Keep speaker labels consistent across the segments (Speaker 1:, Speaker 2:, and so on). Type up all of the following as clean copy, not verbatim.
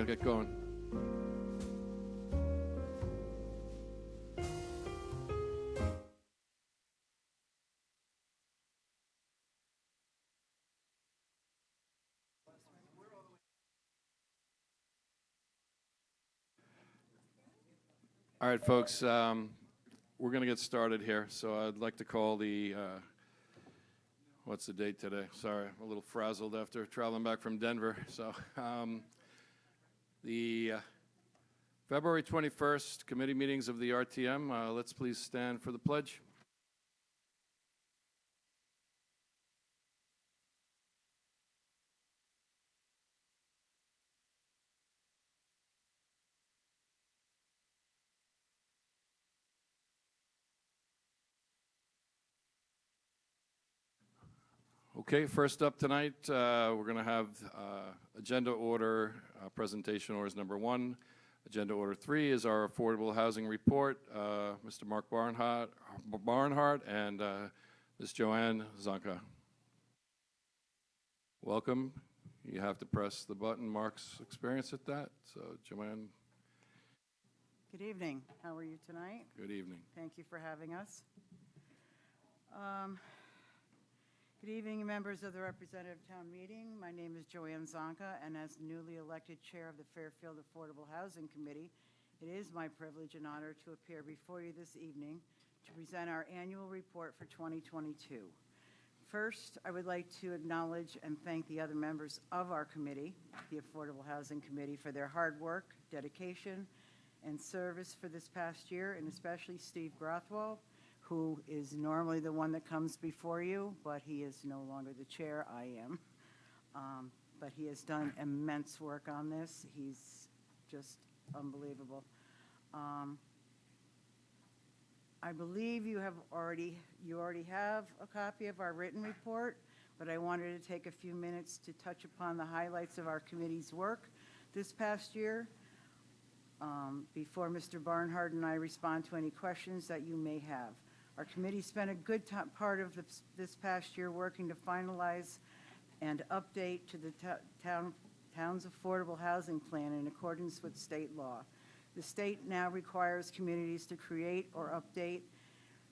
Speaker 1: going to get going. All right, folks, we're going to get started here. So I'd like to call the, what's the date today? Sorry, I'm a little frazzled after traveling back from Denver. So the February 21st committee meetings of the RTM. Let's please stand for the pledge. Okay, first up tonight, we're going to have agenda order, presentation orders number 1. Agenda order 3 is our affordable housing report. Mr. Mark Barnhart and Ms. Joanne Zonka. Welcome. You have to press the button. Mark's experienced at that. So, Joanne.
Speaker 2: Good evening. How are you tonight?
Speaker 1: Good evening.
Speaker 2: Thank you for having us. Good evening, members of the Representative Town Meeting. My name is Joanne Zonka, and as newly elected chair of the Fairfield Affordable Housing Committee, it is my privilege and honor to appear before you this evening to present our annual report for 2022. First, I would like to acknowledge and thank the other members of our committee, the Affordable Housing Committee, for their hard work, dedication, and service for this past year, and especially Steve Grothwell, who is normally the one that comes before you, but he is no longer the chair. I am. But he has done immense work on this. He's just unbelievable. I believe you already have a copy of our written report, but I wanted to take a few minutes to touch upon the highlights of our committee's work this past year before Mr. Barnhart and I respond to any questions that you may have. Our committee spent a good part of this past year working to finalize and update to the town's affordable housing plan in accordance with state law. The state now requires communities to create or update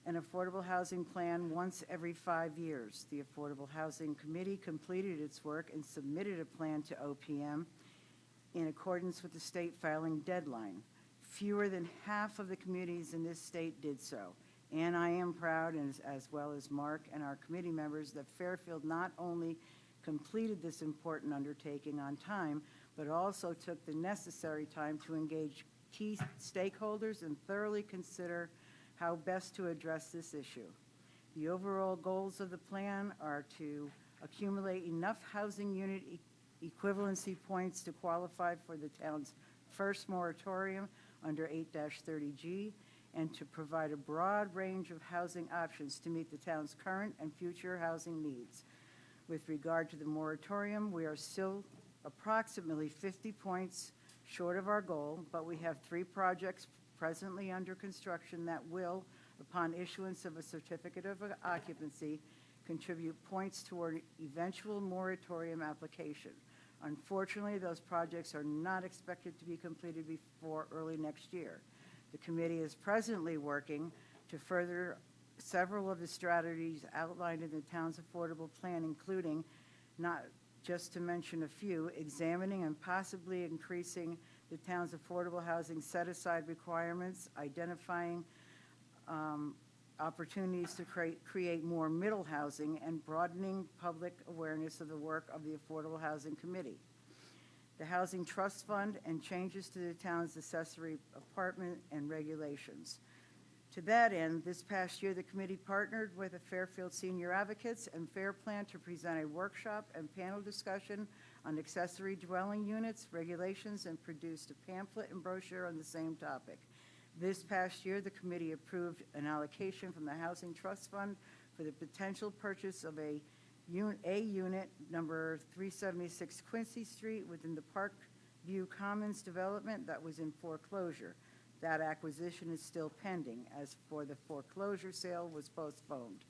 Speaker 2: an affordable housing plan once every 5 years. The Affordable Housing Committee completed its work and submitted a plan to OPM in accordance with the state filing deadline. Fewer than half of the communities in this state did so. And I am proud, as well as Mark and our committee members, that Fairfield not only completed this important undertaking on time, but also took the necessary time to engage key stakeholders and thoroughly consider how best to address this issue. The overall goals of the plan are to accumulate enough housing unit equivalency points to qualify for the town's first moratorium under 8-30G, and to provide a broad range of housing options to meet the town's current and future housing needs. With regard to the moratorium, we are still approximately 50 points short of our goal, but we have 3 projects presently under construction that will, upon issuance of a certificate of occupancy, contribute points toward eventual moratorium application. Unfortunately, those projects are not expected to be completed before early next year. The committee is presently working to further several of the strategies outlined in the town's affordable plan, including, not just to mention a few, examining and possibly increasing the town's affordable housing set-aside requirements, identifying opportunities to create more middle housing, and broadening public awareness of the work of the Affordable Housing Committee. The Housing Trust Fund, and changes to the town's accessory apartment and regulations. To that end, this past year, the committee partnered with the Fairfield Senior Advocates and Fair Plan to present a workshop and panel discussion on accessory dwelling units, regulations, and produced a pamphlet and brochure on the same topic. This past year, the committee approved an allocation from the Housing Trust Fund for the potential purchase of a unit number 376 Quincy Street within the Parkview Commons development that was in foreclosure. That acquisition is still pending, as for the foreclosure sale was postponed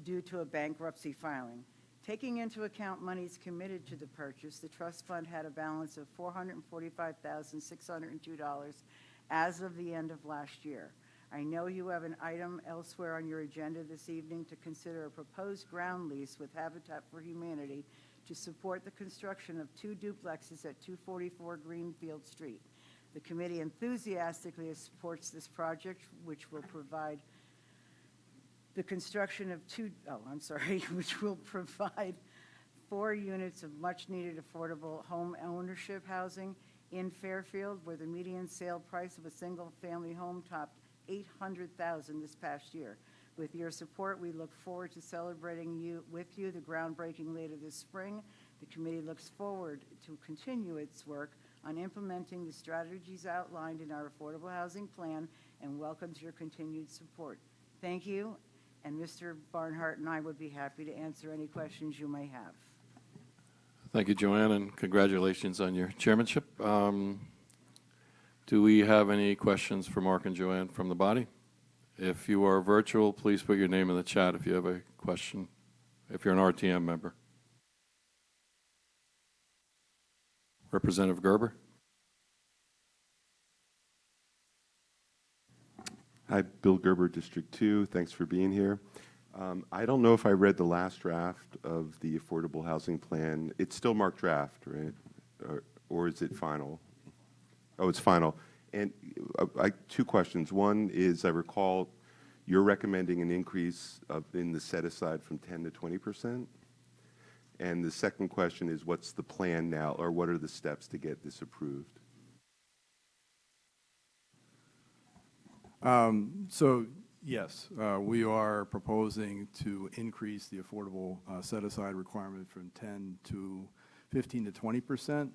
Speaker 2: due to a bankruptcy filing. Taking into account monies committed to the purchase, the trust fund had a balance of $445,602 as of the end of last year. I know you have an item elsewhere on your agenda this evening to consider a proposed ground lease with Habitat for Humanity to support the construction of 2 duplexes at 244 Greenfield Street. The committee enthusiastically supports this project, which will provide the construction of which will provide 4 units of much-needed affordable home ownership housing in Fairfield, where the median sale price of a single-family home topped $800,000 this past year. With your support, we look forward to celebrating with you the groundbreaking later this spring. The committee looks forward to continue its work on implementing the strategies outlined in our affordable housing plan and welcomes your continued support. Thank you, and Mr. Barnhart and I would be happy to answer any questions you may have.
Speaker 1: Thank you, Joanne, and congratulations on your chairmanship. Do we have any questions for Mark and Joanne from the body? If you are virtual, please put your name in the chat if you have a question, if you're an RTM member. Representative Gerber.
Speaker 3: Hi, Bill Gerber, District 2. Thanks for being here. I don't know if I read the last draft of the affordable housing plan. It's still marked draft, right? Or is it final? Oh, it's final. And 2 questions. One is, I recall you're recommending an increase in the set-aside from 10 to 20%. And the second question is, what's the plan now, or what are the steps to get this approved?
Speaker 4: So yes, we are proposing to increase the affordable set-aside requirement from 10 to 15 to 20%.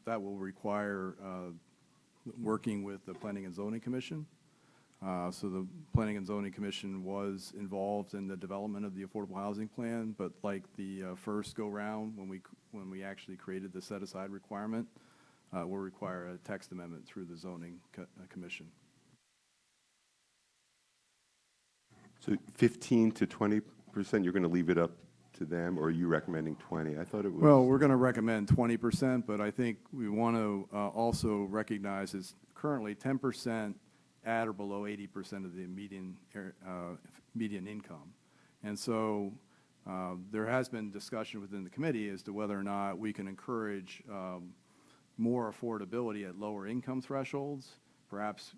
Speaker 4: That will require working with the Planning and Zoning Commission. So the Planning and Zoning Commission was involved in the development of the affordable housing plan, but like the first go-round, when we actually created the set-aside requirement, will require a text amendment through the Zoning Commission.
Speaker 3: So 15 to 20%, you're going to leave it up to them, or are you recommending 20? I thought it was...
Speaker 4: Well, we're going to recommend 20%, but I think we want to also recognize it's currently 10% at or below 80% of the median income. And so there has been discussion within the committee as to whether or not we can encourage more affordability at lower income thresholds, perhaps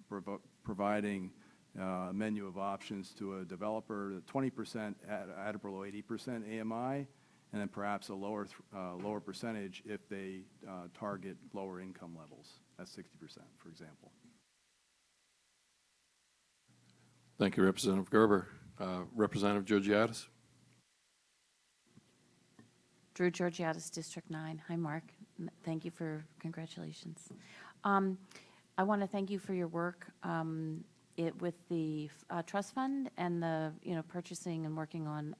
Speaker 4: providing a menu of options to a developer, 20% at or below 80% AMI, and then perhaps a lower percentage if they target lower income levels at 60%, for example.
Speaker 1: Thank you, Representative Gerber. Representative Georgiadis.
Speaker 5: Drew Georgiadis, District 9. Hi, Mark. Thank you for congratulations. I want to thank you for your work with the trust fund and the purchasing and working on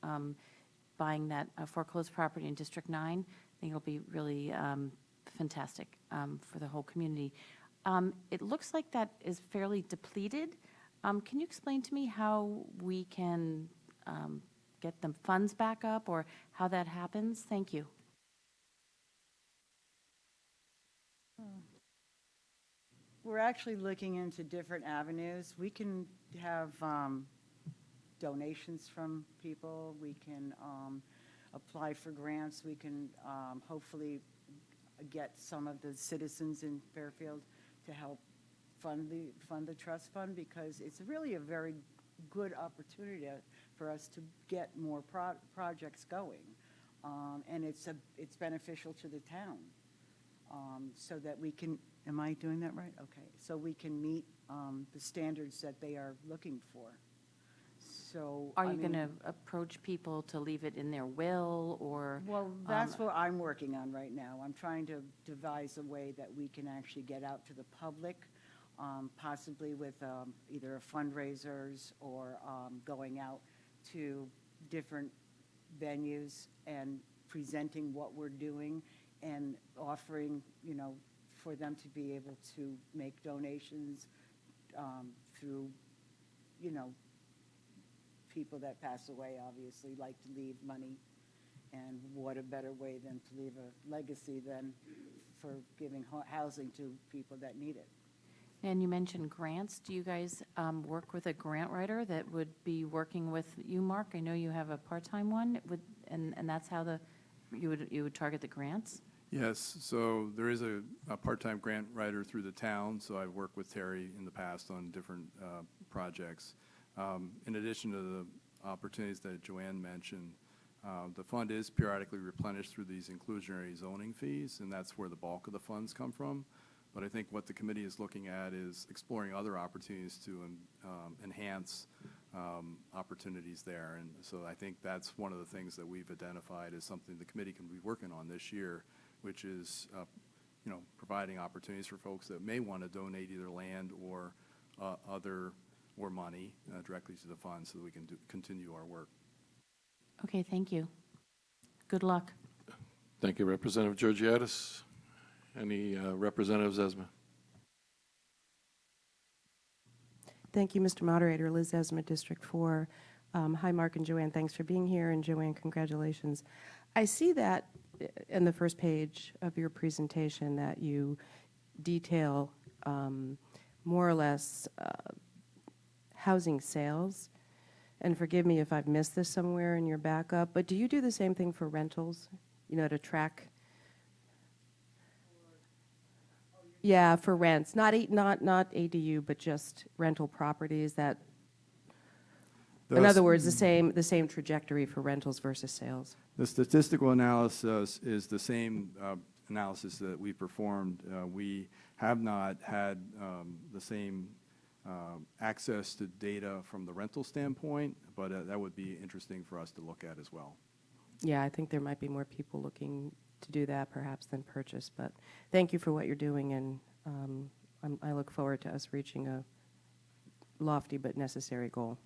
Speaker 5: buying that foreclosed property in District 9. I think it'll be really fantastic for the whole community. It looks like that is fairly depleted. Can you explain to me how we can get the funds back up or how that happens? Thank you.
Speaker 2: We're actually looking into different avenues. We can have donations from people. We can apply for grants. We can hopefully get some of the citizens in Fairfield to help fund the trust fund, because it's really a very good opportunity for us to get more projects going, and it's beneficial to the town, so that we can. Am I doing that right? Okay. So we can meet the standards that they are looking for. So
Speaker 5: are you going to approach people to leave it in their will, or?
Speaker 2: Well, that's what I'm working on right now. I'm trying to devise a way that we can actually get out to the public, possibly with either fundraisers or going out to different venues and presenting what we're doing and offering, for them to be able to make donations through, people that pass away obviously like to leave money. And what a better way than to leave a legacy than for giving housing to people that need it.
Speaker 5: And you mentioned grants. Do you guys work with a grant writer that would be working with you, Mark? I know you have a part-time one, and that's how you would target the grants?
Speaker 4: Yes, so there is a part-time grant writer through the town, so I've worked with Terry in the past on different projects. In addition to the opportunities that Joanne mentioned, the fund is periodically replenished through these inclusionary zoning fees, and that's where the bulk of the funds come from. But I think what the committee is looking at is exploring other opportunities to enhance opportunities there. And so I think that's one of the things that we've identified as something the committee can be working on this year, which is providing opportunities for folks that may want to donate either land or or money directly to the fund so that we can continue our work.
Speaker 5: Okay, thank you. Good luck.
Speaker 1: Thank you, Representative Georgiadis. Any representatives, Esma?
Speaker 6: Thank you, Mr. Moderator. Liz Esma, District 4. Hi, Mark and Joanne. Thanks for being here. And Joanne, congratulations. I see that in the first page of your presentation that you detail more or less housing sales. And forgive me if I've missed this somewhere in your backup, but do you do the same thing for rentals, to track? Yeah, for rents, not ADU, but just rental properties that, in other words, the same trajectory for rentals versus sales.
Speaker 4: The statistical analysis is the same analysis that we performed. We have not had the same access to data from the rental standpoint, but that would be interesting for us to look at as well.
Speaker 6: Yeah, I think there might be more people looking to do that perhaps than purchase, but thank you for what you're doing, and I look forward to us reaching a lofty but necessary goal.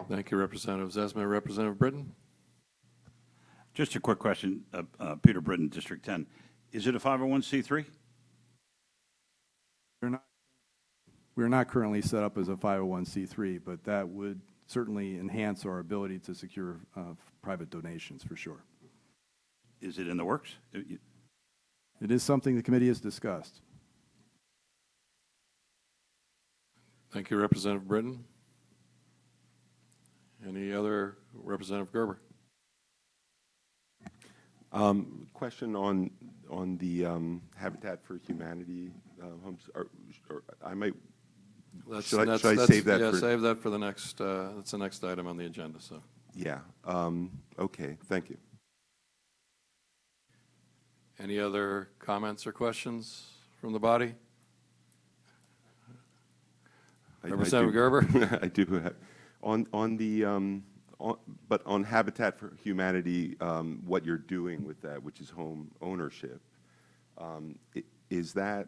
Speaker 1: Thank you, Representative Esma. Representative Britton?
Speaker 7: Just a quick question. Peter Britton, District 10. Is it a 501c3?
Speaker 4: We're not currently set up as a 501c3, but that would certainly enhance our ability to secure private donations for sure.
Speaker 7: Is it in the works?
Speaker 4: It is something the committee has discussed.
Speaker 1: Thank you, Representative Britton. Any other? Representative Gerber?
Speaker 3: Question on the Habitat for Humanity homes. I might. Should I save that?
Speaker 1: Yeah, save that for the next. That's the next item on the agenda. So.
Speaker 3: Yeah. Okay. Thank you.
Speaker 1: Any other comments or questions from the body? Representative Gerber?
Speaker 3: I do have. But on Habitat for Humanity, what you're doing with that, which is home ownership, is that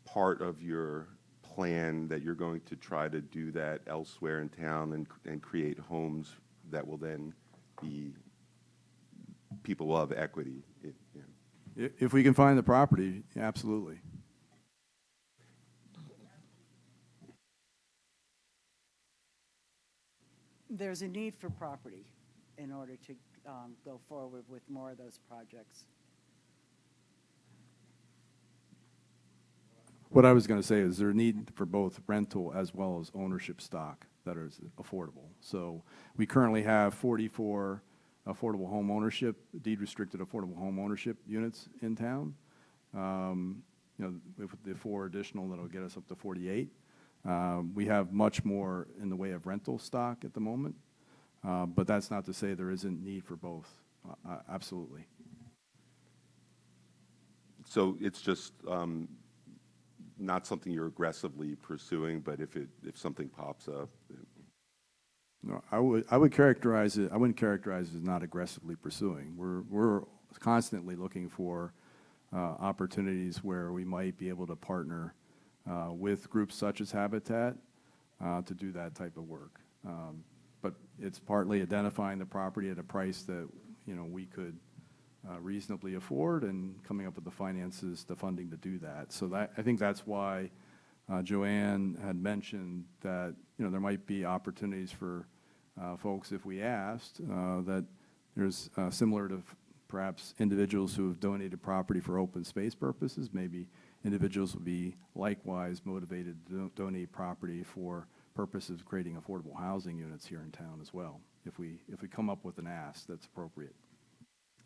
Speaker 3: part of your plan that you're going to try to do that elsewhere in town and create homes that will then be, people will have equity?
Speaker 4: If we can find the property, absolutely.
Speaker 2: There's a need for property in order to go forward with more of those projects.
Speaker 4: What I was going to say is there's a need for both rental as well as ownership stock that is affordable. So we currently have 44 affordable home ownership, deed-restricted affordable home ownership units in town. With the 4 additional, that'll get us up to 48. We have much more in the way of rental stock at the moment, but that's not to say there isn't need for both. Absolutely.
Speaker 3: So it's just not something you're aggressively pursuing, but if something pops up.
Speaker 4: No, I would characterize it. I wouldn't characterize it as not aggressively pursuing. We're constantly looking for opportunities where we might be able to partner with groups such as Habitat to do that type of work. But it's partly identifying the property at a price that we could reasonably afford and coming up with the finances, the funding to do that. So I think that's why Joanne had mentioned that, there might be opportunities for folks if we asked, that there's similar to perhaps individuals who have donated property for open space purposes, maybe individuals will be likewise motivated to donate property for purposes of creating affordable housing units here in town as well, if we come up with an ask that's appropriate.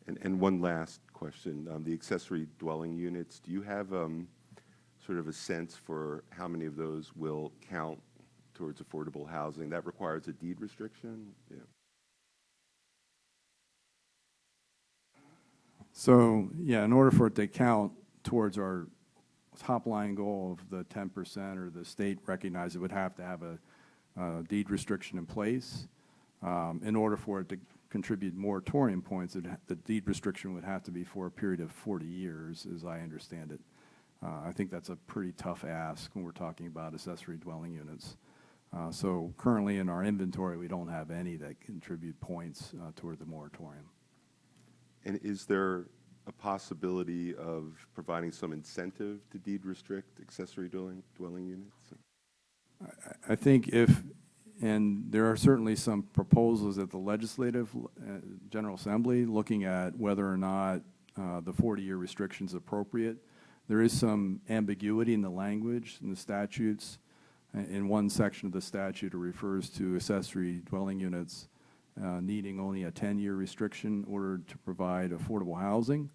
Speaker 3: And one last question, the accessory dwelling units, do you have sort of a sense for how many of those will count towards affordable housing? That requires a deed restriction? Yeah.
Speaker 4: So, yeah, in order for it to count towards our top line goal of the 10%, or the state recognized it would have to have a deed restriction in place. In order for it to contribute moratorium points, the deed restriction would have to be for a period of 40 years, as I understand it. I think that's a pretty tough ask when we're talking about accessory dwelling units. So currently in our inventory, we don't have any that contribute points toward the moratorium.
Speaker 3: And is there a possibility of providing some incentive to deed restrict accessory dwelling units?
Speaker 4: I think and there are certainly some proposals at the Legislative General Assembly looking at whether or not the 40-year restriction is appropriate. There is some ambiguity in the language in the statutes. In one section of the statute, it refers to accessory dwelling units needing only a 10-year restriction in order to provide affordable housing.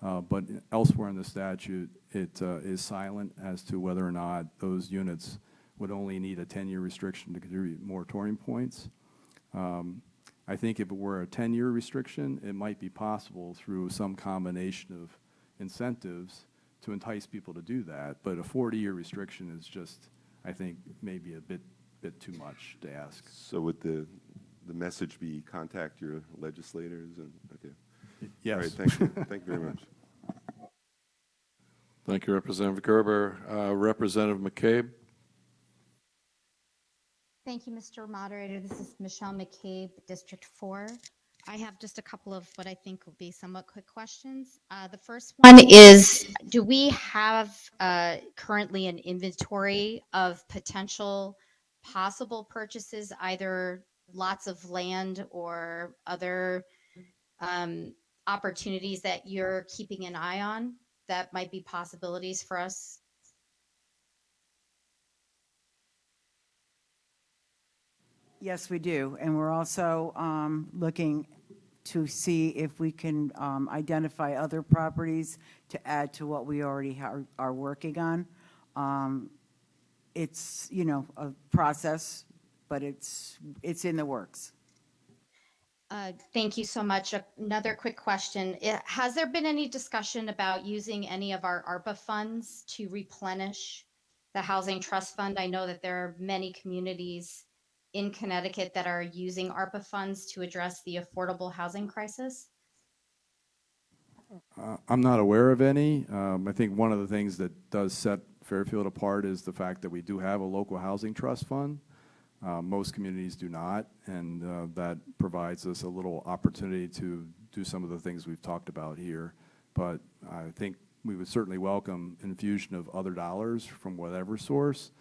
Speaker 4: But elsewhere in the statute, it is silent as to whether or not those units would only need a 10-year restriction to contribute moratorium points. I think if it were a 10-year restriction, it might be possible through some combination of incentives to entice people to do that. But a 40-year restriction is just, I think, maybe a bit too much to ask.
Speaker 3: So would the message be contact your legislators? And okay.
Speaker 4: Yes.
Speaker 3: All right, thank you. Thank you very much.
Speaker 1: Thank you, Representative Gerber. Representative McCabe.
Speaker 8: Thank you, Mr. Moderator. This is Michelle McCabe, District 4. I have just a couple of what I think will be somewhat quick questions. The first one is, do we have currently an inventory of potential possible purchases, either lots of land or other opportunities that you're keeping an eye on that might be possibilities for us?
Speaker 2: Yes, we do. And we're also looking to see if we can identify other properties to add to what we already are working on. It's, a process, but it's in the works.
Speaker 8: Thank you so much. Another quick question. Has there been any discussion about using any of our ARPA funds to replenish the Housing Trust Fund? I know that there are many communities in Connecticut that are using ARPA funds to address the affordable housing crisis.
Speaker 4: I'm not aware of any. I think one of the things that does set Fairfield apart is the fact that we do have a local housing trust fund. Most communities do not, and that provides us a little opportunity to do some of the things we've talked about here. But I think we would certainly welcome infusion of other dollars from whatever source,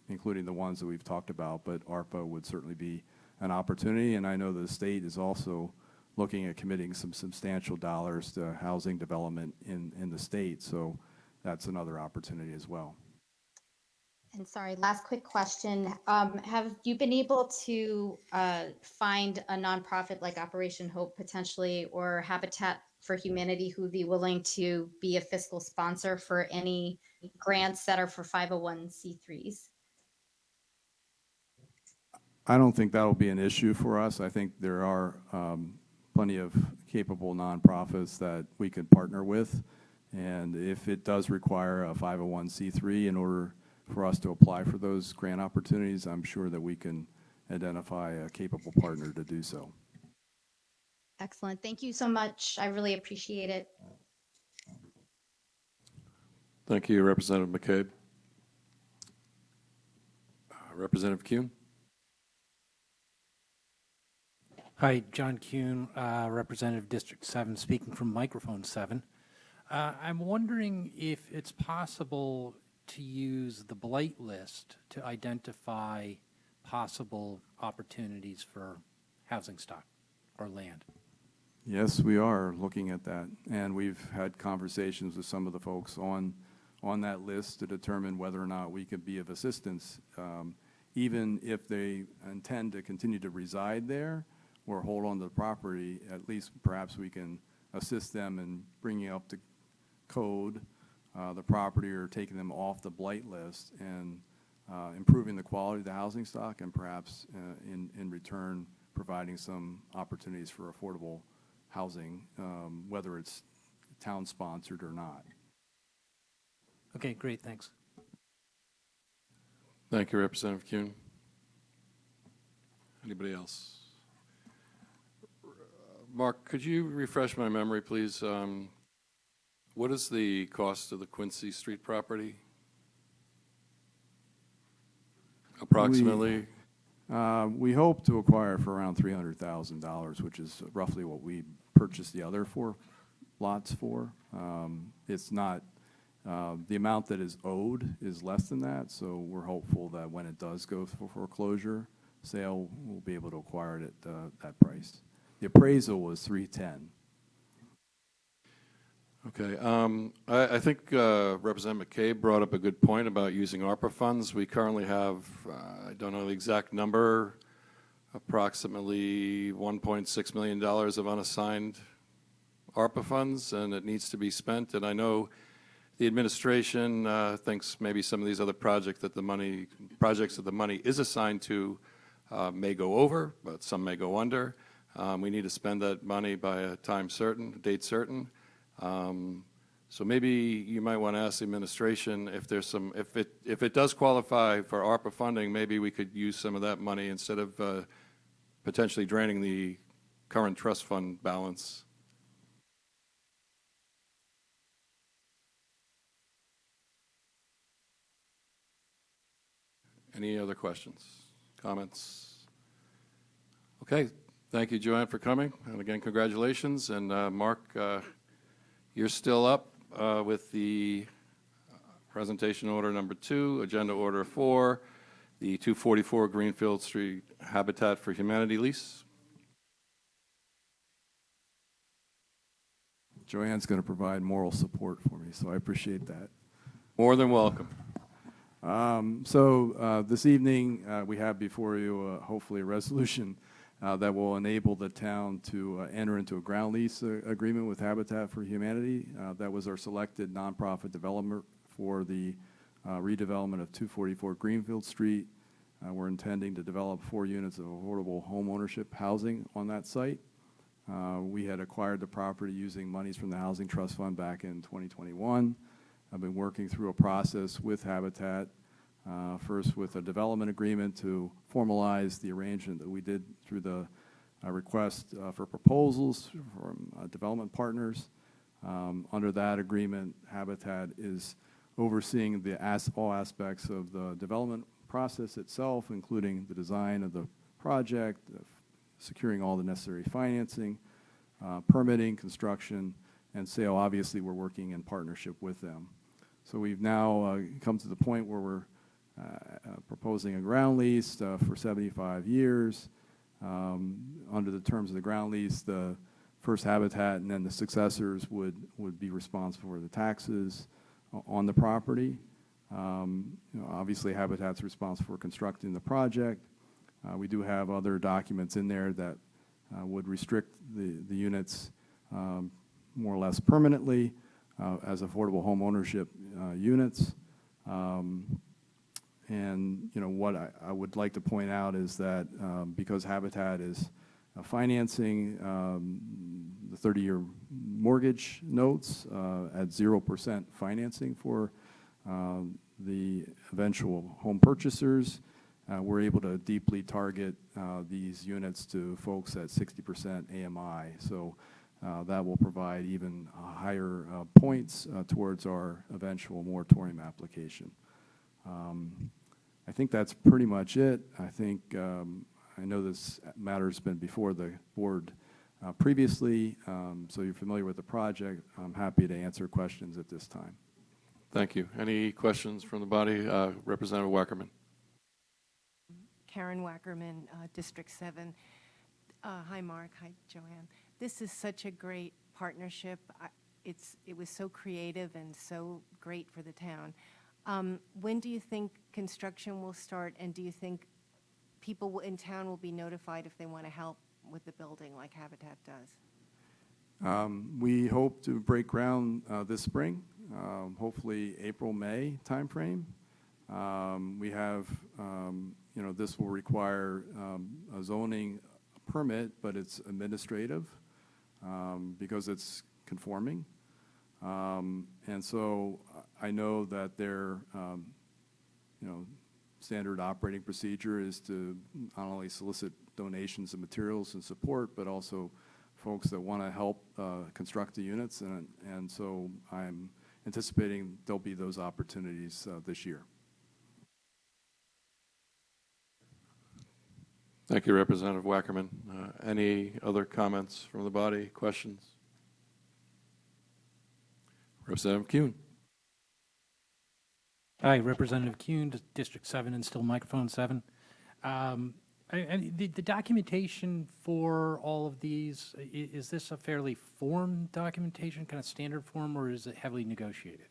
Speaker 4: including the ones that we've talked about, but ARPA would certainly be an opportunity. And I know the state is also looking at committing some substantial dollars to housing development in the state, so that's another opportunity as well.
Speaker 8: And sorry, last quick question. Have you been able to find a nonprofit like Operation Hope potentially, or Habitat for Humanity, who would be willing to be a fiscal sponsor for any grants that are for 501c3s?
Speaker 4: I don't think that'll be an issue for us. I think there are plenty of capable nonprofits that we could partner with. And if it does require a 501c3 in order for us to apply for those grant opportunities, I'm sure that we can identify a capable partner to do so.
Speaker 8: Excellent. Thank you so much. I really appreciate it.
Speaker 1: Thank you, Representative McCabe. Representative Kuhn.
Speaker 9: Hi, John Kuhn, Representative District 7, speaking from microphone 7. I'm wondering if it's possible to use the blight list to identify possible opportunities for housing stock or land?
Speaker 4: Yes, we are looking at that, and we've had conversations with some of the folks on that list to determine whether or not we could be of assistance, even if they intend to continue to reside there or hold on to the property. At least perhaps we can assist them in bringing up to code the property or taking them off the blight list and improving the quality of the housing stock, and perhaps in return providing some opportunities for affordable housing, whether it's town-sponsored or not.
Speaker 9: Okay, great, thanks.
Speaker 1: Thank you, Representative Kuhn. Anybody else? Mark, could you refresh my memory, please? What is the cost of the Quincy Street property? Approximately?
Speaker 4: We hope to acquire for around $300,000, which is roughly what we purchased the other 4 lots for. It's not, the amount that is owed is less than that, so we're hopeful that when it does go for foreclosure sale, we'll be able to acquire it at that price. The appraisal was $310,000.
Speaker 1: Okay. I think Representative McCabe brought up a good point about using ARPA funds. We currently have, I don't know the exact number, approximately $1.6 million of unassigned ARPA funds, and it needs to be spent. And I know the administration thinks maybe some of these other projects that the money is assigned to may go over, but some may go under. We need to spend that money by a time certain, a date certain. So maybe you might want to ask the administration if there's some, if it does qualify for ARPA funding, maybe we could use some of that money instead of potentially draining the current trust fund balance. Any other questions, comments? Okay, thank you, Joanne, for coming, and again, congratulations. And Mark, you're still up with the presentation order number 2, agenda order 4, the 244 Greenfield Street Habitat for Humanity lease.
Speaker 4: Joanne's going to provide moral support for me, so I appreciate that.
Speaker 1: More than welcome.
Speaker 4: This evening, we have before you hopefully a resolution that will enable the town to enter into a ground lease agreement with Habitat for Humanity. That was our selected nonprofit developer for the redevelopment of 244 Greenfield Street. We're intending to develop 4 units of affordable home ownership housing on that site. We had acquired the property using monies from the Housing Trust Fund back in 2021. I've been working through a process with Habitat, first with a development agreement to formalize the arrangement that we did through the request for proposals from development partners. Under that agreement, Habitat is overseeing all aspects of the development process itself, including the design of the project, securing all the necessary financing, permitting, construction, and sale. Obviously, we're working in partnership with them. So we've now come to the point where we're proposing a ground lease for 75 years. Under the terms of the ground lease, the first Habitat and then the successors would be responsible for the taxes on the property. Obviously, Habitat's responsible for constructing the project. We do have other documents in there that would restrict the units more or less permanently as affordable home ownership units. And what I would like to point out is that because Habitat is financing the 30-year mortgage notes at 0% financing for the eventual home purchasers, we're able to deeply target these units to folks at 60% AMI. So that will provide even higher points towards our eventual moratorium application. I think that's pretty much it. I think I know this matter's been before the board previously, so you're familiar with the project. I'm happy to answer questions at this time.
Speaker 1: Thank you. Any questions from the body? Representative Wackerman.
Speaker 10: Karen Wackerman, District 7. Hi, Mark. Hi, Joanne. This is such a great partnership. It was so creative and so great for the town. When do you think construction will start, and do you think people in town will be notified if they want to help with the building like Habitat does?
Speaker 4: We hope to break ground this spring, hopefully April, May timeframe. We have, this will require a zoning permit, but it's administrative because it's conforming. And so I know that their, standard operating procedure is to not only solicit donations of materials and support, but also folks that want to help construct the units. And so I'm anticipating there'll be those opportunities this year.
Speaker 1: Thank you, Representative Wackerman. Any other comments from the body? Questions? Representative Kuhn.
Speaker 9: Hi, Representative Kuhn, District 7 and still microphone 7. The documentation for all of these, is this a fairly formed documentation, kind of standard form, or is it heavily negotiated?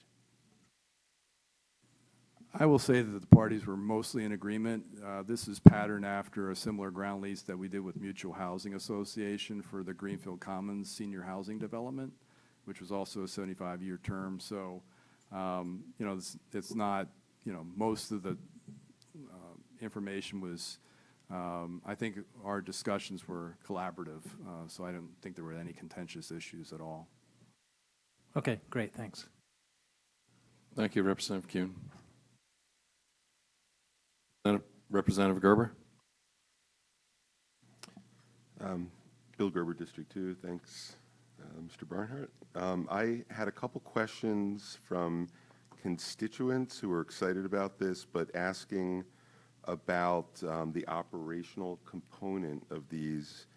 Speaker 4: I will say that the parties were mostly in agreement. This is patterned after a similar ground lease that we did with Mutual Housing Association for the Greenfield Commons senior housing development, which was also a 75-year term. So, it's not, most of the information was, I think our discussions were collaborative, so I don't think there were any contentious issues at all.
Speaker 9: Okay, great, thanks.
Speaker 1: Thank you, Representative Kuhn. Representative Gerber.
Speaker 3: Bill Gerber, District 2. Thanks, Mr. Barnhart. I had a couple questions from constituents who are excited about this, but asking about the operational component of these,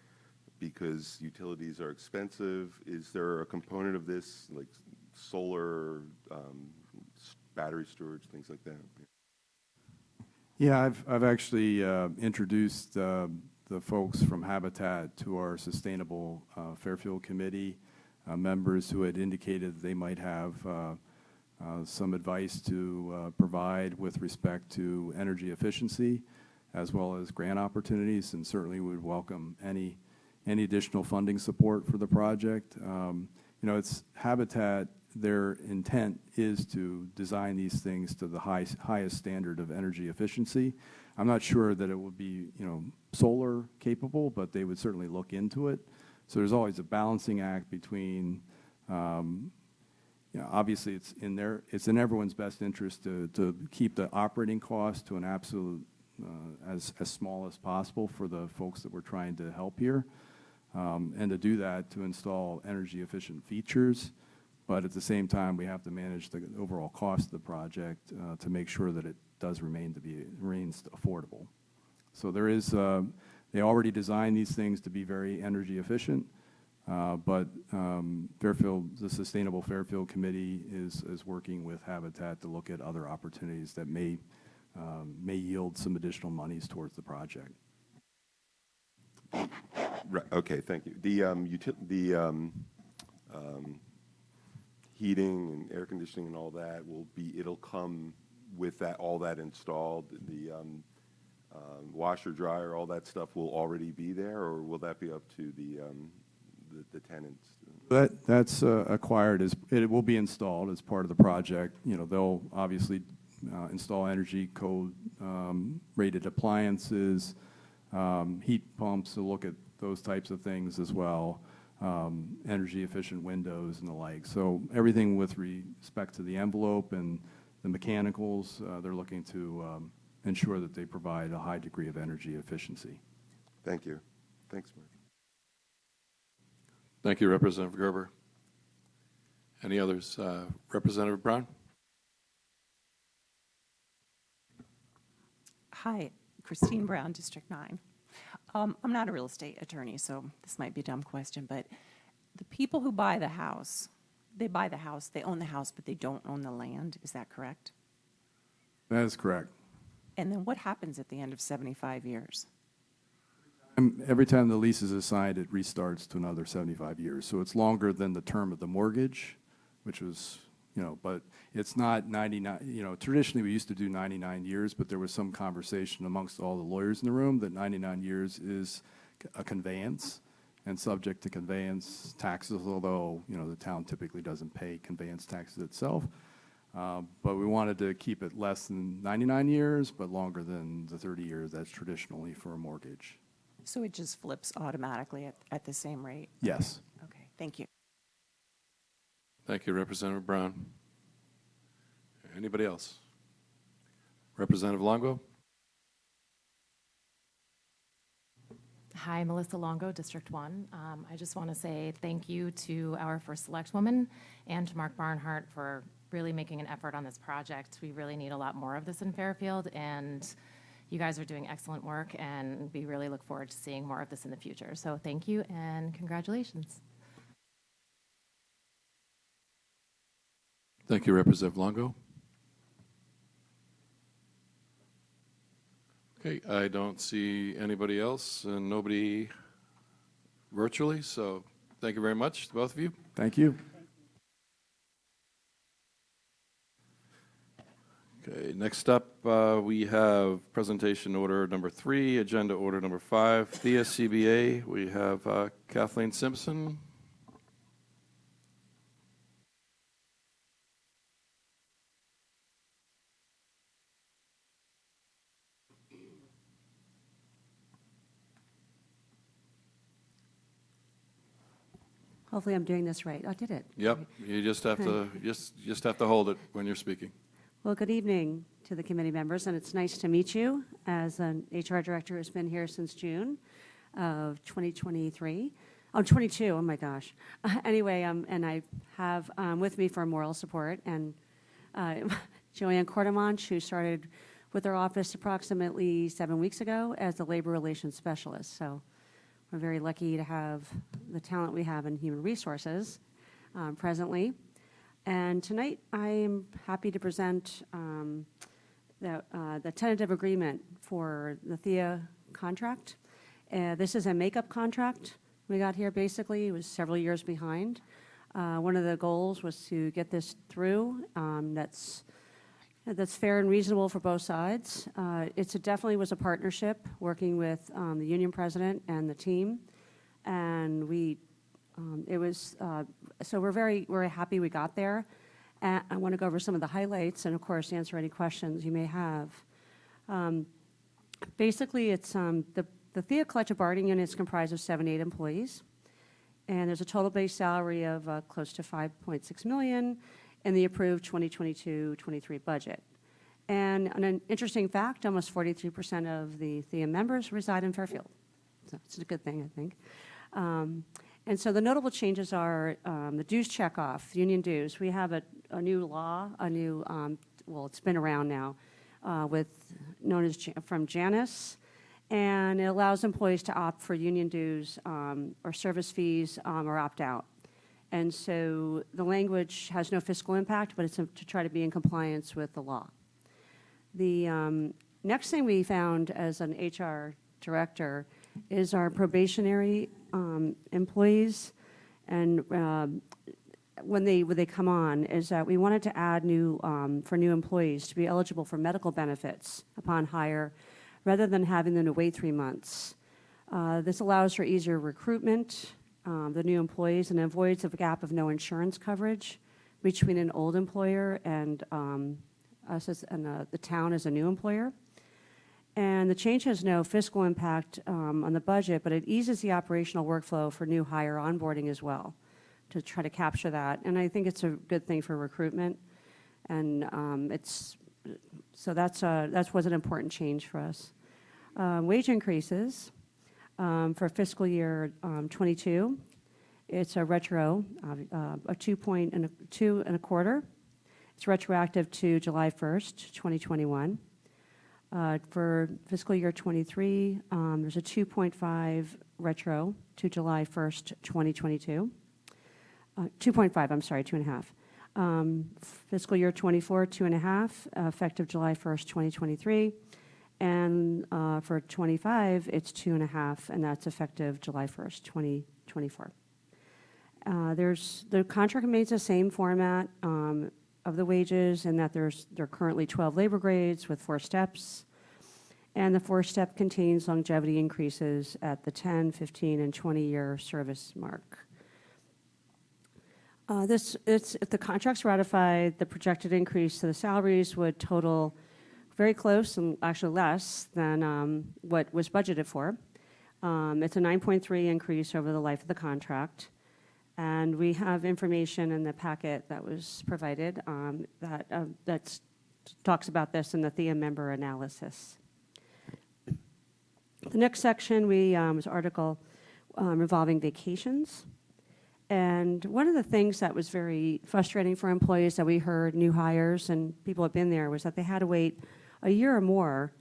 Speaker 3: because utilities are expensive. Is there a component of this, like solar, battery storage, things like that?
Speaker 4: Yeah, I've actually introduced the folks from Habitat to our Sustainable Fairfield Committee, members who had indicated they might have some advice to provide with respect to energy efficiency, as well as grant opportunities, and certainly would welcome any additional funding support for the project. It's Habitat. Their intent is to design these things to the highest standard of energy efficiency. I'm not sure that it would be, solar capable, but they would certainly look into it. So there's always a balancing act between, obviously it's in everyone's best interest to keep the operating cost to an absolute as small as possible for the folks that we're trying to help here, and to do that to install energy efficient features. But at the same time, we have to manage the overall cost of the project to make sure that it does remains affordable. So there is, they already designed these things to be very energy efficient, but the Sustainable Fairfield Committee is working with Habitat to look at other opportunities that may yield some additional monies towards the project.
Speaker 3: Right. Okay. Thank you. The heating and air conditioning and all that it'll come with all that installed. The washer, dryer, all that stuff will already be there, or will that be up to the tenants?
Speaker 4: That's acquired it will be installed as part of the project. They'll obviously install energy code rated appliances, heat pumps to look at those types of things as well. Energy efficient windows and the like. So everything with respect to the envelope and the mechanicals, they're looking to ensure that they provide a high degree of energy efficiency.
Speaker 3: Thank you. Thanks, Mark.
Speaker 1: Thank you, Representative Gerber. Any others? Representative Brown.
Speaker 11: Hi, Christine Brown, District 9. I'm not a real estate attorney, so this might be a dumb question, but the people who buy the house, They buy the house, they own the house, but they don't own the land. Is that correct?
Speaker 4: That is correct.
Speaker 11: And then what happens at the end of 75 years?
Speaker 4: Every time the lease is assigned, it restarts to another 75 years. So it's longer than the term of the mortgage, which was, but it's not 99, traditionally we used to do 99 years, but there was some conversation amongst all the lawyers in the room that 99 years is a conveyance and subject to conveyance taxes, although, the town typically doesn't pay conveyance taxes itself. But we wanted to keep it less than 99 years, but longer than the 30 years that's traditionally for a mortgage.
Speaker 11: So it just flips automatically at the same rate?
Speaker 4: Yes.
Speaker 11: Okay, thank you.
Speaker 1: Thank you, Representative Brown. Anybody else? Representative Longo?
Speaker 12: Hi, Melissa Longo, District 1. I just want to say thank you to our first select woman and to Mark Barnhart for really making an effort on this project. We really need a lot more of this in Fairfield, and you guys are doing excellent work, and we really look forward to seeing more of this in the future. So thank you and congratulations.
Speaker 1: Thank you, Representative Longo. Okay, I don't see anybody else and nobody virtually, so thank you very much to both of you.
Speaker 4: Thank you.
Speaker 1: Okay, next up we have presentation order number 3, agenda order number 5, Thea CBA. We have Kathleen Simpson.
Speaker 13: Hopefully I'm doing this right. I did it.
Speaker 1: Yep, you just have to just have to hold it when you're speaking.
Speaker 13: Well, good evening to the committee members, and it's nice to meet you as an HR director who's been here since June of 2023. Oh, 22, oh my gosh. Anyway, and I have with me for moral support and Joanne Cordemonch, who started with our office approximately 7 weeks ago as the labor relations specialist. So we're very lucky to have the talent we have in human resources presently. And tonight I am happy to present the tentative agreement for the Thea contract. This is a makeup contract we got here basically. It was several years behind. One of the goals was to get this through that's fair and reasonable for both sides. It definitely was a partnership working with the union president and the team. And so we're very happy we got there. And I want to go over some of the highlights and, of course, answer any questions you may have. Basically, it's the Thea collective bargaining unit is comprised of 78 employees, and there's a total base salary of close to $5.6 million in the approved 2022-23 budget. And an interesting fact, almost 43% of the Thea members reside in Fairfield. So it's a good thing, I think. And so the notable changes are the dues checkoff, union dues. We have a new law, well, it's been around now, known as from Janus, and it allows employees to opt for union dues or service fees or opt out. And so the language has no fiscal impact, but it's to try to be in compliance with the law. The next thing we found as an HR director is our probationary employees, and when they come on, is that we wanted to add for new employees to be eligible for medical benefits upon hire, rather than having them to wait 3 months. This allows for easier recruitment, the new employees, and avoids a gap of no insurance coverage between an old employer and us the town as a new employer. And the change has no fiscal impact on the budget, but it eases the operational workflow for new hire onboarding as well, to try to capture that. And I think it's a good thing for recruitment. And that was an important change for us. Wage increases for fiscal year 22. It's a retro, a 2.25. It's retroactive to July 1st, 2021. For fiscal year 23, there's a 2.5 retro to July 1st, 2022. 2.5, I'm sorry, 2.5. Fiscal year '24, 2.5, effective July 1st, 2023. And for '25, it's 2.5, and that's effective July 1st, 2024. The contract remains the same format of the wages, and that there are currently 12 labor grades with 4 steps. And the 4-step contains longevity increases at the 10, 15, and 20-year service mark. If the contract's ratified, the projected increase to the salaries would total very close and actually less than what was budgeted for. It's a 9.3 increase over the life of the contract. And we have information in the packet that was provided that talks about this in the THEA member analysis. The next section was article involving vacations. And one of the things that was very frustrating for employees that we heard, new hires and people have been there, was that they had to wait a year or more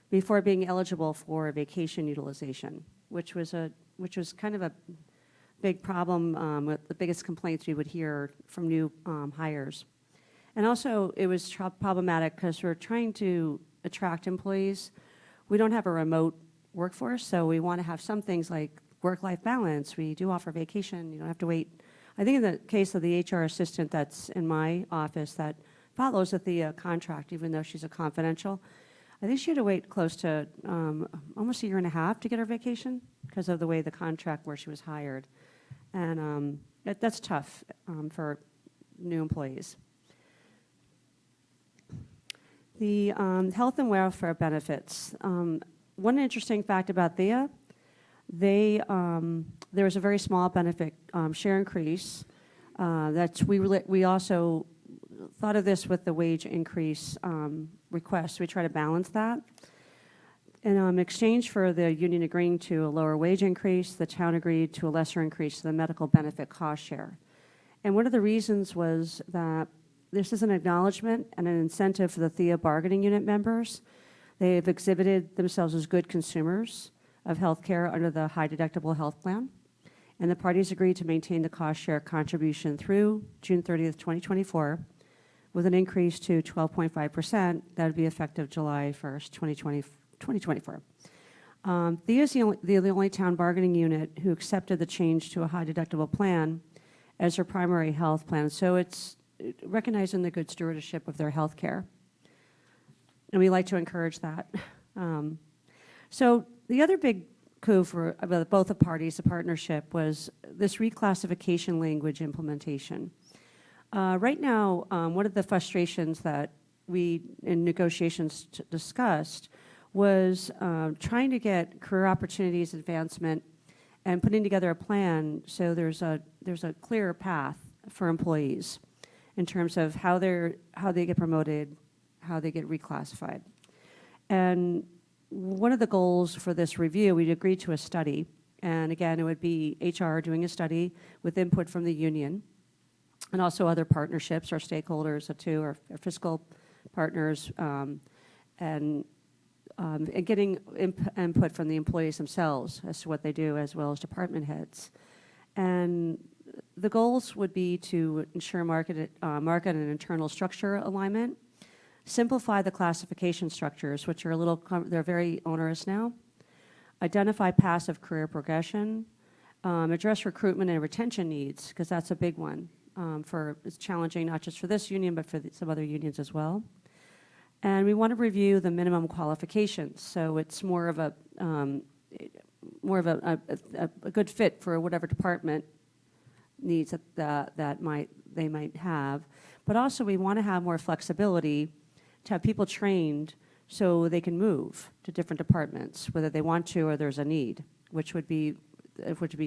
Speaker 13: before being eligible for vacation utilization, which was kind of a big problem, with the biggest complaints we would hear from new hires. And also, it was problematic because we're trying to attract employees. We don't have a remote workforce, so we want to have some things like work-life balance. We do offer vacation. You don't have to wait. I think in the case of the HR assistant that's in my office that follows the contract, even though she's a confidential, I think she had to wait close to almost a year and a half to get her vacation because of the way the contract where she was hired. And that's tough for new employees. The health and welfare benefits. One interesting fact about THEA, there was a very small benefit share increase. We also thought of this with the wage increase request. We try to balance that. In exchange for the union agreeing to a lower wage increase, the town agreed to a lesser increase to the medical benefit cost share. And one of the reasons was that this is an acknowledgement and an incentive for the THEA bargaining unit members. They have exhibited themselves as good consumers of health care under the high deductible health plan. And the parties agreed to maintain the cost share contribution through June 30th, 2024, with an increase to 12.5%. That would be effective July 1st, 2024. THEA is the only town bargaining unit who accepted the change to a high deductible plan as their primary health plan. So it's recognizing the good stewardship of their health care. And we like to encourage that. So the other big coup for both the parties, the partnership, was this reclassification language implementation. Right now, one of the frustrations that we in negotiations discussed was trying to get career opportunities, advancement, and putting together a plan so there's a clear path for employees in terms of how they get promoted, how they get reclassified. And one of the goals for this review, we'd agreed to a study, and again, it would be HR doing a study with input from the union and also other partnerships, our stakeholders, too, our fiscal partners, and getting input from the employees themselves as to what they do, as well as department heads. And the goals would be to ensure market and internal structure alignment, simplify the classification structures, which are they're very onerous now, identify passive career progression, address recruitment and retention needs, because that's a big one. It's challenging not just for this union, but for some other unions as well. And we want to review the minimum qualifications, so it's more of a good fit for whatever department needs that they might have. But also, we want to have more flexibility to have people trained so they can move to different departments, whether they want to or there's a need, which would be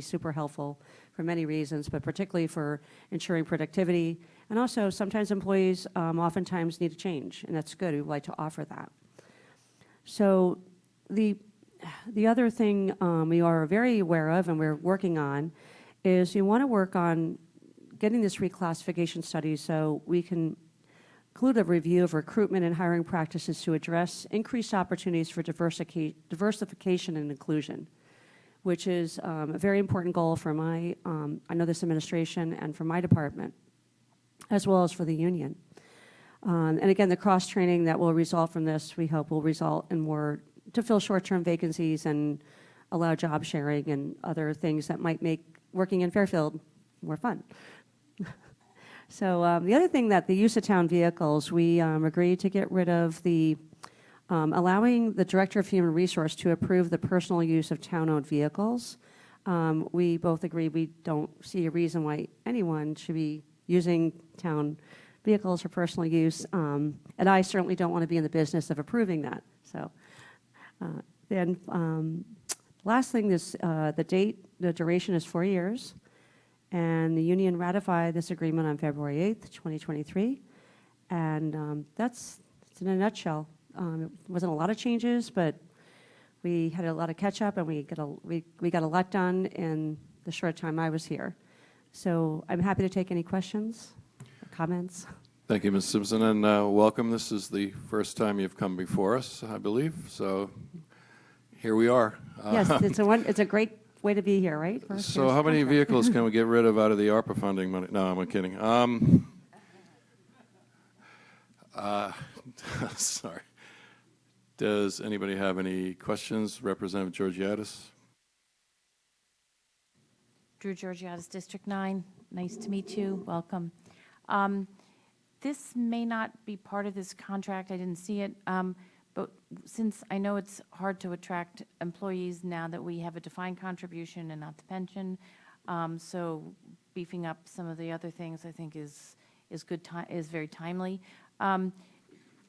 Speaker 13: super helpful for many reasons, but particularly for ensuring productivity. And also, sometimes employees oftentimes need a change, and that's good. We'd like to offer that. So the other thing we are very aware of and we're working on is you want to work on getting this reclassification study so we can include a review of recruitment and hiring practices to address increased opportunities for diversification and inclusion, which is a very important goal for I know this administration and for my department, as well as for the union. And again, the cross-training that will result from this, we hope, will result in more to fill short-term vacancies and allow job sharing and other things that might make working in Fairfield more fun. So the other thing that the use of town vehicles, we agreed to get rid of the allowing the Director of Human Resource to approve the personal use of town-owned vehicles. We both agree we don't see a reason why anyone should be using town vehicles for personal use, and I certainly don't want to be in the business of approving that. So then last thing is the duration is 4 years, and the union ratified this agreement on February 8th, 2023, and that's in a nutshell. It wasn't a lot of changes, but we had a lot of catch up, and we got a lot done in the short time I was here. So I'm happy to take any questions or comments.
Speaker 1: Thank you, Ms. Simpson, and welcome. This is the first time you've come before us, I believe. So here we are.
Speaker 13: Yes, it's a great way to be here, right?
Speaker 1: So how many vehicles can we get rid of out of the ARPA funding money? No, I'm kidding. Sorry. Does anybody have any questions? Representative Georgiadis?
Speaker 5: Drew Georgiadis, District 9. Nice to meet you. Welcome. This may not be part of this contract. I didn't see it. But since I know it's hard to attract employees now that we have a defined contribution and not the pension, so beefing up some of the other things I think is very timely.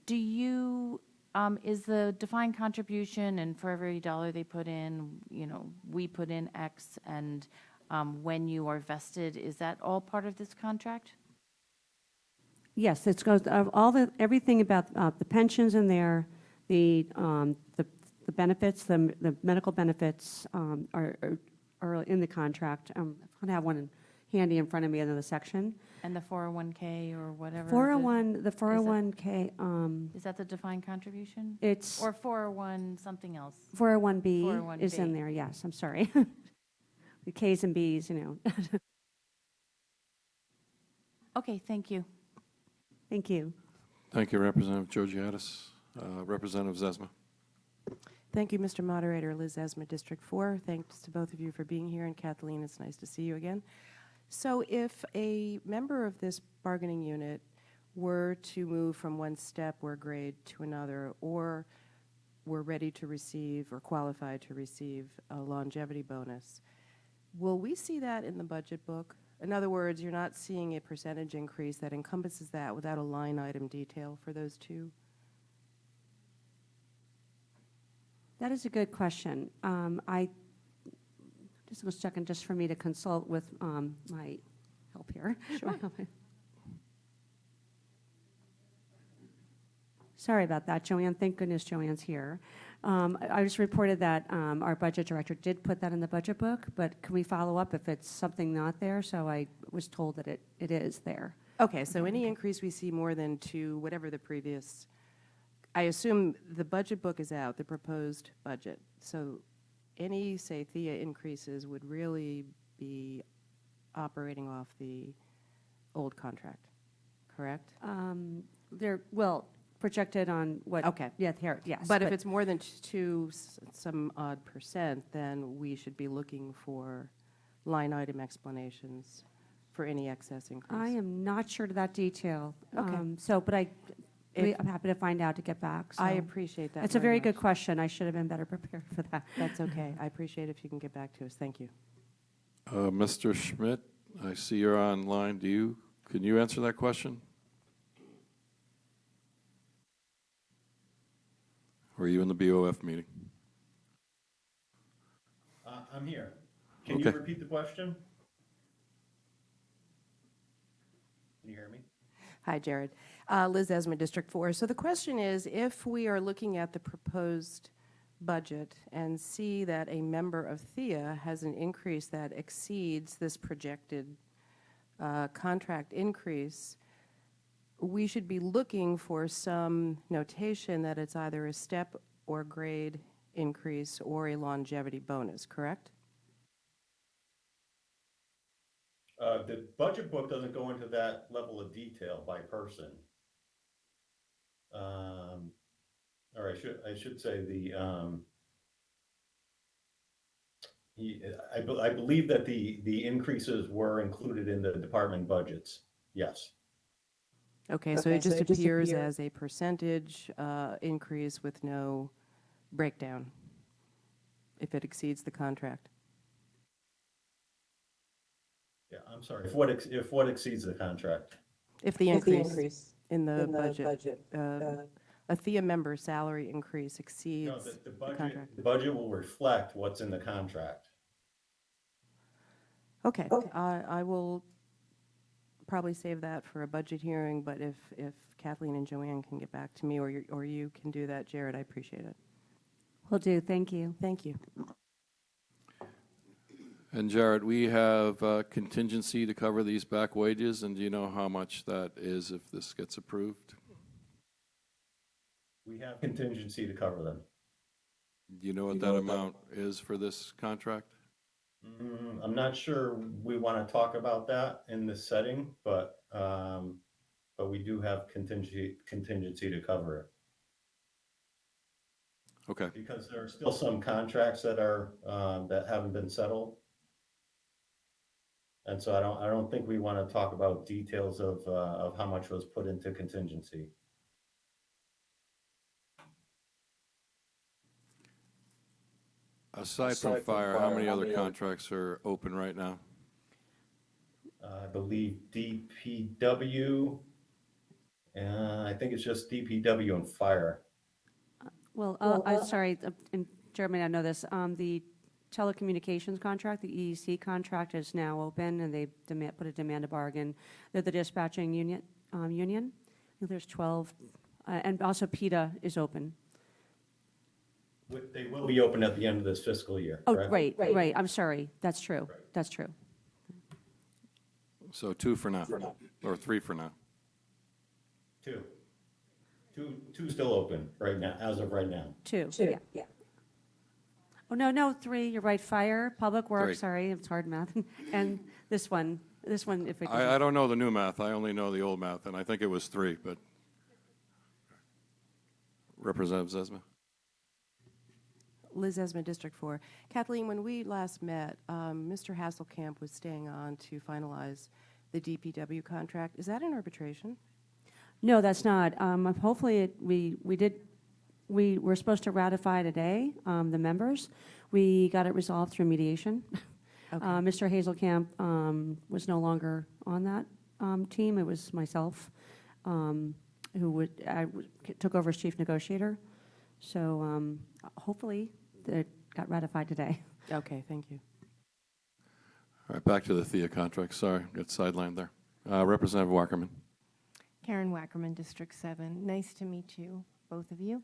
Speaker 5: Do you is the defined contribution, and for every dollar they put in, we put in X, and when you are vested, is that all part of this contract?
Speaker 13: Yes, it goes everything about the pensions in there, the benefits, the medical benefits are in the contract. I'm going to have one handy in front of me in the section.
Speaker 5: And the 401k or whatever.
Speaker 13: The 401k.
Speaker 5: Is that the defined contribution?
Speaker 13: It's
Speaker 5: or 401 something else.
Speaker 13: 401b is in there. Yes, I'm sorry. The K's and B's,
Speaker 5: Okay, thank you.
Speaker 13: Thank you.
Speaker 1: Thank you, Representative Georgiadis. Representative Zesma.
Speaker 6: Thank you, Mr. Moderator. Liz Esma, District 4. Thanks to both of you for being here, and Kathleen, it's nice to see you again. So if a member of this bargaining unit were to move from one step or grade to another, or were ready to receive or qualified to receive a longevity bonus, will we see that in the budget book? In other words, you're not seeing a percentage increase that encompasses that without a line item detail for those two?
Speaker 13: That is a good question. I just a second, just for me to consult with my help here.
Speaker 6: Sure.
Speaker 13: Sorry about that, Joanne. Thank goodness Joanne's here. I just reported that our budget director did put that in the budget book, but can we follow up if it's something not there? So I was told that it is there.
Speaker 6: Okay, so any increase we see more than two, whatever the previous, I assume the budget book is out, the proposed budget. So any, say, THEA increases would really be operating off the old contract, correct?
Speaker 13: They're, well, projected on what?
Speaker 6: Okay.
Speaker 13: Yeah, here, yes.
Speaker 6: But if it's more than some odd percent, then we should be looking for line item explanations for any excess increase.
Speaker 13: I am not sure to that detail.
Speaker 6: Okay.
Speaker 13: But I'm happy to find out to get back. So.
Speaker 6: I appreciate that.
Speaker 13: It's a very
Speaker 6: much.
Speaker 13: good question. I should have been better prepared for that.
Speaker 6: That's okay. I appreciate if you can get back to us. Thank you.
Speaker 1: Mr. Schmidt, I see you're online. Can you answer that question? Or are you in the BOF meeting?
Speaker 14: I'm here. Can
Speaker 1: Okay.
Speaker 14: you repeat the question? Can you hear me?
Speaker 6: Hi, Jared. Liz Esma, District 4. So the question is, if we are looking at the proposed budget and see that a member of THEA has an increase that exceeds this projected contract increase, we should be looking for some notation that it's either a step or grade increase or a longevity bonus, correct?
Speaker 14: The budget book doesn't go into that level of detail by person. Or I should say I believe that the increases were included in the department budgets. Yes.
Speaker 6: Okay, so it just appears as a percentage increase with no breakdown if it exceeds the contract.
Speaker 14: Yeah, I'm sorry. If what exceeds the contract?
Speaker 6: If the increase in the budget, a THEA member salary increase
Speaker 14: No,
Speaker 6: exceeds
Speaker 14: the
Speaker 6: the contract.
Speaker 14: budget will reflect what's in the contract.
Speaker 6: Okay, I will probably save that for a budget hearing, but if Kathleen and Joanne can get back to me, or you can do that, Jared, I appreciate it.
Speaker 13: Will do, thank you.
Speaker 6: Thank you.
Speaker 1: And Jared, we have contingency to cover these back wages, and do you know how much that is if this gets approved?
Speaker 14: We have contingency to cover them.
Speaker 1: Do you know what that amount is for this contract?
Speaker 14: I'm not sure we want to talk about that in this setting, but we do have contingency to cover it.
Speaker 1: Okay.
Speaker 14: Because there are still some contracts that are that haven't been settled. And so I don't think we want to talk about details of how much was put into contingency.
Speaker 1: Aside from fire, how many other contracts are open right now?
Speaker 14: I believe DPW, I think it's just DPW and fire.
Speaker 13: Well, I'm sorry, in Jeremy, I know this. The telecommunications contract, the EEC contract is now open, and they put a demand to bargain. They're the dispatching union. I think there's 12, and also PETA is open.
Speaker 14: They will be open at the end of this fiscal year,
Speaker 13: Oh,
Speaker 14: correct?
Speaker 13: right. I'm sorry. That's true.
Speaker 14: Right.
Speaker 13: That's true.
Speaker 1: So 2 for now, or 3 for now.
Speaker 14: Two still open right now, as of right now.
Speaker 13: Two. Yeah. Oh, no, 3. You're right. Fire, public works.
Speaker 1: 3.
Speaker 13: Sorry, it's hard math. And this one, if it.
Speaker 1: I don't know the new math. I only know the old math, and I think it was 3, but Representative Zesma.
Speaker 6: Liz Esmond, District 4. Kathleen, when we last met, Mr. Hasselkamp was staying on to finalize the DPW contract. Is that in arbitration?
Speaker 13: No, that's not. Hopefully, we were supposed to ratify today, the members. We got it resolved through mediation.
Speaker 6: Okay.
Speaker 13: Mr. Hazelkamp was no longer on that team. It was myself who took over as chief negotiator. So hopefully it got ratified today.
Speaker 6: Okay, thank you.
Speaker 1: All right, back to the THEA contract. Sorry, got sidelined there. Representative Wackerman.
Speaker 10: Karen Wackerman, District 7. Nice to meet you, both of you.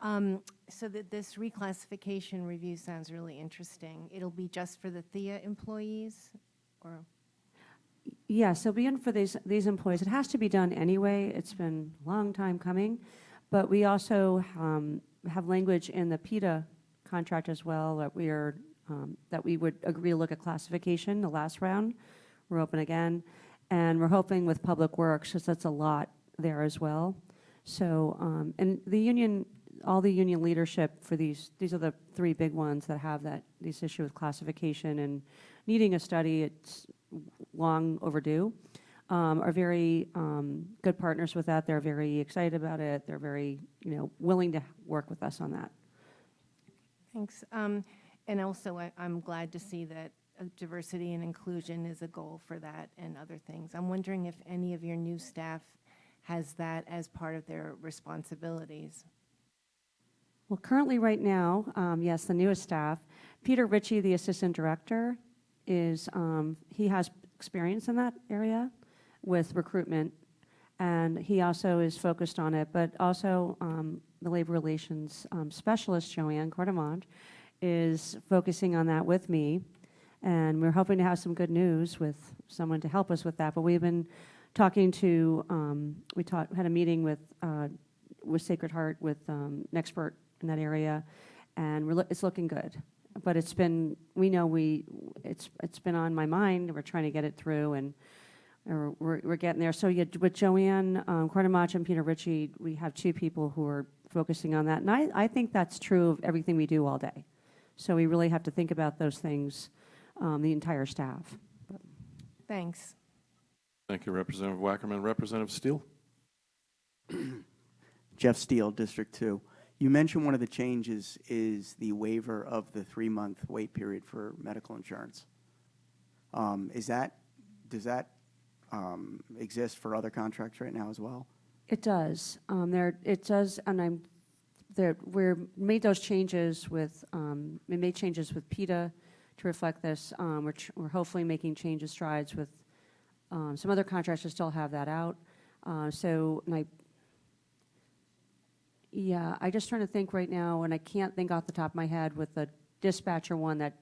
Speaker 10: So this reclassification review sounds really interesting. It'll be just for the THEA employees, or?
Speaker 13: Yes, it'll be in for these employees. It has to be done anyway. It's been a long time coming. But we also have language in the PETA contract as well that we would agree to look at classification the last round. We're open again. And we're hoping with Public Works, because that's a lot there as well. So, and the union, all the union leadership for these are the 3 big ones that have this issue with classification and needing a study. It's long overdue. Are very good partners with that. They're very excited about it. They're very, willing to work with us on that.
Speaker 10: Thanks. And also, I'm glad to see that diversity and inclusion is a goal for that and other things. I'm wondering if any of your new staff has that as part of their responsibilities.
Speaker 13: Well, currently right now, yes, the newest staff, Peter Ritchie, the assistant director, he has experience in that area with recruitment, and he also is focused on it, but also the labor relations specialist, Joanne Cordamont, is focusing on that with me, and we're hoping to have some good news with someone to help us with that. But we've been talking to, had a meeting with Sacred Heart with an expert in that area, and it's looking good. but it's been, it's been on my mind. We're trying to get it through, and we're getting there. So yeah, with Joanne Cornamach and Peter Ritchie, we have two people who are focusing on that. And I think that's true of everything we do all day. So we really have to think about those things, the entire staff.
Speaker 10: Thanks.
Speaker 1: Thank you, Representative Wackerman. Representative Steele?
Speaker 15: Jeff Steele, District 2. You mentioned one of the changes is the waiver of the 3-month wait period for medical insurance. Does that exist for other contracts right now as well?
Speaker 13: It does. It does, and we made those changes with, we made changes with PETA to reflect this. We're hopefully making strides with some other contracts to still have that out. I just trying to think right now, and I can't think off the top of my head with the dispatcher one that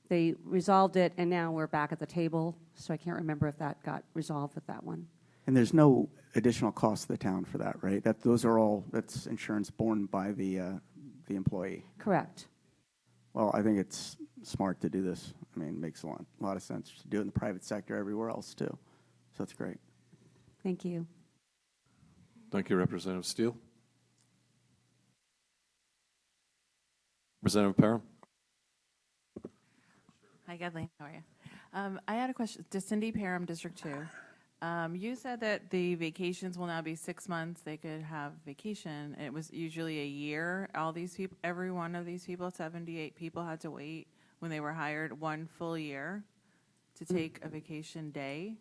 Speaker 13: they resolved it, and now we're back at the table. So I can't remember if that got resolved with that one.
Speaker 15: And there's no additional cost to the town for that, right? That's insurance borne by the employee.
Speaker 13: Correct.
Speaker 15: Well, I think it's smart to do this. I mean, it makes a lot of sense to do it in the private sector everywhere else too. So that's great.
Speaker 13: Thank you.
Speaker 1: Thank you, Representative Steele. Representative Parham?
Speaker 16: Hi, Kathleen. How are you? I had a question to Cindy Parham, District 2. You said that the vacations will now be 6 months. They could have vacation. It was usually a year. All these people, every one of these people, 78 people, had to wait when they were hired 1 full year to take a vacation day.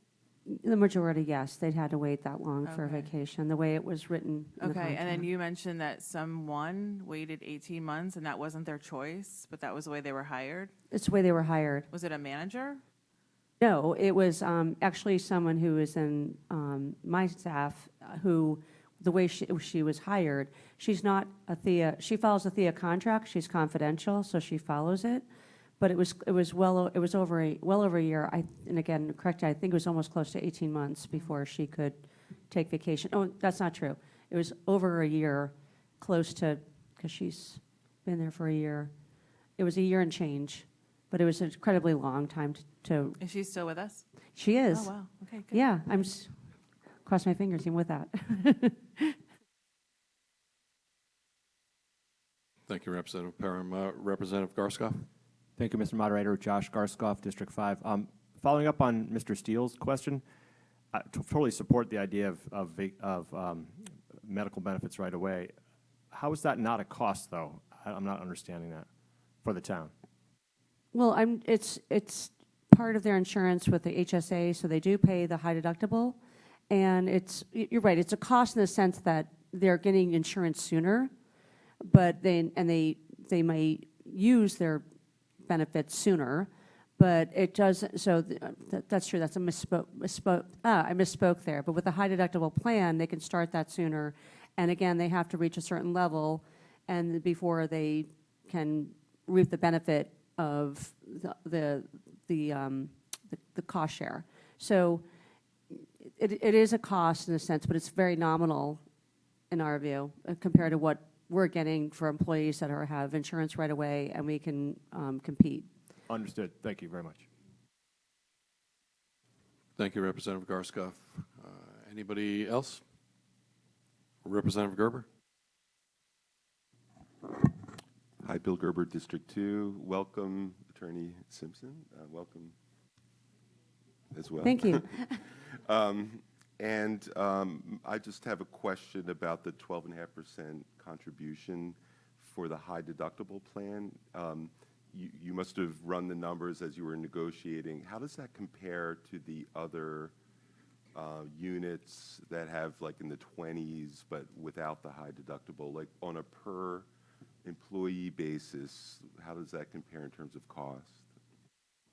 Speaker 13: The majority, yes, they'd had to wait that long for a
Speaker 16: Okay.
Speaker 13: vacation, the way it was written in the
Speaker 16: Okay, and then
Speaker 13: contract.
Speaker 16: you mentioned that someone waited 18 months and that wasn't their choice, but that was the way they were hired.
Speaker 13: It's the way they were hired.
Speaker 16: Was it a manager?
Speaker 13: No, it was actually someone who was in my staff who, the way she was hired, she's not a THEA, she follows the THEA contract, she's confidential, so she follows it. But it was well over a year. And again, correct, I think it was almost close to 18 months before she could take vacation. Oh, that's not true. It was over a year, close to, because she's been there for a year. It was a year and change, but it was an incredibly long time to.
Speaker 16: Is she still with us?
Speaker 13: She is.
Speaker 16: Oh, wow. Okay, good.
Speaker 13: Yeah, I'm cross my fingers even with that.
Speaker 1: Thank you, Representative Parham. Representative Garskoff?
Speaker 17: Thank you, Mr. Moderator. Josh Garskoff, District 5. Following up on Mr. Steele's question, I totally support the idea of medical benefits right away. How is that not a cost, though? I'm not understanding that for the town.
Speaker 13: Well, it's part of their insurance with the HSA, so they do pay the high deductible. And you're right, it's a cost in the sense that they're getting insurance sooner, but they may use their benefits sooner, but it doesn't, so that's true, that's a I misspoke there. But with the high deductible plan, they can start that sooner. And again, they have to reach a certain level and before they can reap the benefit of the cost share. So it is a cost in a sense, but it's very nominal in our view compared to what we're getting for employees that have insurance right away, and we can compete.
Speaker 17: Understood. Thank you very much.
Speaker 1: Thank you, Representative Garskoff. Anybody else? Representative Gerber?
Speaker 3: Hi, Bill Gerber, District 2. Welcome, Attorney Simpson. Welcome as well.
Speaker 13: Thank you.
Speaker 3: I just have a question about the 12.5% contribution for the high deductible plan. You must have run the numbers as you were negotiating. How does that compare to the other units that have like in the 20s but without the high deductible? Like on a per employee basis, how does that compare in terms of cost?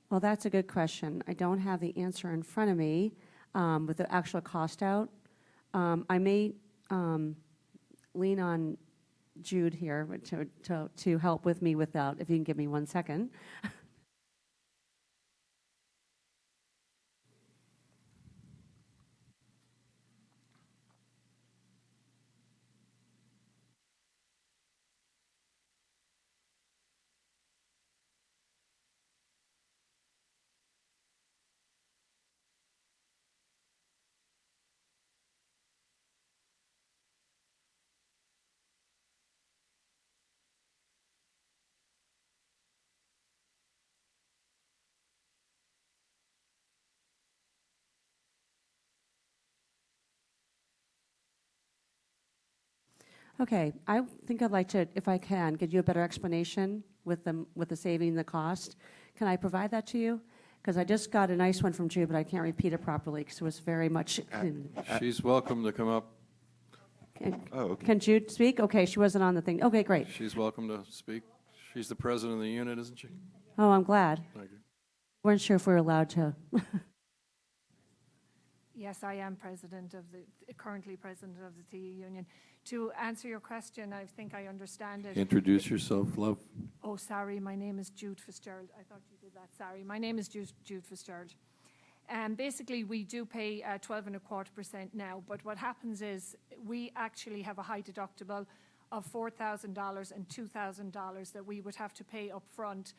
Speaker 13: Well, that's a good question. I don't have the answer in front of me with the actual cost out. I may lean on Jude here to help with me with that, if you can give me 1 second. Okay, I think I'd like to, if I can, give you a better explanation with the saving the cost. Can I provide that to you? Because I just got a nice one from Jude, but I can't repeat it properly because it was very much.
Speaker 1: She's welcome to come up.
Speaker 13: Can Jude speak? Okay, she wasn't on the thing. Okay, great.
Speaker 1: She's welcome to speak. She's the president of the unit, isn't she?
Speaker 13: Oh, I'm glad.
Speaker 1: Thank you.
Speaker 13: Weren't sure if we were allowed to.
Speaker 18: Yes, I am currently president of the TE union. To answer your question, I think I understand it.
Speaker 1: Introduce yourself, love.
Speaker 18: Oh, sorry, my name is Jude Fitzgerald. I thought you did that. Sorry, my name is Jude Fitzgerald. Basically, we do pay 12.25% now, but what happens is we actually have a high deductible of $4,000 and $2,000 that we would have to pay up front.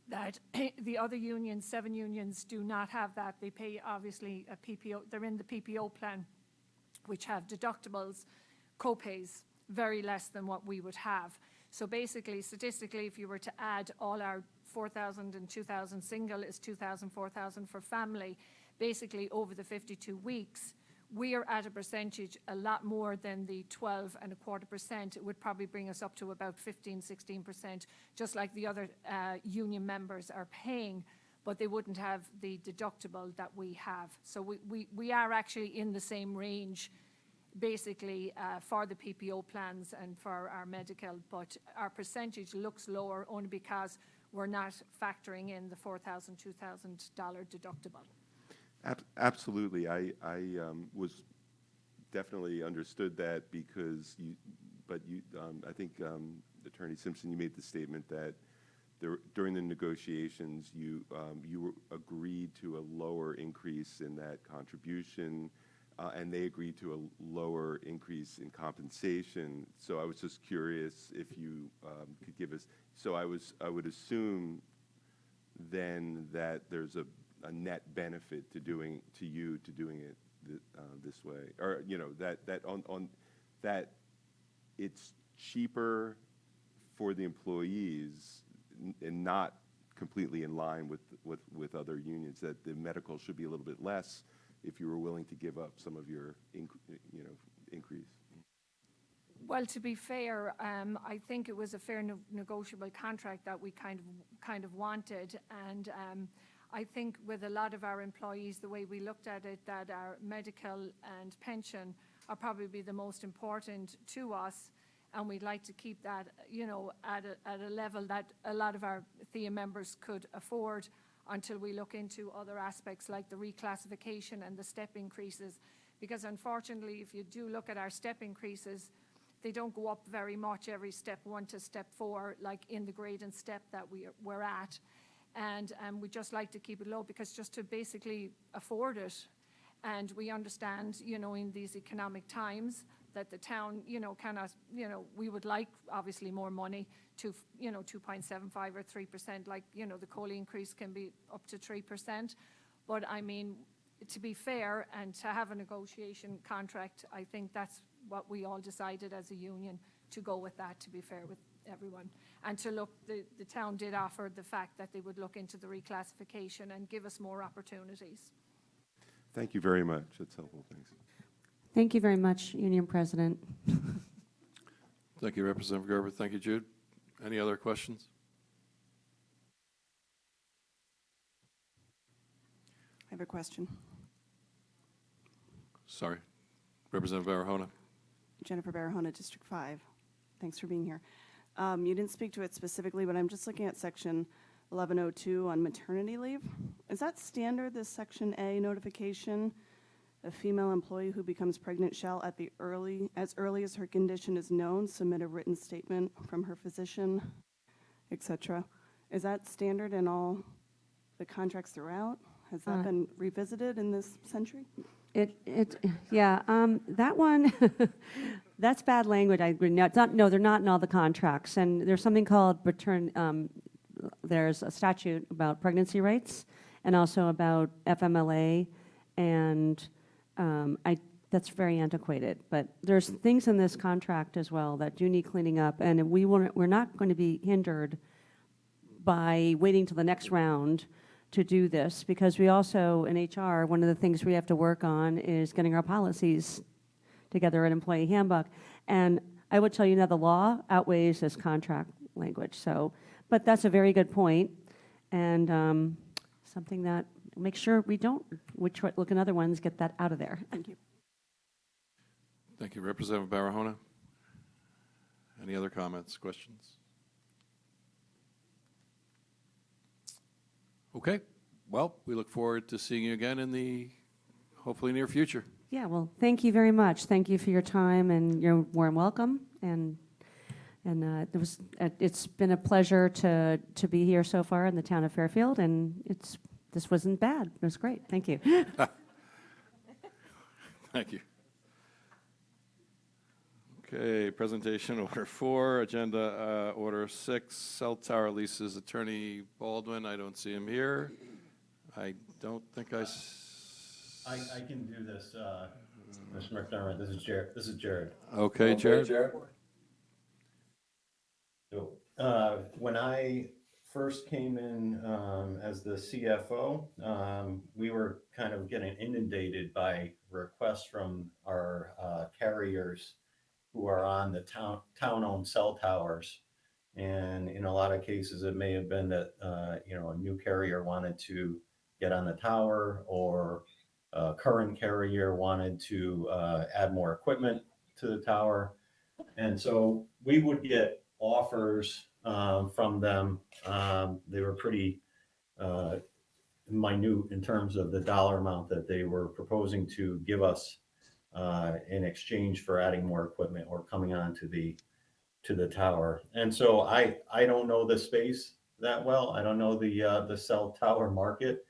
Speaker 18: That the other unions, 7 unions, do not have that. They pay, obviously, a PPO. They're in the PPO plan, which have deductibles, co-pays, very less than what we would have. So basically, statistically, if you were to add all our 4,000 and 2,000 single is 2,000, 4,000 for family, basically over the 52 weeks, we are at a percentage a lot more than the 12.25%. It would probably bring us up to about 15, 16%, just like the other union members are paying, but they wouldn't have the deductible that we have. So we are actually in the same range, basically, for the PPO plans and for our medical, but our percentage looks lower only because we're not factoring in the $4,000, $2,000 deductible.
Speaker 3: Absolutely. I was definitely understood that because I think Attorney Simpson, you made the statement that during the negotiations you agreed to a lower increase in that contribution, and they agreed to a lower increase in compensation. So I was just curious if you could give us. So I would assume then that there's a net benefit to doing it this way, or that it's cheaper for the employees and not completely in line with other unions, that the medical should be a little bit less if you were willing to give up some of your increase.
Speaker 18: Well, to be fair, I think it was a fair negotiable contract that we kind of wanted, and I think with a lot of our employees, the way we looked at it, that our medical and pension are probably the most important to us, and we'd like to keep that, at a level that a lot of our THEA members could afford until we look into other aspects like the reclassification and the step increases. Because unfortunately, if you do look at our step increases, they don't go up very much every step 1 to step 4, like in the grade and step that we're at. And we just like to keep it low because just to basically afford it. And we understand, in these economic times that the town, cannot, we would like obviously more money to, 2.75 or 3%, like, the COLA increase can be up to 3%. But I mean, to be fair and to have a negotiation contract, I think that's what we all decided as a union, to go with that, to be fair with everyone. And to look, the town did offer the fact that they would look into the reclassification and give us more opportunities.
Speaker 3: Thank you very much. That's helpful. Thanks.
Speaker 13: Thank you very much, Union President.
Speaker 1: Thank you, Representative Gerber. Thank you, Jude. Any other questions?
Speaker 19: I have a question.
Speaker 1: Sorry. Representative Barahona.
Speaker 19: Jennifer Barahona, District 5. Thanks for being here. You didn't speak to it specifically, but I'm just looking at Section 1102 on maternity leave. Is that standard, this Section A notification? A female employee who becomes pregnant shall, as early as her condition is known, submit a written statement from her physician, etc. Is that standard in all the contracts throughout? Has that been revisited in this century?
Speaker 13: That one, that's bad language. I agree. No, they're not in all the contracts. And there's something called there's a statute about pregnancy rights and also about FMLA, and that's very antiquated. But there's things in this contract as well that do need cleaning up, and we're not going to be hindered by waiting till the next round to do this, because we also, in HR, one of the things we have to work on is getting our policies together at Employee Handbook. And I would tell you now the law outweighs this contract language. So, but that's a very good point, and something that make sure we don't, which look in other ones, get that out of there.
Speaker 19: Thank you.
Speaker 1: Thank you. Representative Barahona? Any other comments, questions? Okay. Well, we look forward to seeing you again in the hopefully near future.
Speaker 13: Yeah, well, thank you very much. Thank you for your time and your warm welcome. And it's been a pleasure to be here so far in the town of Fairfield, and this wasn't bad. It was great. Thank you.
Speaker 1: Thank you. Okay, presentation order 4, agenda order 6, cell tower leases. Attorney Baldwin, I don't see him here. I don't think I
Speaker 14: can do this, Mr. McDermott. This is Jared.
Speaker 1: Okay, Jared.
Speaker 14: So, when I first came in as the CFO, we were kind of getting inundated by requests from our carriers who are on the town-owned cell towers. And in a lot of cases, it may have been that a new carrier wanted to get on the tower, or a current carrier wanted to add more equipment to the tower. And so we would get offers from them. They were pretty minute in terms of the dollar amount that they were proposing to give us in exchange for adding more equipment or coming on to the tower. And so I don't know the space that well. I don't know the cell tower market.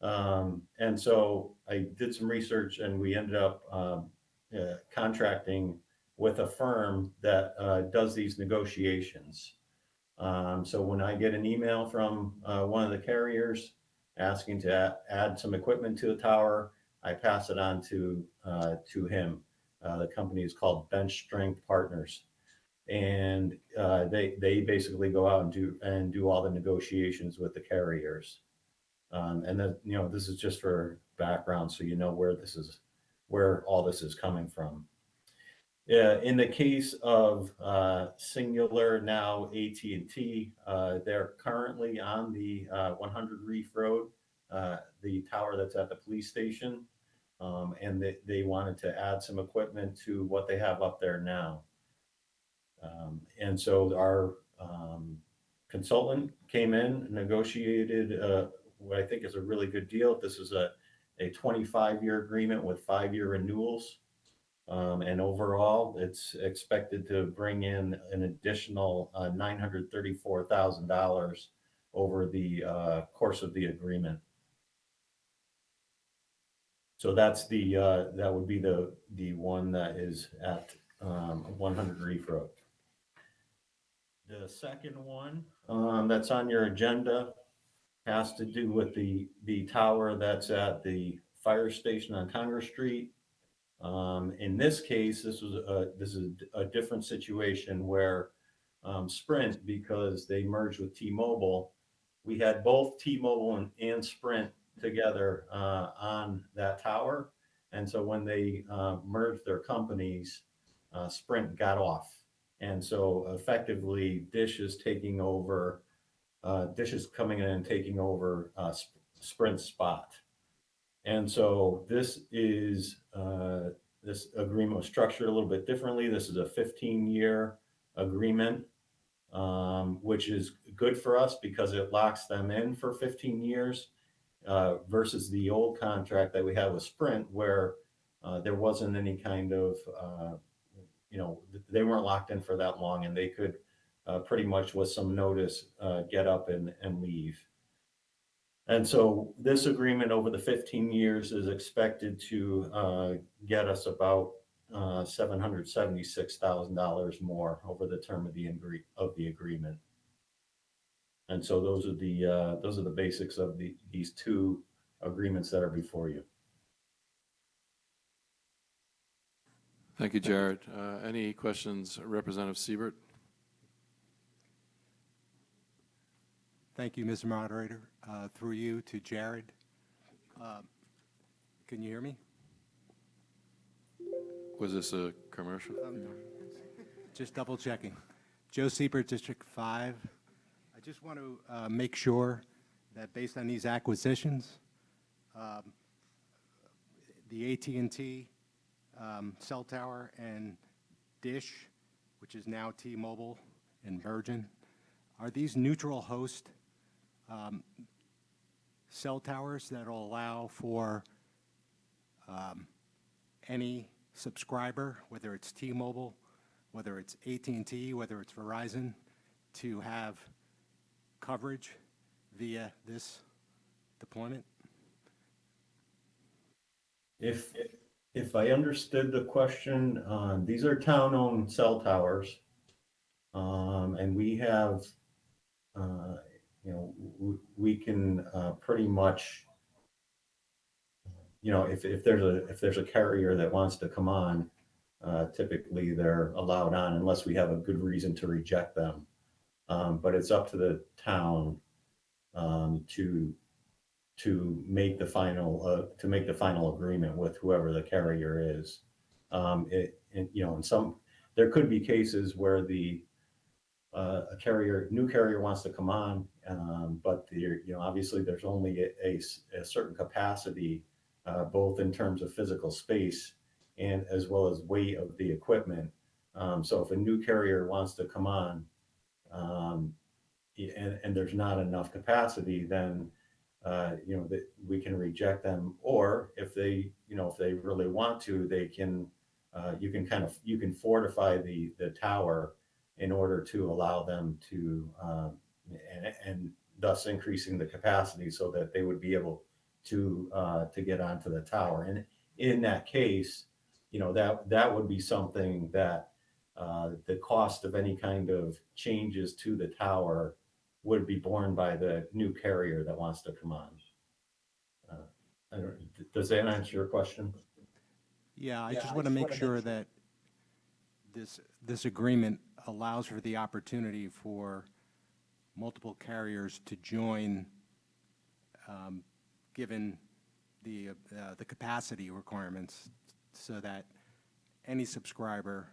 Speaker 14: And so I did some research, and we ended up contracting with a firm that does these negotiations. So when I get an email from one of the carriers asking to add some equipment to the tower, I pass it on to him. The company is called Bench Strength Partners, and they basically go out and do all the negotiations with the carriers. And then, this is just for background, so you know where all this is coming from. In the case of Singular, now AT&T, they're currently on the 100 Reef Road, the tower that's at the police station, and they wanted to add some equipment to what they have up there now. And so our consultant came in, negotiated what I think is a really good deal. This is a 25-year agreement with 5-year renewals. And overall, it's expected to bring in an additional $934,000 over the course of the agreement. So that's that would be the one that is at 100 Reef Road. The second one that's on your agenda has to do with the tower that's at the fire station on Congress Street. In this case, this is a different situation where Sprint, because they merged with T-Mobile, we had both T-Mobile and Sprint together on that tower. And so when they merged their companies, Sprint got off. And so effectively, Dish is taking over, Dish is coming in and taking over Sprint's spot. And so this agreement was structured a little bit differently. This is a 15-year agreement, which is good for us because it locks them in for 15 years versus the old contract that we had with Sprint, where there wasn't any kind of, they weren't locked in for that long, and they could pretty much with some notice get up and leave. And so this agreement over the 15 years is expected to get us about $776,000 more over the term of the agreement. And so those are the basics of these two agreements that are before you.
Speaker 1: Thank you, Jared. Any questions, Representative Siebert?
Speaker 20: Thank you, Mr. Moderator. Through you to Jared. Can you hear me?
Speaker 1: Was this a commercial?
Speaker 20: Just double checking. Joe Siebert, District 5. I just want to make sure that based on these acquisitions, the AT&T cell tower and Dish, which is now T-Mobile and Virgin, are these neutral host cell towers that will allow for any subscriber, whether it's T-Mobile, whether it's AT&T, whether it's Verizon, to have coverage via this deployment?
Speaker 14: If I understood the question, these are town-owned cell towers, and we have, we can pretty much, if there's a carrier that wants to come on, typically they're allowed on unless we have a good reason to reject them. But it's up to the town to make the final agreement with whoever the carrier is. There could be cases where a new carrier wants to come on, but obviously there's only a certain capacity, both in terms of physical space and as well as weight of the equipment. So if a new carrier wants to come on, and there's not enough capacity, then that we can reject them. Or if they really want to, they can you can fortify the tower in order to allow them to and thus increasing the capacity so that they would be able to get onto the tower. And in that case, that would be something that the cost of any kind of changes to the tower would be borne by the new carrier that wants to come on. Does that answer your question?
Speaker 20: Yeah, I just want to make sure that this agreement allows for the opportunity for multiple carriers to join, given the capacity requirements, so that any subscriber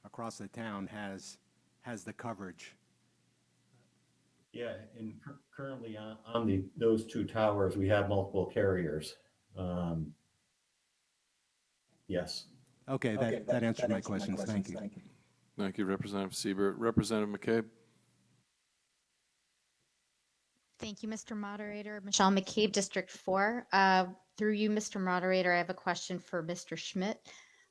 Speaker 20: across the town has the coverage.
Speaker 14: Yeah, and currently on those two towers, we have multiple carriers. Yes.
Speaker 20: Okay, that answered my questions. Thank you.
Speaker 1: Thank you, Representative Siebert. Representative McCabe.
Speaker 8: Thank you, Mr. Moderator. Michelle McCabe, District 4. Through you, Mr. Moderator, I have a question for Mr. Schmidt.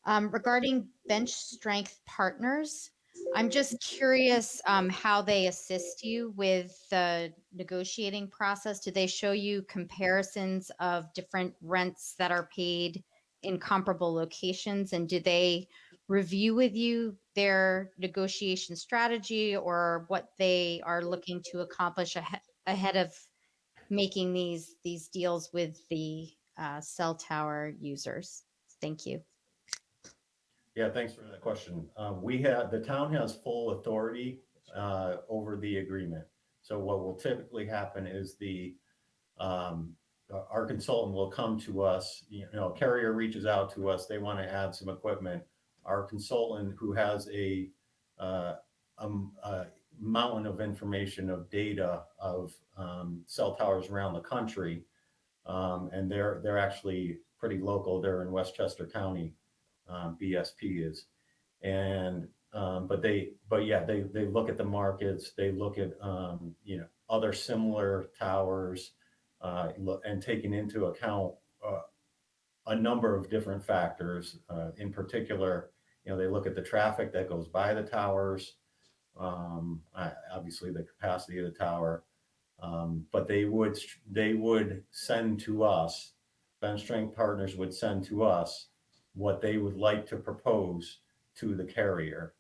Speaker 8: Regarding bench strength partners, I'm just curious how they assist you with the negotiating process. Do they show you comparisons of different rents that are paid in comparable locations? And do they review with you their negotiation strategy or what they are looking to accomplish ahead of making these deals with the cell tower users? Thank you.
Speaker 14: Yeah, thanks for that question. The town has full authority over the agreement. So what will typically happen is our consultant will come to us, carrier reaches out to us, they want to add some equipment. Our consultant, who has a mountain of information, of data of cell towers around the country, and they're actually pretty local. They're in Westchester County, BSP is, and but they look at the markets, they look at other similar towers, and taking into account a number of different factors. In particular, they look at the traffic that goes by the towers, obviously the capacity of the tower, but they would send to us, bench strength partners would send to us what they would like to propose to the carrier.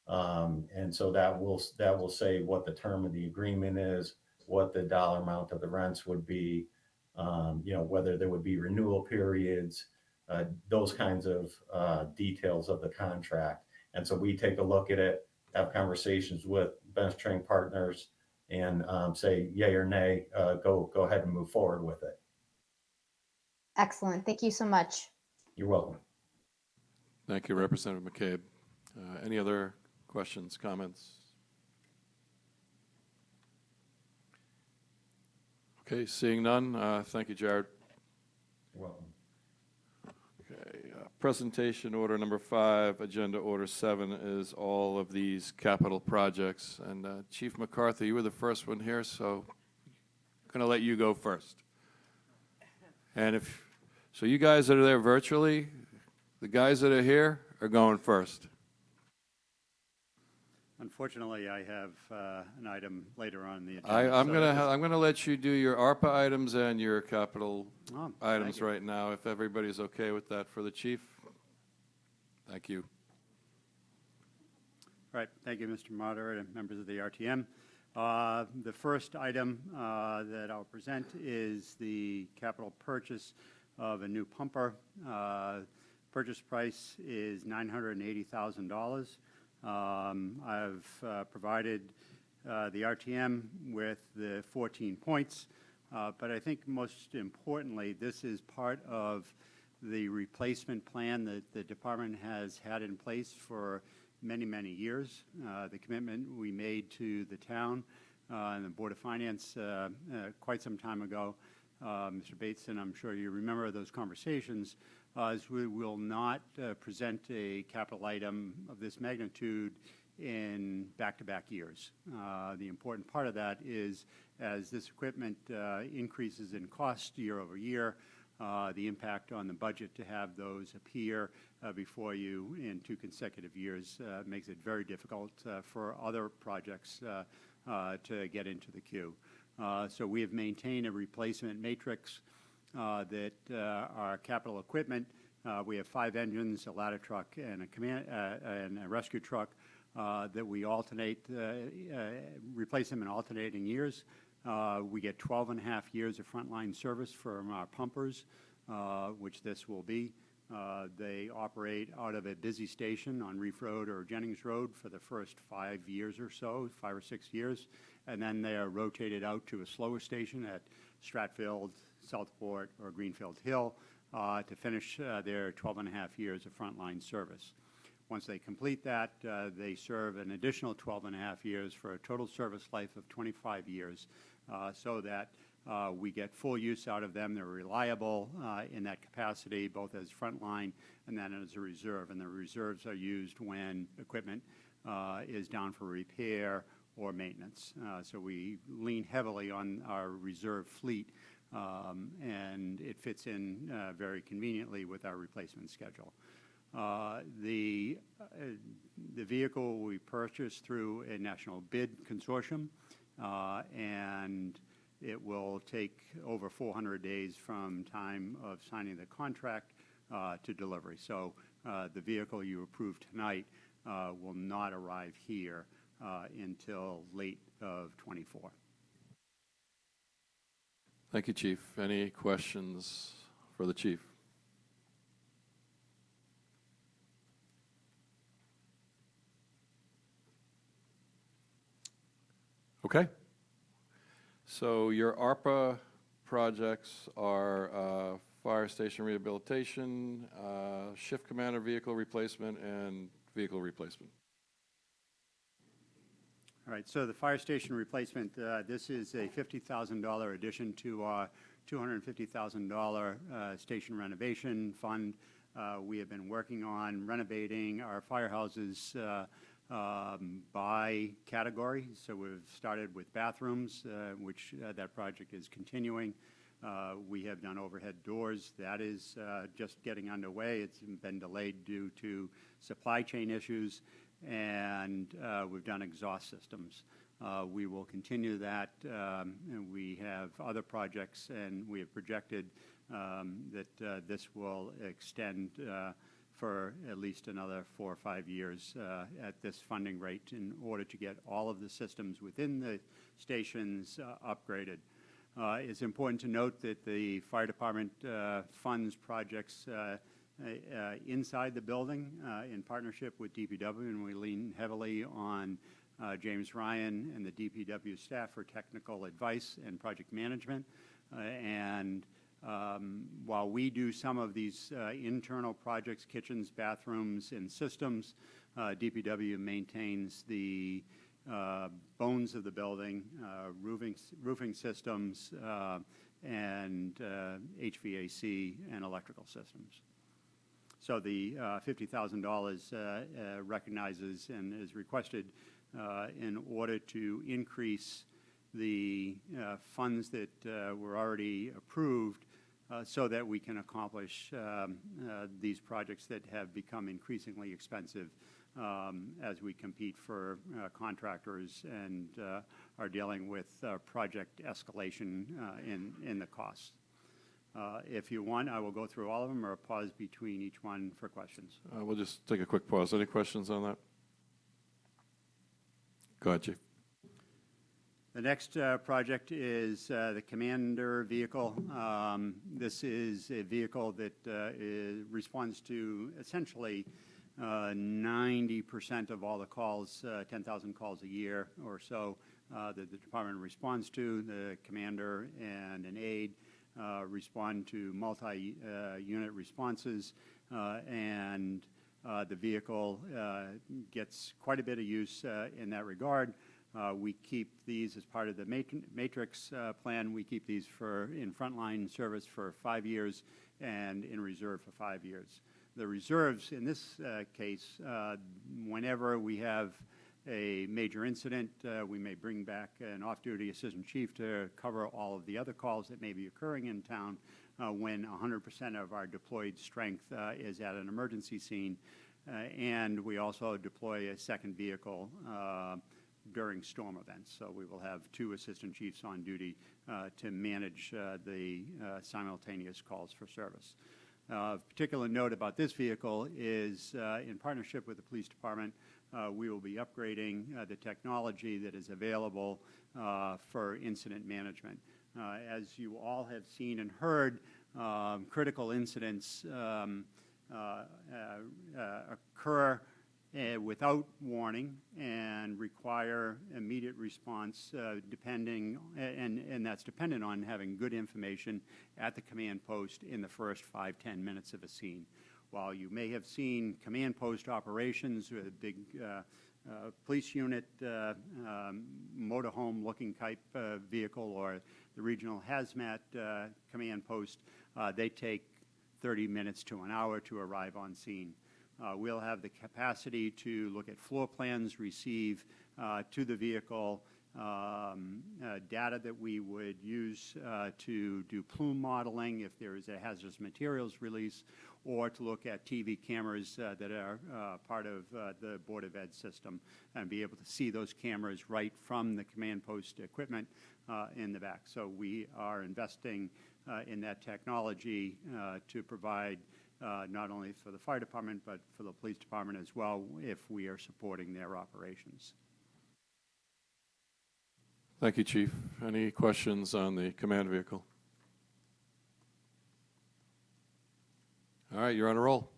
Speaker 14: And so that will say what the term of the agreement is, what the dollar amount of the rents would be, whether there would be renewal periods, those kinds of details of the contract. And so we take a look at it, have conversations with bench strength partners, and say yay or nay, go ahead and move forward with it.
Speaker 8: Excellent. Thank you so much.
Speaker 14: You're welcome.
Speaker 1: Thank you, Representative McCabe. Any other questions, comments? Okay, seeing none, thank you, Jared.
Speaker 14: You're welcome.
Speaker 1: Okay, presentation order number 5, agenda order 7 is all of these capital projects. And Chief McCarthy, you were the first one here, so I'm going to let you go first. And so you guys that are there virtually, the guys that are here are going first.
Speaker 21: Unfortunately, I have an item later on in the agenda.
Speaker 1: I'm gonna let you do your ARPA items and your capital items
Speaker 21: you.
Speaker 1: right now, if everybody's okay with that for the chief. Thank you.
Speaker 21: Right. Thank you, Mr. Moderator, members of the RTM. The first item that I'll present is the capital purchase of a new pumper. Purchase price is $980,000. I've provided the RTM with the 14 points, but I think most importantly, this is part of the replacement plan that the department has had in place for many, many years. The commitment we made to the town and the Board of Finance quite some time ago, Mr. Bateson, I'm sure you remember those conversations, is we will not present a capital item of this magnitude in back-to-back years. The important part of that is as this equipment increases in cost year over year, the impact on the budget to have those appear before you in 2 consecutive years makes it very difficult for other projects to get into the queue. So we have maintained a replacement matrix that our capital equipment. We have 5 engines, a ladder truck, and a rescue truck that we alternate, replace them in alternating years. We get 12 and a half years of frontline service from our pumpers, which this will be. They operate out of a busy station on Reef Road or Jennings Road for the first 5 years or so, 5 or 6 years, and then they are rotated out to a slower station at Stratfield, Southport, or Greenfield Hill to finish their 12 and a half years of frontline service. Once they complete that, they serve an additional 12 and a half years for a total service life of 25 years so that we get full use out of them. They're reliable in that capacity, both as frontline and then as a reserve. And the reserves are used when equipment is down for repair or maintenance. So we lean heavily on our reserve fleet, and it fits in very conveniently with our replacement schedule. The vehicle we purchased through a national bid consortium, and it will take over 400 days from time of signing the contract to delivery. So the vehicle you approved tonight will not arrive here until late of '24.
Speaker 1: Thank you, Chief. Any questions for the Chief? Okay. So your ARPA projects are fire station rehabilitation, shift commander vehicle replacement, and vehicle replacement.
Speaker 21: All right, so the fire station replacement, this is a $50,000 addition to our $250,000 station renovation fund. We have been working on renovating our firehouses by category. So we've started with bathrooms, which that project is continuing. We have done overhead doors. That is just getting underway. It's been delayed due to supply chain issues. And we've done exhaust systems. We will continue that. And we have other projects, and we have projected that this will extend for at least another 4 or 5 years at this funding rate in order to get all of the systems within the stations upgraded. It's important to note that the fire department funds projects inside the building in partnership with DPW, and we lean heavily on James Ryan and the DPW staff for technical advice and project management. And While we do some of these internal projects, kitchens, bathrooms, and systems, DPW maintains the bones of the building, roofing systems, and HVAC and electrical systems. So the $50,000 recognizes and is requested in order to increase the funds that were already approved so that we can accomplish these projects that have become increasingly expensive as we compete for contractors and are dealing with project escalation in the costs. If you want, I will go through all of them or pause between each one for questions.
Speaker 1: We'll just take a quick pause. Any questions on that? Go ahead, Chief.
Speaker 21: The next project is the Commander vehicle. This is a vehicle that responds to essentially 90% of all the calls, 10,000 calls a year or so that the department responds to. The Commander and an aide respond to multi-unit responses, and the vehicle gets quite a bit of use in that regard. We keep these as part of the matrix plan. We keep these in frontline service for 5 years and in reserve for 5 years. The reserves in this case, whenever we have a major incident, we may bring back an off-duty assistant chief to cover all of the other calls that may be occurring in town when 100% of our deployed strength is at an emergency scene. And we also deploy a second vehicle during storm events. So we will have 2 assistant chiefs on duty to manage the simultaneous calls for service. Particular note about this vehicle is in partnership with the police department, we will be upgrading the technology that is available for incident management. As you all have seen and heard, critical incidents occur without warning and require immediate response and that's dependent on having good information at the command post in the first 5-10 minutes of a scene. While you may have seen command post operations with a big police unit, motorhome looking type vehicle, or the regional hazmat command post, they take 30 minutes to an hour to arrive on scene. We'll have the capacity to look at floor plans, receive to the vehicle data that we would use to do plume modeling if there is a hazardous materials release, or to look at TV cameras that are part of the Board of Ed system and be able to see those cameras right from the command post equipment in the back. So we are investing in that technology to provide not only for the fire department, but for the police department as well, if we are supporting their operations.
Speaker 1: Thank you, Chief. Any questions on the command vehicle? All right, you're on a roll.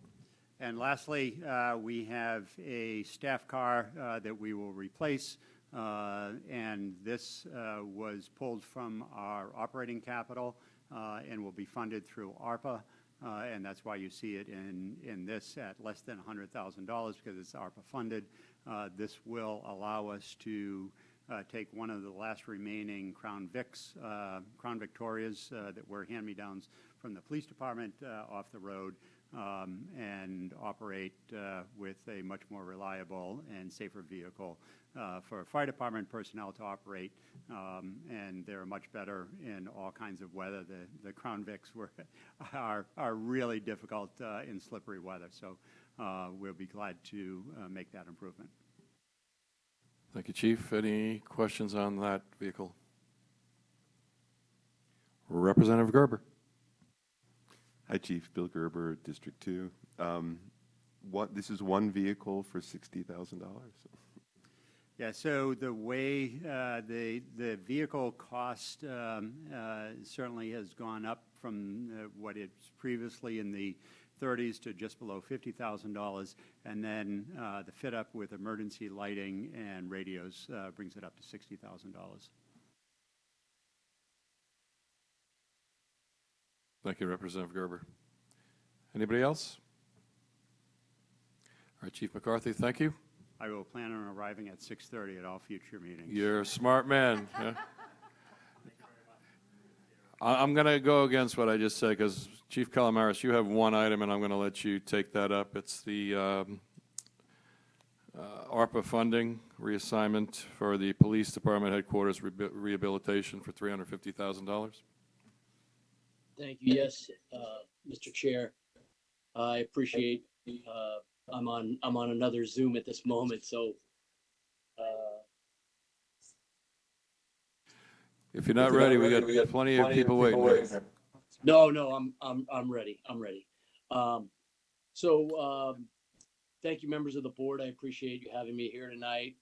Speaker 21: And lastly, we have a staff car that we will replace, and this was pulled from our operating capital and will be funded through ARPA. And that's why you see it in this at less than $100,000 because it's ARPA funded. This will allow us to take one of the last remaining Crown Victorias that were hand-me-downs from the police department off the road and operate with a much more reliable and safer vehicle for fire department personnel to operate, and they're much better in all kinds of weather. The Crown Vics are really difficult in slippery weather, so we'll be glad to make that improvement.
Speaker 1: Thank you, Chief. Any questions on that vehicle? Representative Gerber.
Speaker 3: Hi, Chief. Bill Gerber, District 2. This is one vehicle for $60,000.
Speaker 21: Yeah, so the way the vehicle cost certainly has gone up from what it's previously in the 30s to just below $50,000, and then the fit up with emergency lighting and radios brings it up to $60,000.
Speaker 1: Thank you, Representative Gerber. Anybody else? All right, Chief McCarthy, thank you.
Speaker 21: I will plan on arriving at 6:30 at all future meetings.
Speaker 1: You're a smart man. Yeah. I'm going to go against what I just said because, Chief Calamaris, you have one item, and I'm going to let you take that up. It's the ARPA funding reassignment for the Police Department headquarters rehabilitation for $350,000.
Speaker 7: Thank you. Yes, Mr. Chair, I appreciate. I'm on another Zoom at this moment, so.
Speaker 1: If you're not ready, we got plenty of people waiting.
Speaker 7: No, I'm ready. I'm ready. Thank you, members of the board. I appreciate you having me here tonight.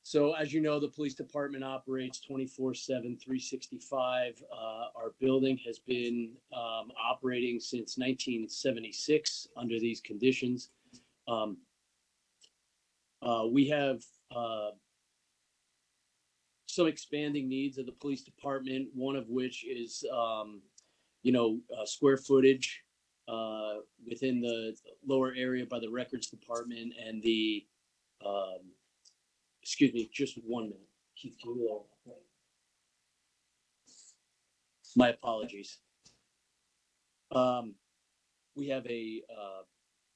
Speaker 7: So as you know, the police department operates 24/7, 365. Our building has been operating since 1976 under these conditions. We have some expanding needs of the police department, one of which is, square footage within the lower area by the records department and the, excuse me, just 1 minute. Keith, can you, my apologies. We have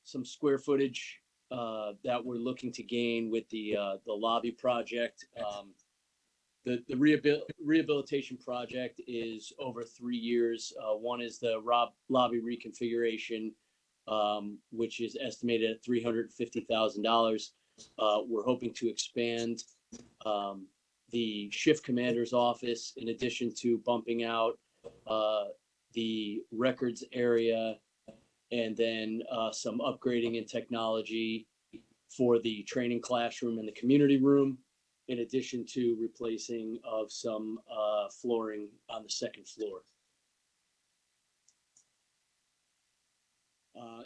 Speaker 7: some square footage that we're looking to gain with the lobby project. The rehabilitation project is over 3 years. One is the lobby reconfiguration, which is estimated at $350,000. We're hoping to expand the shift commander's office in addition to bumping out the records area and then some upgrading in technology for the training classroom and the community room, in addition to replacing of some flooring on the second floor.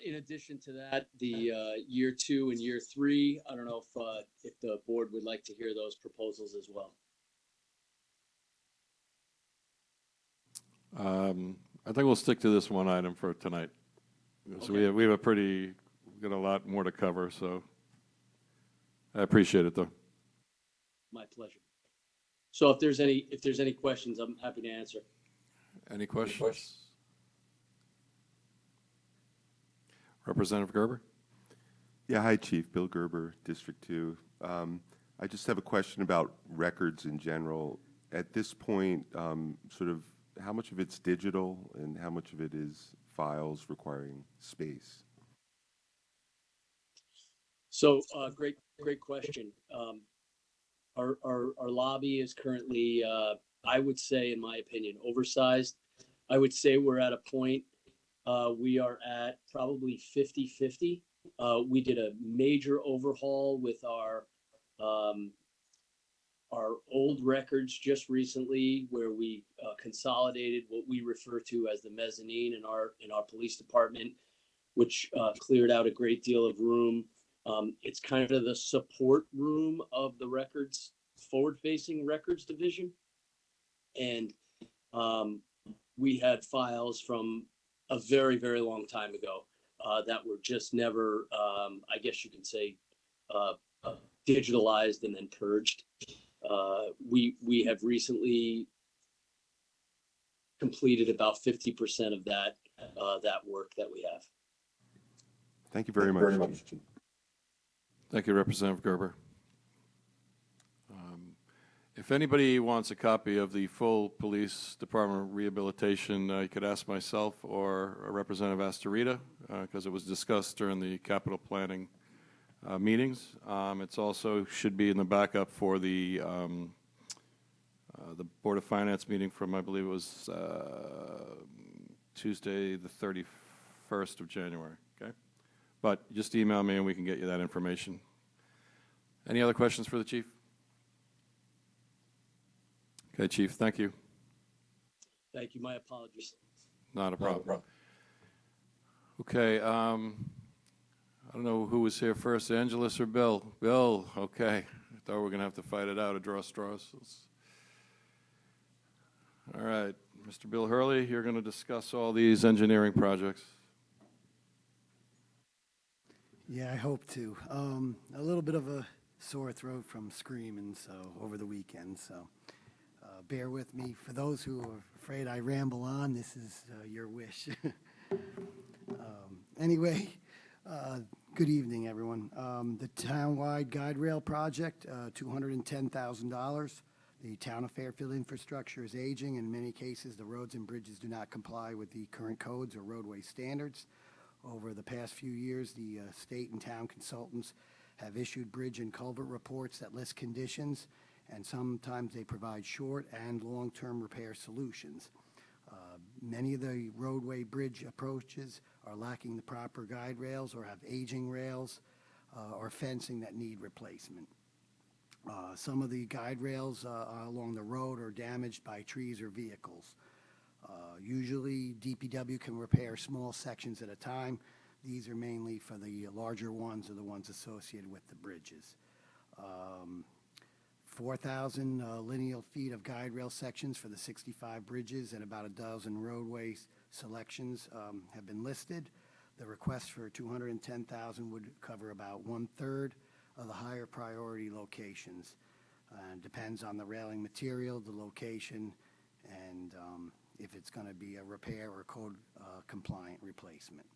Speaker 7: In addition to that, the year 2 and year 3, I don't know if the board would like to hear those proposals as well.
Speaker 1: I think we'll stick to this one item for tonight. So
Speaker 7: Okay.
Speaker 1: we have got a lot more to cover, so I appreciate it, though.
Speaker 7: My pleasure. So if there's any questions, I'm happy to answer.
Speaker 1: Any questions? Representative Gerber?
Speaker 3: Yeah, hi, Chief. Bill Gerber, District 2. I just have a question about records in general. At this point, sort of how much of it's digital and how much of it is files requiring space?
Speaker 7: So great question. Our lobby is currently, I would say, in my opinion, oversized. I would say we're at a point, we are at probably 50-50. We did a major overhaul with our old records just recently, where we consolidated what we refer to as the mezzanine in our police department, which cleared out a great deal of room. It's kind of the support room of the records, forward-facing records division. And we had files from a very, very long time ago that were just never, I guess you can say, digitalized and then purged. We have recently completed about 50% of that work that we have.
Speaker 3: Thank you very much.
Speaker 1: Thank you, Representative Gerber. If anybody wants a copy of the full police department rehabilitation, you could ask myself or Representative Astorita, because it was discussed during the capital planning meetings. It's also should be in the backup for the Board of Finance meeting from, I believe it was Tuesday, the 31st of January. Okay, but just email me and we can get you that information. Any other questions for the chief? Okay, Chief, thank you.
Speaker 7: Thank you. My apologies.
Speaker 1: Not a problem. Okay, I don't know who was here first, Angelus or Bill? Bill, okay. I thought we were going to have to fight it out or draw straws. All right. Mr. Bill Hurley, you're going to discuss all these engineering projects.
Speaker 2: Yeah, I hope to. A little bit of a sore throat from screaming over the weekend, so bear with me. For those who are afraid I ramble on, this is your wish. Anyway, good evening, everyone. The townwide guide rail project, $210,000. The town of Fairfield infrastructure is aging. In many cases, the roads and bridges do not comply with the current codes or roadway standards. Over the past few years, the state and town consultants have issued bridge and culvert reports that list conditions, and sometimes they provide short and long-term repair solutions. Many of the roadway bridge approaches are lacking the proper guide rails or have aging rails or fencing that need replacement. Some of the guide rails along the road are damaged by trees or vehicles. Usually, DPW can repair small sections at a time. These are mainly for the larger ones or the ones associated with the bridges. 4,000 lineal feet of guide rail sections for the 65 bridges and about a dozen roadway selections have been listed. The request for $210,000 would cover about 1/3 of the higher priority locations. Depends on the railing material, the location, and if it's going to be a repair or code compliant replacement.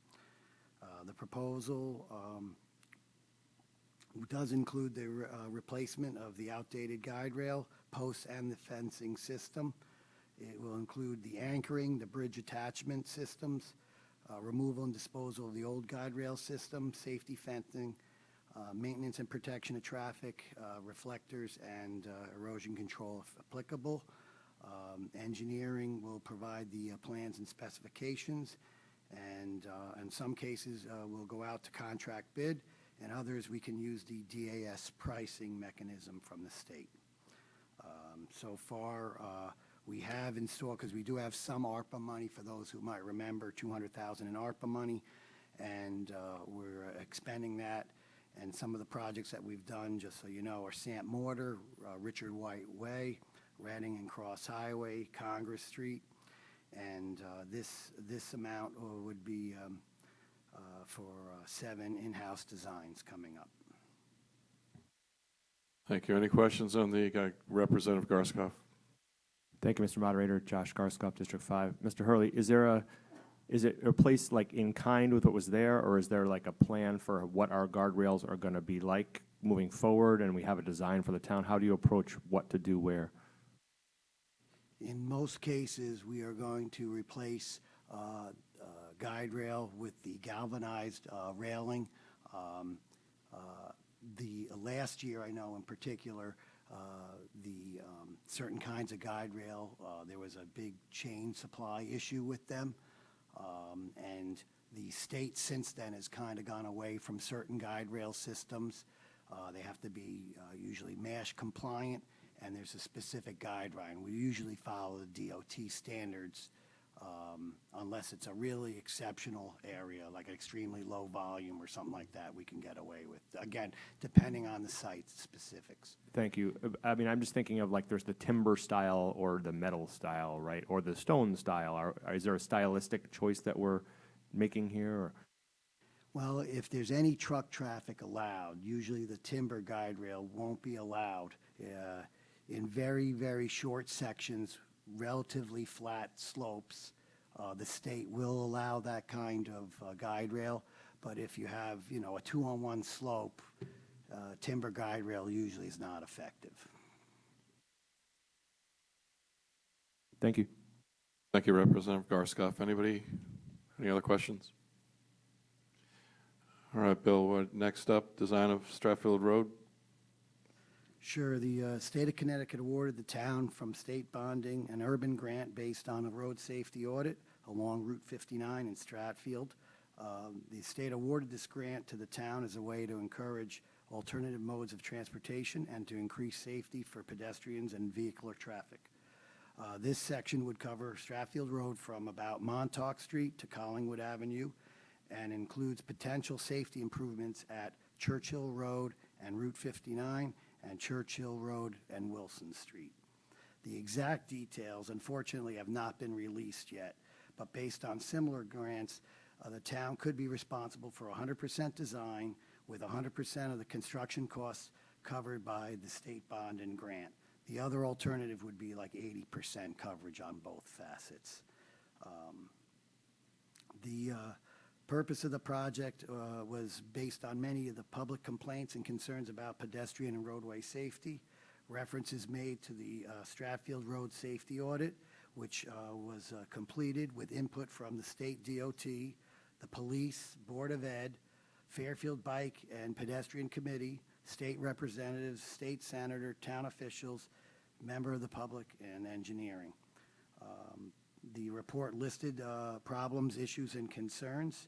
Speaker 2: The proposal does include the replacement of the outdated guide rail, posts, and the fencing system. It will include the anchoring, the bridge attachment systems, removal and disposal of the old guide rail system, safety fencing, maintenance and protection of traffic, reflectors, and erosion control if applicable. Engineering will provide the plans and specifications, and in some cases we'll go out to contract bid, and others we can use the DAS pricing mechanism from the state. So far we have installed, because we do have some ARPA money, for those who might remember, $200,000 in ARPA money, and we're expending that. And some of the projects that we've done, just so you know, are Sant Mortar, Richard White Way, Reading and Cross Highway, Congress Street, and this amount would be for 7 in-house designs coming up.
Speaker 1: Thank you. Any questions on the Representative Garskoff?
Speaker 17: Thank you, Mr. Moderator. Josh Garskoff, District 5. Mr. Hurley, is it replaced like in kind with what was there, or is there like a plan for what our guardrails are going to be like moving forward, and we have a design for the town? How do you approach what to do where?
Speaker 2: In most cases, we are going to replace guide rail with the galvanized railing. The last year, I know in particular, the certain kinds of guide rail, there was a big chain supply issue with them. And the state since then has kind of gone away from certain guide rail systems. They have to be usually MASH compliant, and there's a specific guideline. We usually follow the DOT standards unless it's a really exceptional area, like an extremely low volume or something like that, we can get away with. Again, depending on the site specifics.
Speaker 17: Thank you. I mean, I'm just thinking of like there's the timber style or the metal style, right? Or the stone style. Is there a stylistic choice that we're making here? Or?
Speaker 2: Well, if there's any truck traffic allowed, usually the timber guide rail won't be allowed. In very, very short sections, relatively flat slopes, the state will allow that kind of guide rail. But if you have, a 2-on-1 slope, timber guide rail usually is not effective.
Speaker 17: Thank you.
Speaker 1: Thank you, Representative Garskoff. Any other questions? All right, Bill, next up, design of Stratfield Road.
Speaker 2: Sure. The state of Connecticut awarded the town from state bonding an urban grant based on a road safety audit along Route 59 in Stratfield. The state awarded this grant to the town as a way to encourage alternative modes of transportation and to increase safety for pedestrians and vehicular traffic. This section would cover Stratfield Road from about Montauk Street to Collingwood Avenue and includes potential safety improvements at Churchill Road and Route 59 and Churchill Road and Wilson Street. The exact details, unfortunately, have not been released yet, but based on similar grants, the town could be responsible for 100% design with 100% of the construction costs covered by the state bond and grant. The other alternative would be like 80% coverage on both facets. The purpose of the project was based on many of the public complaints and concerns about pedestrian and roadway safety. Reference is made to the Stratfield Road Safety Audit, which was completed with input from the state DOT, the police, Board of Ed, Fairfield Bike and Pedestrian Committee, state representatives, state senator, town officials, member of the public, and engineering. The report listed problems, issues, and concerns,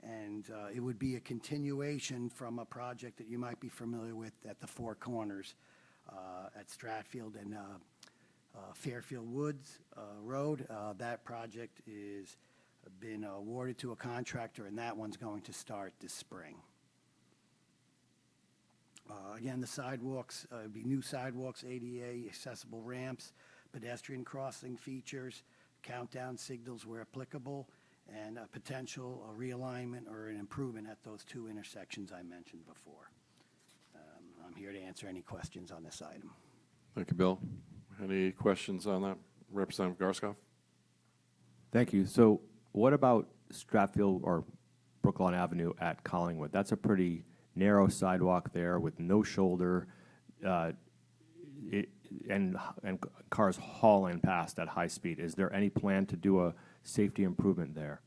Speaker 2: and it would be a continuation from a project that you might be familiar with at the Four Corners at Stratfield and Fairfield Woods Road. That project is been awarded to a contractor, and that one's going to start this spring. Again, the sidewalks, would be new sidewalks, ADA, accessible ramps, pedestrian crossing features, countdown signals where applicable, and a potential realignment or an improvement at those two intersections I mentioned before. I'm here to answer any questions on this item.
Speaker 1: Thank you, Bill. Any questions on that? Representative Garskoff?
Speaker 17: Thank you. So what about Stratfield or Brookline Avenue at Collingwood? That's a pretty narrow sidewalk there with no shoulder, and cars hauling past at high speed. Is there any plan to do a safety improvement there?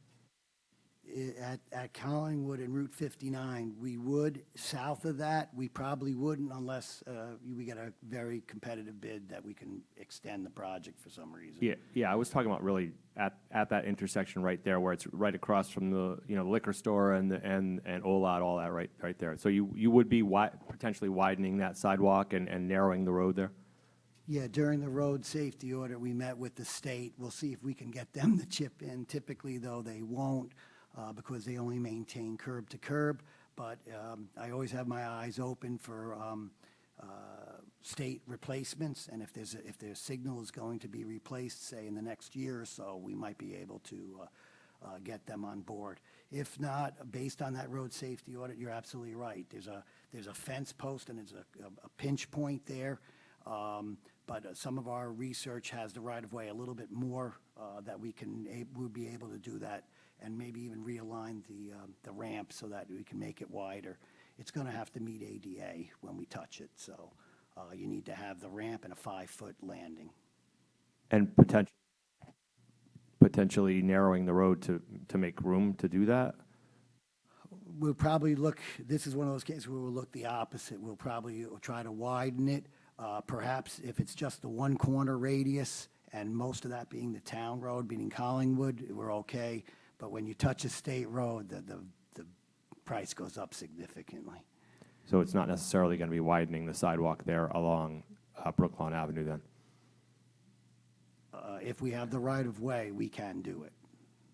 Speaker 2: At Collingwood and Route 59, we would. South of that, we probably wouldn't unless we get a very competitive bid that we can extend the project for some reason.
Speaker 17: Yeah. I was talking about really at that intersection right there, where it's right across from the liquor store and Olad, all that right there. So you would be potentially widening that sidewalk and narrowing the road there.
Speaker 2: Yeah, during the road safety audit, we met with the state. We'll see if we can get them to chip in. Typically, though, they won't. Because they only maintain curb to curb, but I always have my eyes open for state replacements, and if their signal is going to be replaced, say in the next year or so, we might be able to get them on board. If not, based on that road safety audit, you're absolutely right. There's a fence post and there's a pinch point there, but some of our research has the right of way a little bit more that we'd be able to do that. And maybe even realign the ramp so that we can make it wider. It's going to have to meet ADA when we touch it, so you need to have the ramp and a 5-foot landing.
Speaker 17: And potentially narrowing the road to make room to do that?
Speaker 2: We'll probably look, this is one of those cases where we'll look the opposite. We'll probably try to widen it. Perhaps if it's just the one corner radius and most of that being the town road, meaning Collingwood, we're okay. But when you touch a state road, the price goes up significantly.
Speaker 17: So it's not necessarily going to be widening the sidewalk there along Brookline Avenue then?
Speaker 2: If we have the right of way, we can do it.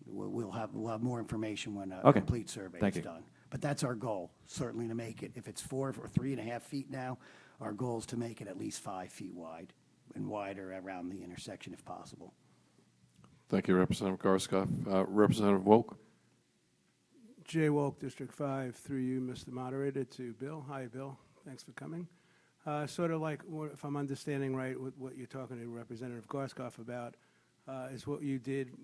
Speaker 2: We'll have more information when a complete survey is done. But that's our goal, certainly to make it. If it's 4 or 3.5 feet now, our goal is to make it at least 5 feet wide and wider around the intersection if possible.
Speaker 1: Thank you, Representative Garskoff. Representative Wolk.
Speaker 9: Jay Wolk, District 5, through you, Mr. Moderator, to Bill. Hi, Bill. Thanks for coming. Sort of like, if I'm understanding right, what you're talking to Representative Garskoff about is what you did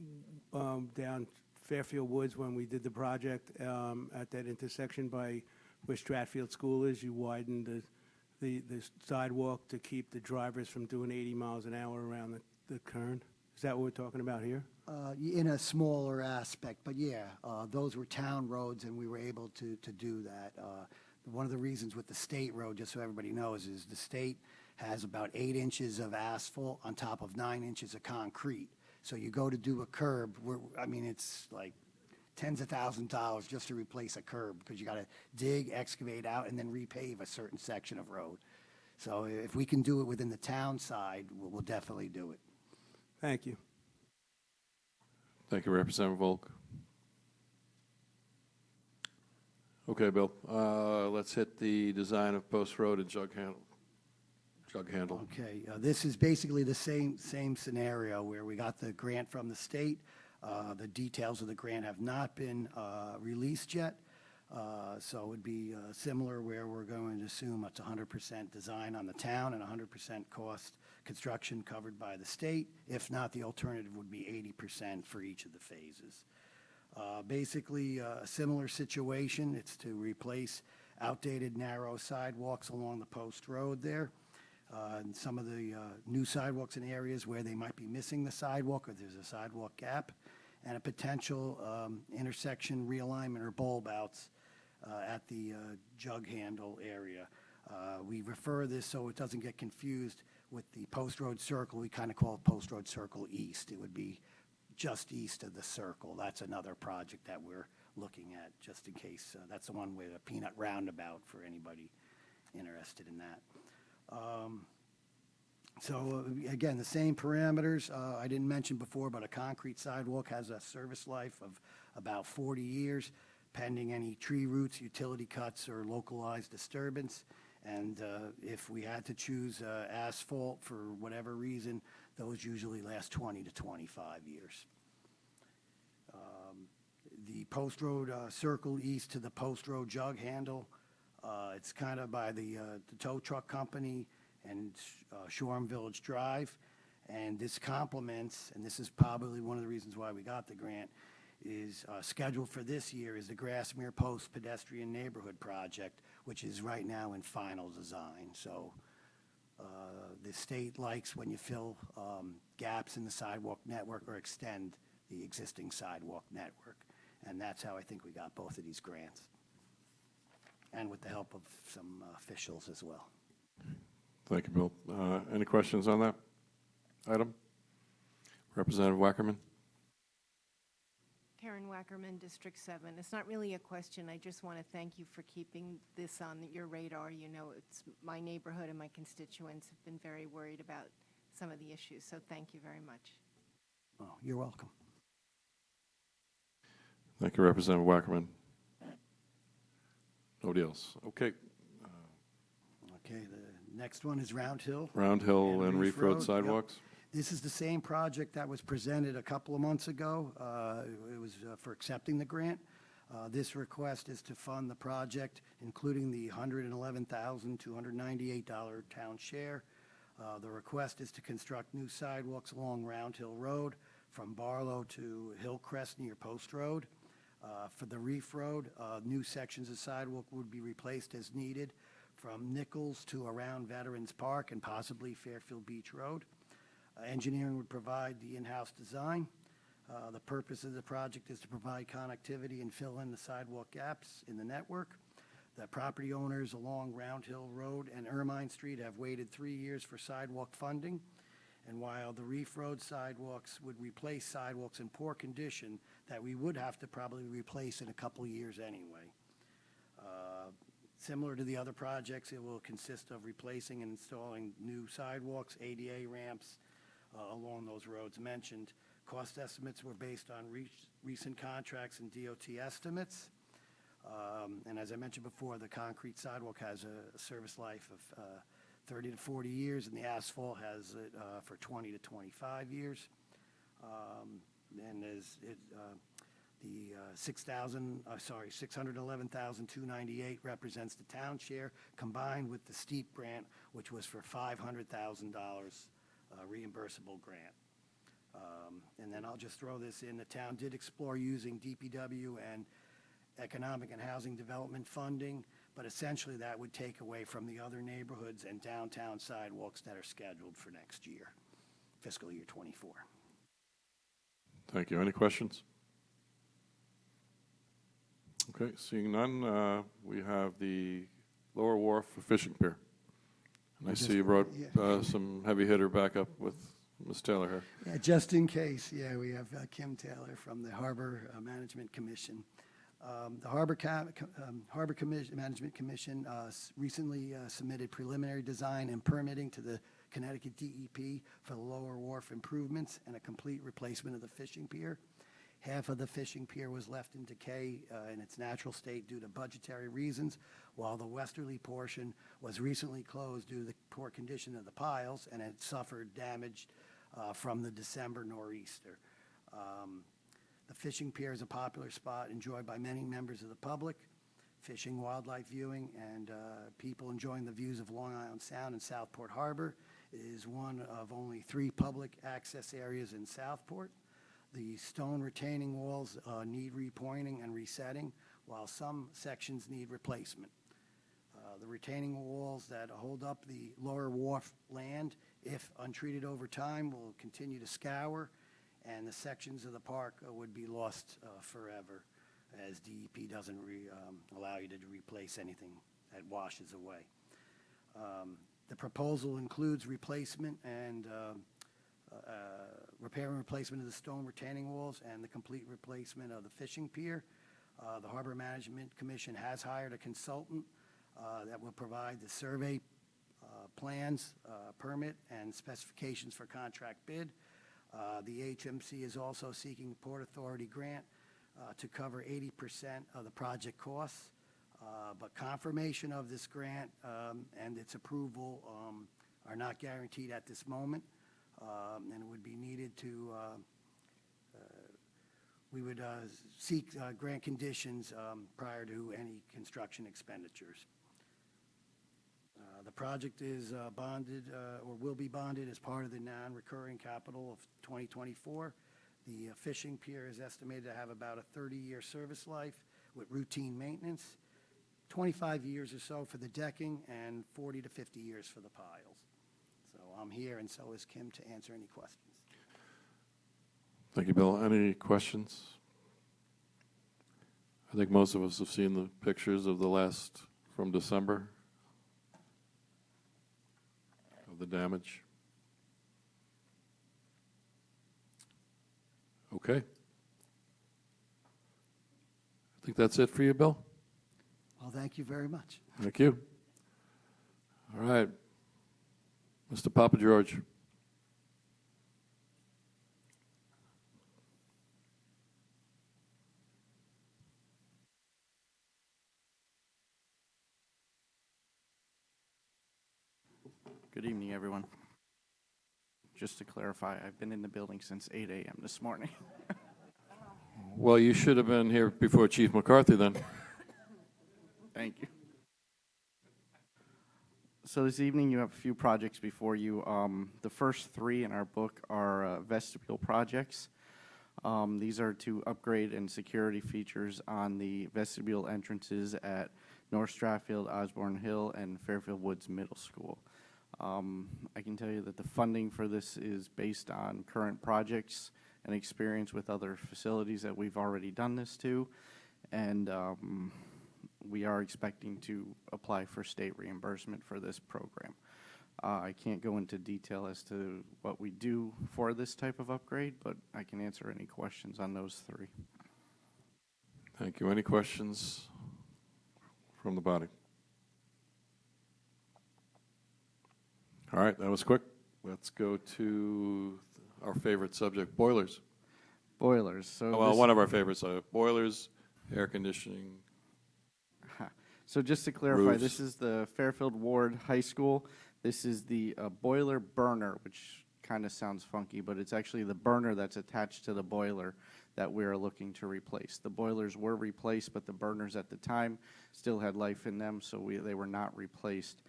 Speaker 9: down Fairfield Woods when we did the project at that intersection by where Stratfield School is. You widened the sidewalk to keep the drivers from doing 80 miles an hour around the turn. Is that what we're talking about here?
Speaker 2: In a smaller aspect, but yeah, those were town roads, and we were able to do that. One of the reasons with the state road, just so everybody knows, is the state has about 8 inches of asphalt on top of 9 inches of concrete. So you go to do a curb, it's like tens of thousands of dollars just to replace a curb because you got to dig, excavate out, and then repave a certain section of road. So if we can do it within the town side, we'll definitely do it.
Speaker 9: Thank you.
Speaker 1: Thank you, Representative Volk. Okay, Bill. Let's hit the design of Post Road and Jug Jug handle.
Speaker 2: Okay, this is basically the same scenario where we got the grant from the state. The details of the grant have not been released yet. So it would be similar where we're going to assume it's 100% design on the town and 100% cost construction covered by the state. If not, the alternative would be 80% for each of the phases. Basically, a similar situation. It's to replace outdated narrow sidewalks along the post road there. And some of the new sidewalks in areas where they might be missing the sidewalk or there's a sidewalk gap, and a potential intersection realignment or bulb outs at the jug handle area. We refer this so it doesn't get confused with the Post Road Circle. We kind of call it Post Road Circle East. It would be just east of the circle. That's another project that we're looking at, just in case. That's the one with a peanut roundabout for anybody interested in that. So again, the same parameters I didn't mention before, but a concrete sidewalk has a service life of about 40 years, pending any tree roots, utility cuts, or localized disturbance. And if we had to choose asphalt for whatever reason, those usually last 20 to 25 years. The Post Road Circle east to the Post Road Jug Handle, it's kind of by the tow truck company and Shoreham Village Drive. And this complements, and this is probably one of the reasons why we got the grant, is scheduled for this year is the Grassmere Post Pedestrian Neighborhood Project, which is right now in final design. So the state likes when you fill gaps in the sidewalk network or extend the existing sidewalk network. And that's how I think we got both of these grants, and with the help of some officials as well.
Speaker 1: Thank you, Bill. Any questions on that item? Representative Wackerman?
Speaker 10: Karen Wackerman, District 7. It's not really a question. I just want to thank you for keeping this on your radar. You know, it's my neighborhood and my constituents have been very worried about some of the issues, so thank you very much.
Speaker 2: Oh, you're welcome.
Speaker 1: Thank you, Representative Wackerman. Nobody else. Okay.
Speaker 2: Okay, the next one is Round Hill.
Speaker 1: Round Hill and Reef Road sidewalks.
Speaker 2: Yep. This is the same project that was presented a couple of months ago. It was for accepting the grant. This request is to fund the project, including the $111,298 town share. The request is to construct new sidewalks along Round Hill Road from Barlow to Hillcrest near Post Road. For the Reef Road, new sections of sidewalk would be replaced as needed from Nichols to around Veterans Park and possibly Fairfield Beach Road. Engineering would provide the in-house design. The purpose of the project is to provide connectivity and fill in the sidewalk gaps in the network. The property owners along Round Hill Road and Ermine Street have waited 3 years for sidewalk funding. And while the Reef Road sidewalks would replace sidewalks in poor condition that we would have to probably replace in a couple years anyway. Similar to the other projects, it will consist of replacing and installing new sidewalks, ADA ramps along those roads mentioned. Cost estimates were based on recent contracts and DOT estimates. And as I mentioned before, the concrete sidewalk has a service life of 30 to 40 years, and the asphalt has it for 20 to 25 years. And as it, the $611,298 represents the town share, combined with the STEEP grant, which was for $500,000 reimbursable grant. And then I'll just throw this in. The town did explore using DPW and economic and housing development funding, but essentially that would take away from the other neighborhoods and downtown sidewalks that are scheduled for next year, fiscal year 24.
Speaker 1: Thank you. Any questions? Okay, seeing none, we have the Lower Wharf Fishing Pier. And I see you brought some heavy hitter backup with Ms. Taylor here.
Speaker 2: Yeah, just in case, we have Kim Taylor from the Harbor Management Commission. The Harbor Management Commission recently submitted preliminary design and permitting to the Connecticut DEP for the Lower Wharf improvements and a complete replacement of the fishing pier. Half of the fishing pier was left in decay in its natural state due to budgetary reasons, while the westerly portion was recently closed due to the poor condition of the piles and had suffered damage from the December nor'easter. The fishing pier is a popular spot enjoyed by many members of the public, fishing, wildlife viewing, and people enjoying the views of Long Island Sound and Southport Harbor. It is one of only 3 public access areas in Southport. The stone retaining walls need repointing and resetting, while some sections need replacement. The retaining walls that hold up the lower wharf land, if untreated over time, will continue to scour, and the sections of the park would be lost forever, as DEP doesn't allow you to replace anything that washes away. The proposal includes replacement and repair and replacement of the stone retaining walls and the complete replacement of the fishing pier. The Harbor Management Commission has hired a consultant that will provide the survey plans, permit, and specifications for contract bid. The HMC is also seeking Port Authority grant to cover 80% of the project costs, but confirmation of this grant and its approval are not guaranteed at this moment, and it would be needed to, we would seek grant conditions prior to any construction expenditures. The project is bonded or will be bonded as part of the non-recurring capital of 2024. The fishing pier is estimated to have about a 30-year service life with routine maintenance, 25 years or so for the decking, and 40 to 50 years for the piles. So I'm here, and so is Kim, to answer any questions.
Speaker 1: Thank you, Bill. Any questions? I think most of us have seen the pictures of the last from December of the damage. Okay. I think that's it for you, Bill.
Speaker 2: Well, thank you very much.
Speaker 1: Thank you. All right. Mr. Papa George.
Speaker 15: Good evening, everyone. Just to clarify, I've been in the building since 8 a.m. this morning.
Speaker 1: Well, you should have been here before Chief McCarthy then.
Speaker 15: Thank you. So this evening you have a few projects before you. The first 3 in our book are vestibule projects. These are to upgrade and security features on the vestibule entrances at North Stratfield, Osborne Hill, and Fairfield Woods Middle School. I can tell you that the funding for this is based on current projects and experience with other facilities that we've already done this to, and we are expecting to apply for state reimbursement for this program. I can't go into detail as to what we do for this type of upgrade, but I can answer any questions on those 3.
Speaker 1: Thank you. Any questions from the body? All right, that was quick. Let's go to our favorite subject, boilers.
Speaker 15: Boilers. So
Speaker 1: well, one of our favorites, boilers, air conditioning.
Speaker 15: So just to clarify,
Speaker 1: roofs.
Speaker 15: This is the Fairfield Ward High School. This is the boiler burner, which kind of sounds funky, but it's actually the burner that's attached to the boiler that we're looking to replace. The boilers were replaced, but the burners at the time still had life in them, so they were not replaced.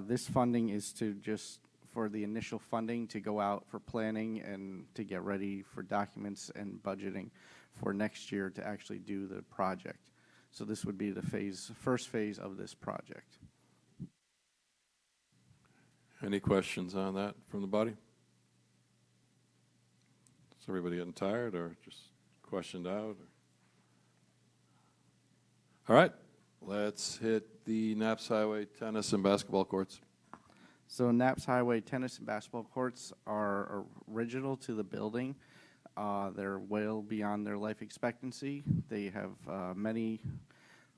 Speaker 15: This funding is to just for the initial funding to go out for planning and to get ready for documents and budgeting for next year to actually do the project. So this would be the first phase of this project.
Speaker 1: Any questions on that from the body? Is everybody getting tired or just questioned out? All right, let's hit the Naps Highway tennis and basketball courts.
Speaker 15: So Naps Highway tennis and basketball courts are original to the building. They're well beyond their life expectancy. They have many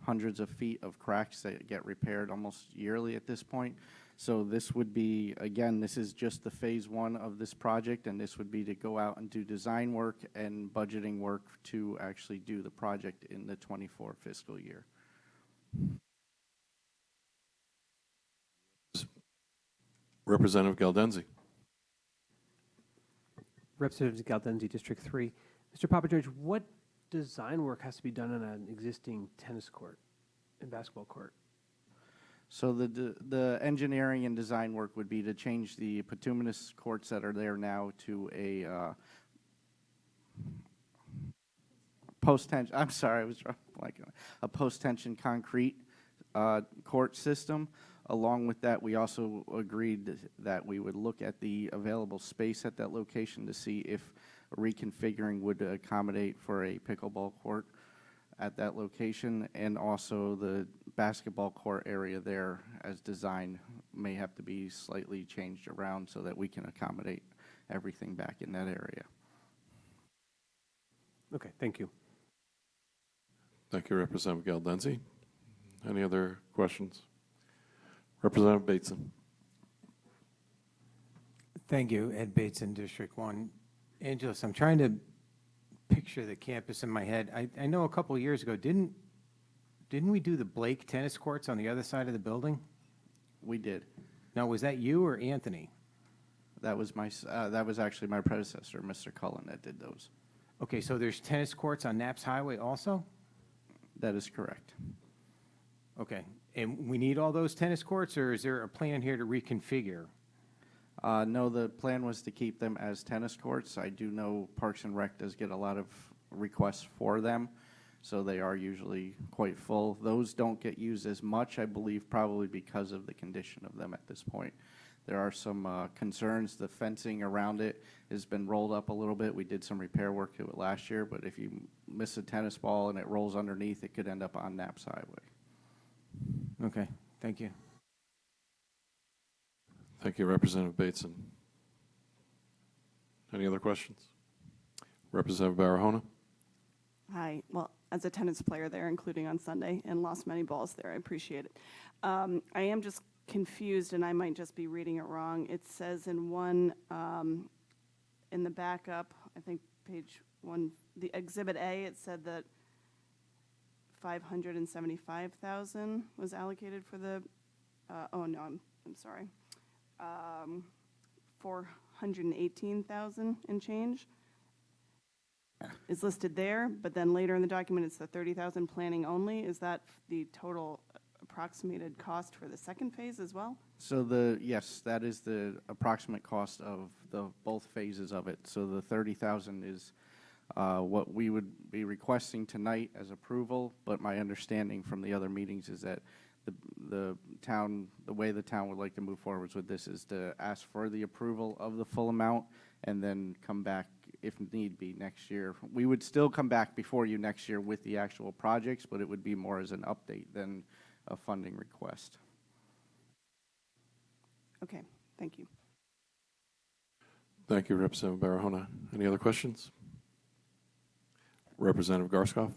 Speaker 15: hundreds of feet of cracks that get repaired almost yearly at this point. So this would be, again, this is just the phase one of this project, and this would be to go out and do design work and budgeting work to actually do the project in the 24 fiscal year.
Speaker 1: Representative Galdenzi.
Speaker 11: Representative Galdenzi, District 3. Mr. Papa George, what design work has to be done on an existing tennis court and basketball court?
Speaker 15: So the engineering and design work would be to change the bituminous courts that are there now to a post-tension, I'm sorry, I was like a post-tension concrete court system. Along with that, we also agreed that we would look at the available space at that location to see if reconfiguring would accommodate for a pickleball court at that location, and also the basketball court area there as designed may have to be slightly changed around so that we can accommodate everything back in that area.
Speaker 11: Okay, thank you.
Speaker 1: Thank you, Representative Galdenzi. Any other questions? Representative Bateson.
Speaker 22: Thank you, Ed Bateson, District 1. Angelos, I'm trying to picture the campus in my head. I know a couple of years ago, didn't we do the Blake tennis courts on the other side of the building?
Speaker 15: We did.
Speaker 22: Now, was that you or Anthony?
Speaker 15: That was actually my predecessor, Mr. Cullen, that did those.
Speaker 22: Okay, so there's tennis courts on Knapp's Highway also?
Speaker 15: That is correct.
Speaker 22: Okay, and we need all those tennis courts, or is there a plan here to reconfigure?
Speaker 15: No, the plan was to keep them as tennis courts. I do know Parks and Rec does get a lot of requests for them, so they are usually quite full. Those don't get used as much, I believe, probably because of the condition of them at this point. There are some concerns. The fencing around it has been rolled up a little bit. We did some repair work to it last year, but if you miss a tennis ball and it rolls underneath, it could end up on Knapp's Highway.
Speaker 22: Okay, thank you.
Speaker 1: Thank you, Representative Bateson. Any other questions? Representative Barahona.
Speaker 19: Hi. Well, as a tennis player there, including on Sunday, and lost many balls there, I appreciate it. I am just confused, and I might just be reading it wrong. It says in one, in the backup, I think page 1, the Exhibit A, it said that $575,000 was allocated for the, oh no, I'm sorry, 418,000 and change is listed there, but then later in the document it's the 30,000 planning only. Is that the total approximated cost for the second phase as well?
Speaker 15: So yes, that is the approximate cost of both phases of it. So the 30,000 is what we would be requesting tonight as approval, but my understanding from the other meetings is that the way the town would like to move forwards with this is to ask for the approval of the full amount and then come back if need be next year. We would still come back before you next year with the actual projects, but it would be more as an update than a funding request.
Speaker 19: Okay, thank you.
Speaker 1: Thank you, Representative Barahona. Any other questions? Representative Garskoff.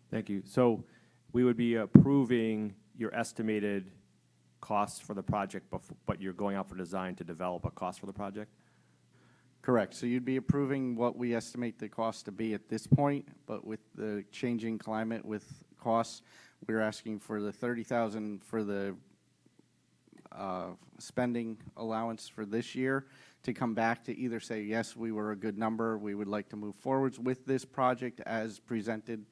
Speaker 17: Thank you. So we would be approving your estimated costs for the project, but you're going out for design to develop a cost for the project?
Speaker 15: Correct. So you'd be approving what we estimate the cost to be at this point, but with the changing climate with costs, we're asking for the 30,000 for the spending allowance for this year to come back to either say, yes, we were a good number, we would like to move forwards with this project as presented,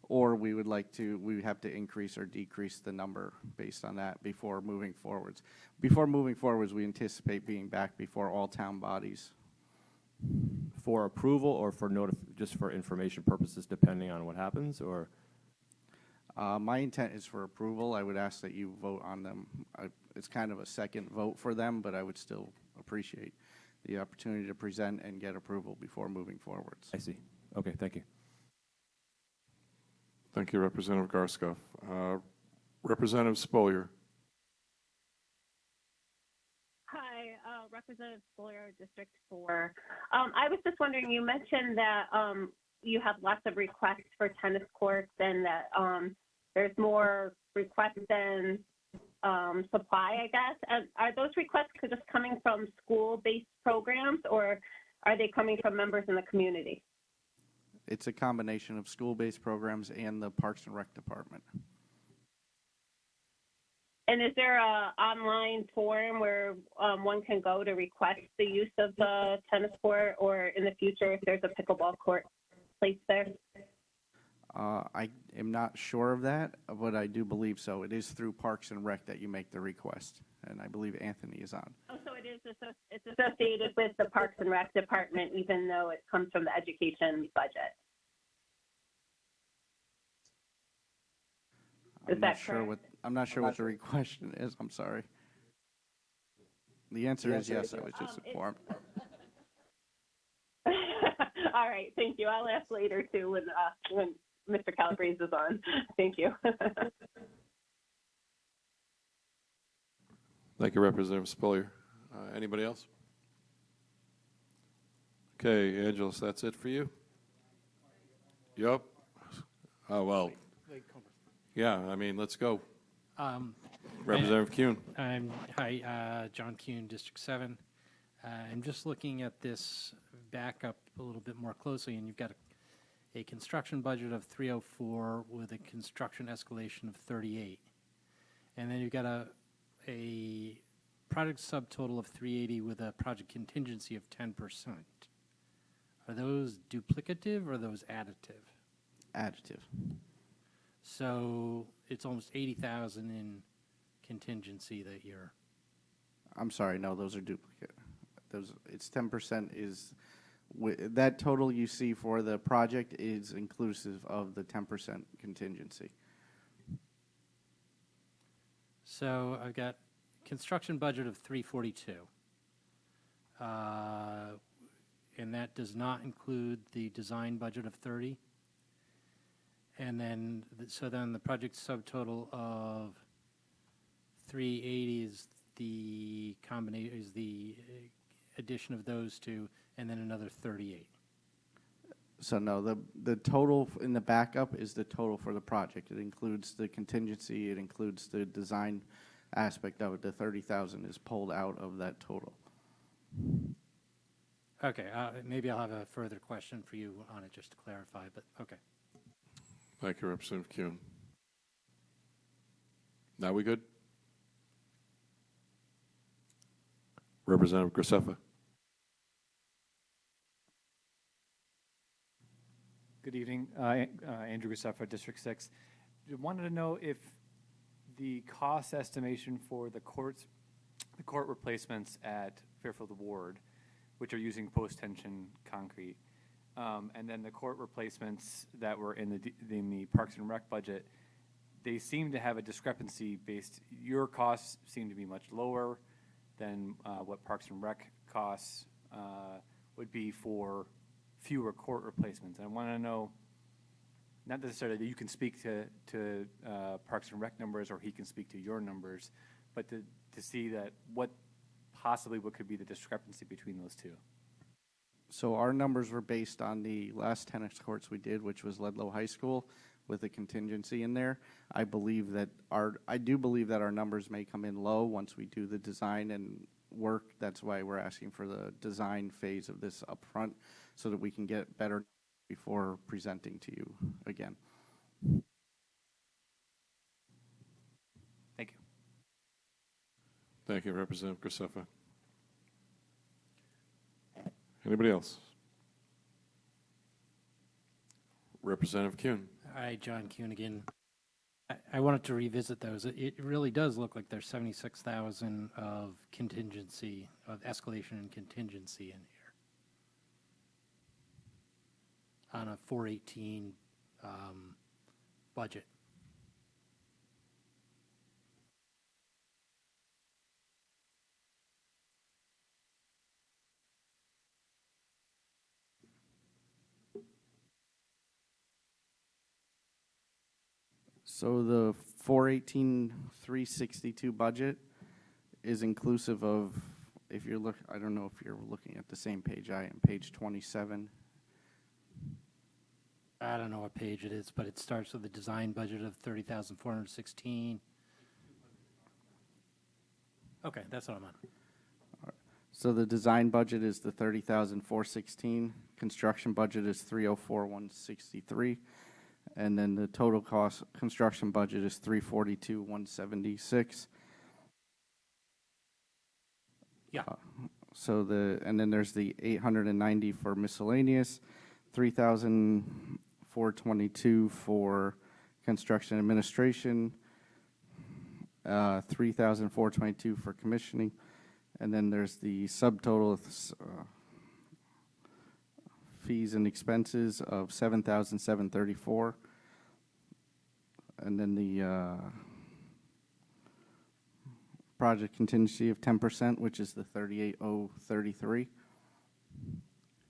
Speaker 15: or we would have to increase or decrease the number based on that before moving forwards. Before moving forwards, we anticipate being back before all town bodies.
Speaker 17: For approval or for just for information purposes, depending on what happens, or?
Speaker 15: My intent is for approval. I would ask that you vote on them. It's kind of a second vote for them, but I would still appreciate the opportunity to present and get approval before moving forwards.
Speaker 17: I see. Okay, thank you.
Speaker 1: Thank you, Representative Garskoff. Representative Spolier.
Speaker 23: Hi, Representative Spolier, District 4. I was just wondering, you mentioned that you have lots of requests for tennis courts and that there's more requests than supply, I guess. And are those requests just coming from school-based programs, or are they coming from members in the community?
Speaker 15: It's a combination of school-based programs and the Parks and Rec Department.
Speaker 23: And is there a online form where one can go to request the use of the tennis court, or in the future if there's a pickleball court placed there?
Speaker 15: I am not sure of that, but I do believe so. It is through Parks and Rec that you make the request, and I believe Anthony is on.
Speaker 23: Oh, so it is it's associated with the Parks and Rec Department, even though it comes from the education budget.
Speaker 15: I'm not sure what the request is. I'm sorry. The answer is yes. I was just informed.
Speaker 23: All right, thank you. I'll ask later too when Mr. Calabrese is on. Thank you.
Speaker 1: Thank you, Representative Spolier. Anybody else? Okay, Angelos, that's it for you? Yep. Oh, well. Yeah, I mean, let's go. Representative Kuhn.
Speaker 4: Hi, John Kuhn, District 7. I'm just looking at this back up a little bit more closely, and you've got a construction budget of 304 with a construction escalation of 38. And then you've got a project subtotal of 380 with a project contingency of 10%. Are those duplicative or are those additive?
Speaker 15: Additive.
Speaker 4: So it's almost 80,000 in contingency that you're.
Speaker 15: I'm sorry, no, those are duplicate. It's 10% is, that total you see for the project is inclusive of the 10% contingency.
Speaker 4: So I've got construction budget of 342. And that does not include the design budget of 30. And then, so then the project subtotal of 380 is the combination, is the addition of those two, and then another 38.
Speaker 15: So no, the total in the backup is the total for the project. It includes the contingency, it includes the design aspect of it. The 30,000 is pulled out of that total.
Speaker 4: Okay, maybe I'll have a further question for you on it just to clarify, but okay.
Speaker 1: Thank you, Representative Kuhn. Now we good? Representative Graceffa.
Speaker 5: Good evening, Andrew Graceffa, District 6. I wanted to know if the cost estimation for the court replacements at Fairfield Ward, which are using post-tension concrete, and then the court replacements that were in the Parks and Rec budget, they seem to have a discrepancy based. Your costs seem to be much lower than what Parks and Rec costs would be for fewer court replacements. I want to know, not necessarily that you can speak to Parks and Rec numbers or he can speak to your numbers, but to see that what could be the discrepancy between those two.
Speaker 15: So our numbers were based on the last tennis courts we did, which was Ludlow High School, with a contingency in there. I do believe that our numbers may come in low once we do the design and work. That's why we're asking for the design phase of this up front, so that we can get better before presenting to you again.
Speaker 5: Thank you.
Speaker 1: Thank you, Representative Graceffa. Anybody else? Representative Kuhn.
Speaker 4: Hi, John Kuhn again. I wanted to revisit those. It really does look like there's 76,000 of contingency, of escalation and contingency in here on a 418 budget.
Speaker 15: So the 418,362 budget is inclusive of, if you're I don't know if you're looking at the same page I am, page 27.
Speaker 4: I don't know what page it is, but it starts with a design budget of 30,416. Okay, that's what I'm on.
Speaker 15: So the design budget is the 30,416, construction budget is 304,163, and then the total cost construction budget is 342,176.
Speaker 4: Yeah.
Speaker 15: So and then there's the 890 for miscellaneous, 3,422 for construction administration, 3,422 for commissioning, and then there's the subtotal of fees and expenses of 7,734, and then the project contingency of 10%, which is the 38,033.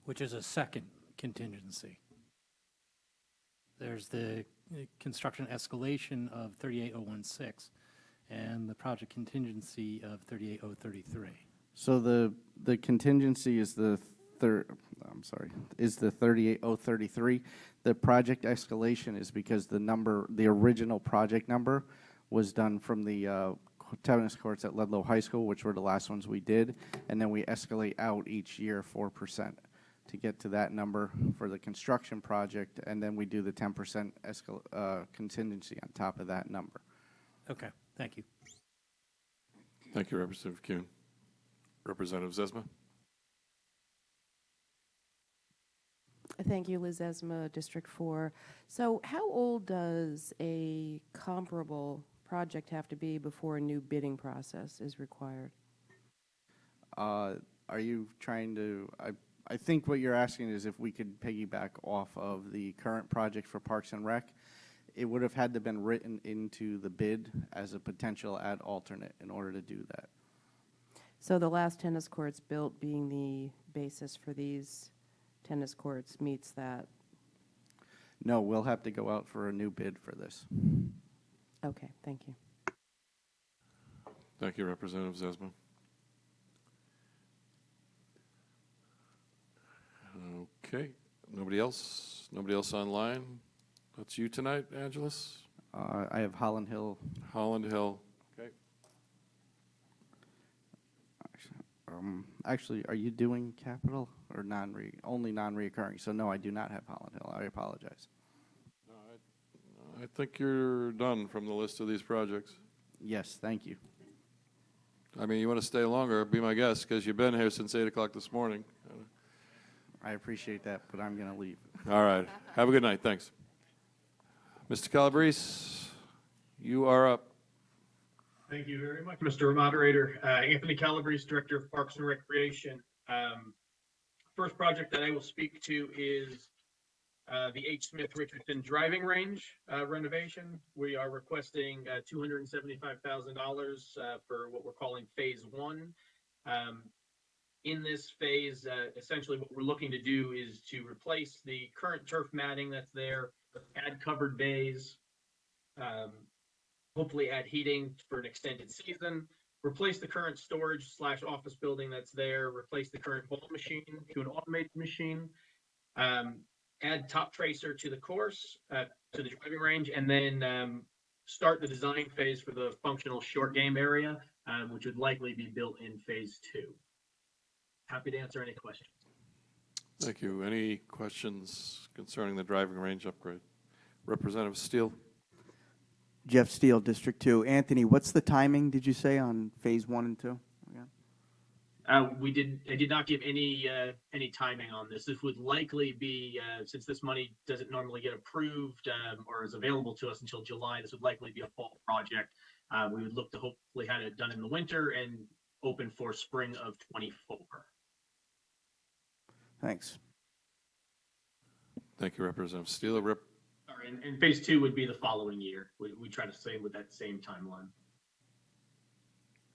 Speaker 4: Which is a second contingency. There's the construction escalation of 38,016 and the project contingency of 38,033.
Speaker 15: So the contingency is the is the 38,033. The project escalation is because the original project number was done from the tennis courts at Ludlow High School, which were the last ones we did, and then we escalate out each year 4% to get to that number for the construction project, and then we do the 10% contingency on top of that number.
Speaker 4: Okay, thank you.
Speaker 1: Thank you, Representative Kuhn. Representative Zesma.
Speaker 6: Thank you, Liz Esma, District 4. So how old does a comparable project have to be before a new bidding process is required?
Speaker 15: Are you trying to, I think what you're asking is if we could piggyback off of the current project for Parks and Rec. It would have had to been written into the bid as a potential ad alternate in order to do that.
Speaker 6: So the last tennis courts built being the basis for these tennis courts meets that?
Speaker 15: No, we'll have to go out for a new bid for this.
Speaker 6: Okay, thank you.
Speaker 1: Thank you, Representative Zesma. Okay, nobody else? Nobody else online? That's you tonight, Angeles?
Speaker 15: I have Holland Hill.
Speaker 1: Holland Hill, okay.
Speaker 15: Actually, are you doing capital or only non-reoccurring? So no, I do not have Holland Hill. I apologize.
Speaker 1: I think you're done from the list of these projects.
Speaker 15: Yes, thank you.
Speaker 1: I mean, you want to stay longer, be my guest, because you've been here since 8 o'clock this morning.
Speaker 15: I appreciate that, but I'm going to leave.
Speaker 1: All right. Have a good night. Thanks. Mr. Calabrese, you are up.
Speaker 12: Thank you very much, Mr. Moderator. Anthony Calabrese, Director of Parks and Recreation. First project that I will speak to is the H. Smith Richardson Driving Range renovation. We are requesting $275,000 for what we're calling Phase 1. In this phase, essentially what we're looking to do is to replace the current turf matting that's there, add covered bays, hopefully add heating for an extended season, replace the current storage / office building that's there, replace the current ball machine to an automated machine, add top tracer to the course, to the driving range, and then start the design phase for the functional short game area, which would likely be built in Phase 2. Happy to answer any questions.
Speaker 1: Thank you. Any questions concerning the driving range upgrade? Representative Steele.
Speaker 16: Jeff Steele, District 2. Anthony, what's the timing, did you say, on Phase 1 and 2?
Speaker 12: I did not give any timing on this. This would likely be, since this money doesn't normally get approved or is available to us until July, this would likely be a fall project. We would look to hopefully have it done in the winter and open for spring of 24.
Speaker 16: Thanks.
Speaker 1: Thank you, Representative Steele.
Speaker 12: And Phase 2 would be the following year. We try to stay with that same timeline.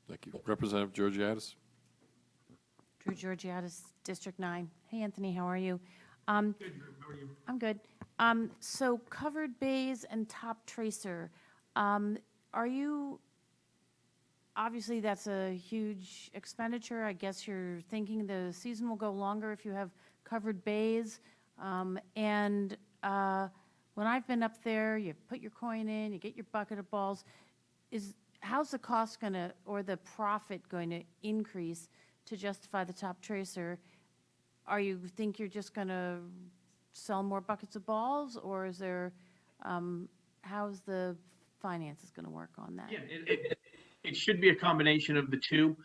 Speaker 1: Thank you. Representative Georgiadis.
Speaker 10: Drew Georgiadis, District 9. Hey, Anthony, how are you? Good, Drew. How are you? I'm good. So covered bays and top tracer, are you, obviously that's a huge expenditure. I guess you're thinking the season will go longer if you have covered bays. And
Speaker 6: when I've been up there, you put your coin in, you get your bucket of balls. How's the cost going to, or the profit going to increase to justify the top tracer? Are you think you're just going to sell more buckets of balls, or is there, how's the finances going to work on that?
Speaker 12: Yeah, it should be a combination of the two.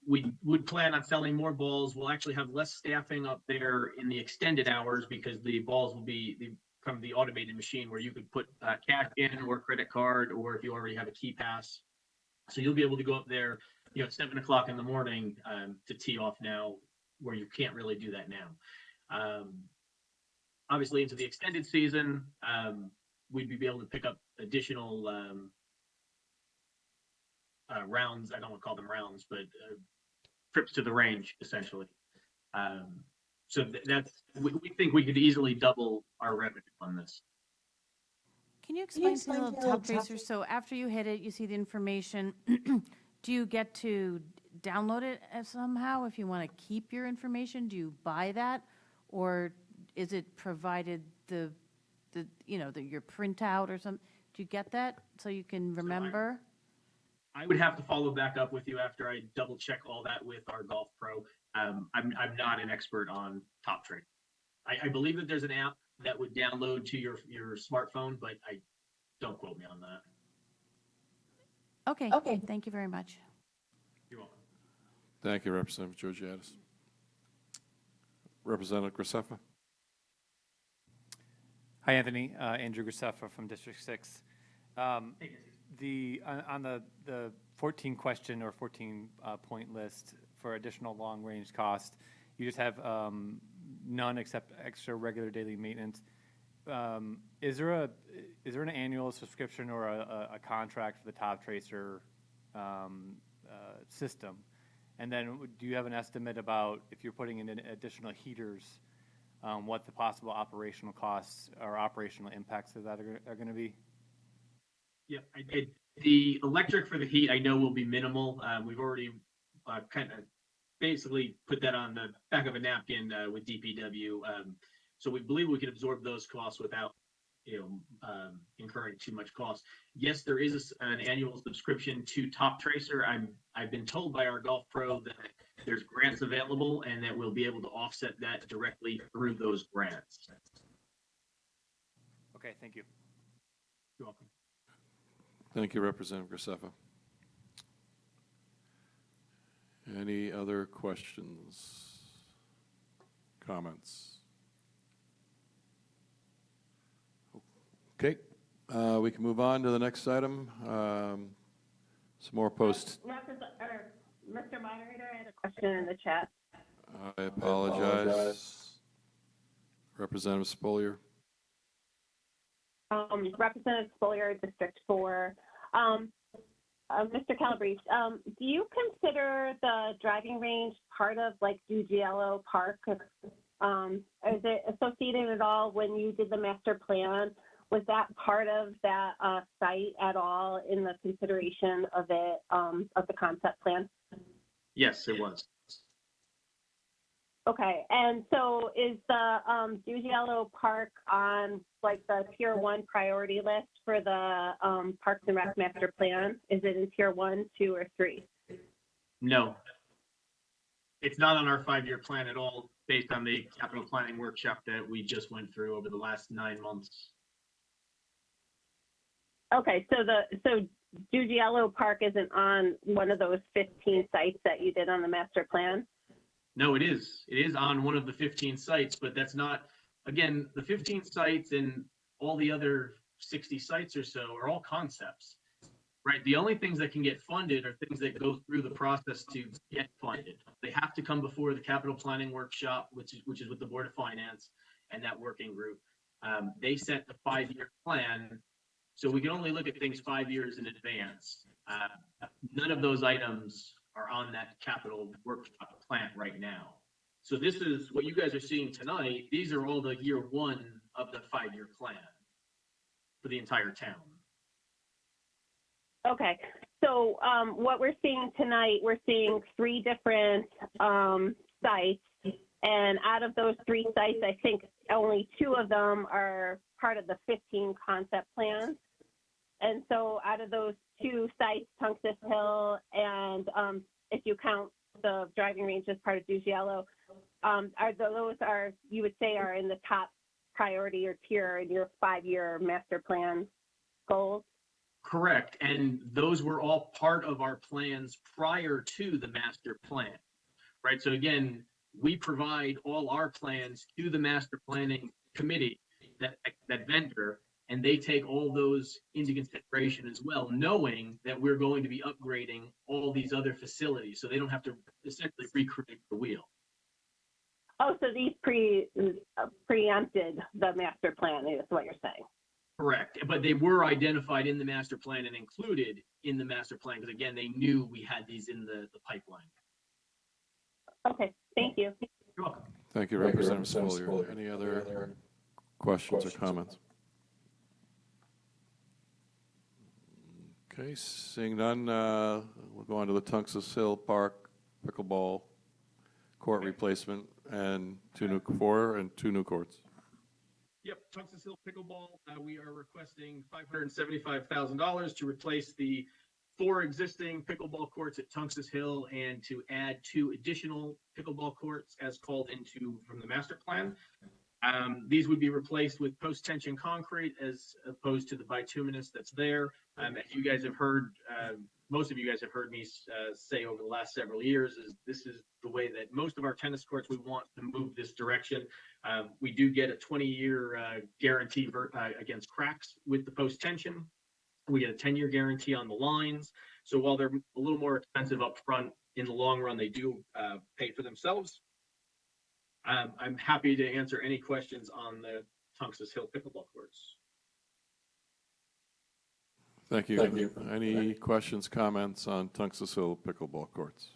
Speaker 12: We would plan on selling more balls. We'll actually have less staffing up there in the extended hours because the balls will be from the automated machine where you could put cash in or credit card, or if you already have a key pass. So you'll be able to go up there, at 7 o'clock in the morning to tee off now, where you can't really do that now. Obviously, into the extended season, we'd be able to pick up additional rounds. I don't want to call them rounds, but trips to the range, essentially. So we think we could easily double our revenue on this.
Speaker 6: Can you explain to me the top tracer? So after you hit it, you see the information. Do you get to download it somehow if you want to keep your information? Do you buy that, or is it provided your printout or something? Do you get that so you can remember?
Speaker 12: I would have to follow back up with you after I double check all that with our Golf Pro. I'm not an expert on Top Tracer. I believe that there's an app that would download to your smartphone, but don't quote me on that.
Speaker 6: Okay. Thank you very much.
Speaker 12: You're welcome.
Speaker 1: Thank you, Representative Georgiadis. Representative Graceffa.
Speaker 5: Hi, Anthony. Andrew Graceffa from District 6. On the 14 question or 14 point list for additional long range cost, you just have none except extra regular daily maintenance. Is there an annual subscription or a contract for the top tracer system? And then do you have an estimate about if you're putting in additional heaters, what the possible operational costs or operational impacts of that are going to be?
Speaker 12: Yeah, the electric for the heat I know will be minimal. We've already kind of basically put that on the back of a napkin with DPW. So we believe we can absorb those costs without incurring too much cost. Yes, there is an annual subscription to Top Tracer. I've been told by our Golf Pro that there's grants available and that we'll be able to offset that directly through those grants.
Speaker 5: Okay, thank you.
Speaker 12: You're welcome.
Speaker 1: Thank you, Representative Graceffa. Any other questions, comments? Okay, we can move on to the next item. Some more post.
Speaker 23: Mr. Moderator, I had a question in the chat.
Speaker 1: I apologize. Representative Spolier.
Speaker 23: Representative Spolier, District 4. Mr. Calabrese, do you consider the driving range part of like Dugiello Park? Is it associated at all when you did the master plan? Was that part of that site at all in the consideration of it, of the concept plan?
Speaker 12: Yes, it was.
Speaker 23: Okay, and so is the Dugiello Park on like the Tier 1 priority list for the Parks and Rec master plan? Is it in Tier 1, 2, or 3?
Speaker 12: No. It's not on our 5-year plan at all, based on the capital planning workshop that we just went through over the last 9 months.
Speaker 23: Okay, so Dugiello Park isn't on one of those 15 sites that you did on the master plan?
Speaker 12: No, it is. It is on one of the 15 sites, but that's not, again, the 15 sites and all the other 60 sites or so are all concepts, right? The only things that can get funded are things that go through the process to get funded. They have to come before the capital planning workshop, which is with the Board of Finance and that working group. They set the 5-year plan, so we can only look at things 5 years in advance. None of those items are on that capital workshop plan right now. So this is what you guys are seeing tonight. These are all the year 1 of the 5-year plan for the entire town.
Speaker 23: Okay, so what we're seeing tonight, we're seeing 3 different sites, and out of those 3 sites, I think only 2 of them are part of the 15 concept plans. And so out of those 2 sites, Tungus Hill and if you count the driving range as part of Dugiello, you would say are in the top priority or tier in your 5-year master plan goals?
Speaker 12: Correct. And those were all part of our plans prior to the master plan, right? So again, we provide all our plans to the master planning committee, that vendor, and they take all those into consideration as well, knowing that we're going to be upgrading all these other facilities, so they don't have to essentially recreate the wheel.
Speaker 23: Oh, so these preempted the master plan is what you're saying?
Speaker 12: Correct, but they were identified in the master plan and included in the master plan, because again, they knew we had these in the pipeline.
Speaker 23: Okay, thank you.
Speaker 12: You're welcome.
Speaker 1: Thank you, Representative Spolier. Any other questions or comments? Okay, seeing none, we'll go on to the Tungus Hill Park pickleball court replacement and 2 new courts.
Speaker 12: Yep, Tungus Hill Pickleball, we are requesting $575,000 to replace the 4 existing pickleball courts at Tungus Hill and to add 2 additional pickleball courts as called into from the master plan. These would be replaced with post-tension concrete as opposed to the bituminous that's there. As you guys have heard, most of you guys have heard me say over the last several years, this is the way that most of our tennis courts, we want to move this direction. We do get a 20-year guarantee against cracks with the post-tension. We get a 10-year guarantee on the lines. So while they're a little more expensive up front, in the long run, they do pay for themselves. I'm happy to answer any questions on the Tungus Hill pickleball courts.
Speaker 1: Thank you. Any questions, comments on Tungus Hill pickleball courts?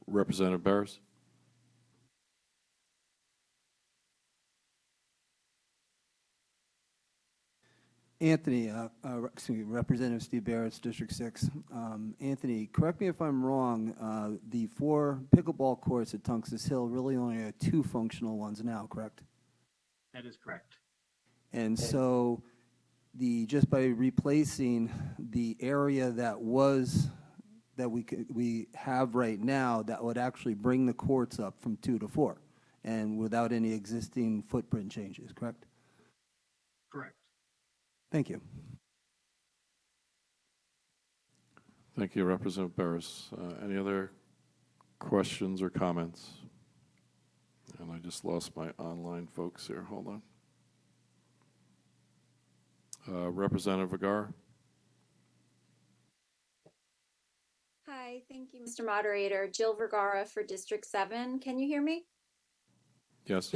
Speaker 1: Representative Barris.
Speaker 13: Anthony, Representative Steve Barrett, District 6. Anthony, correct me if I'm wrong, the 4 pickleball courts at Tungus Hill really only are 2 functional ones now, correct?
Speaker 12: That is correct.
Speaker 13: And so just by replacing the area that we have right now, that would actually bring the courts up from 2 to 4 and without any existing footprint changes, correct?
Speaker 12: Correct.
Speaker 13: Thank you.
Speaker 1: Thank you, Representative Barris. Any other questions or comments? And I just lost my online folks here. Hold on. Representative Vergara.
Speaker 18: Hi, thank you, Mr. Moderator. Jill Vergara for District 7. Can you hear me?
Speaker 1: Yes.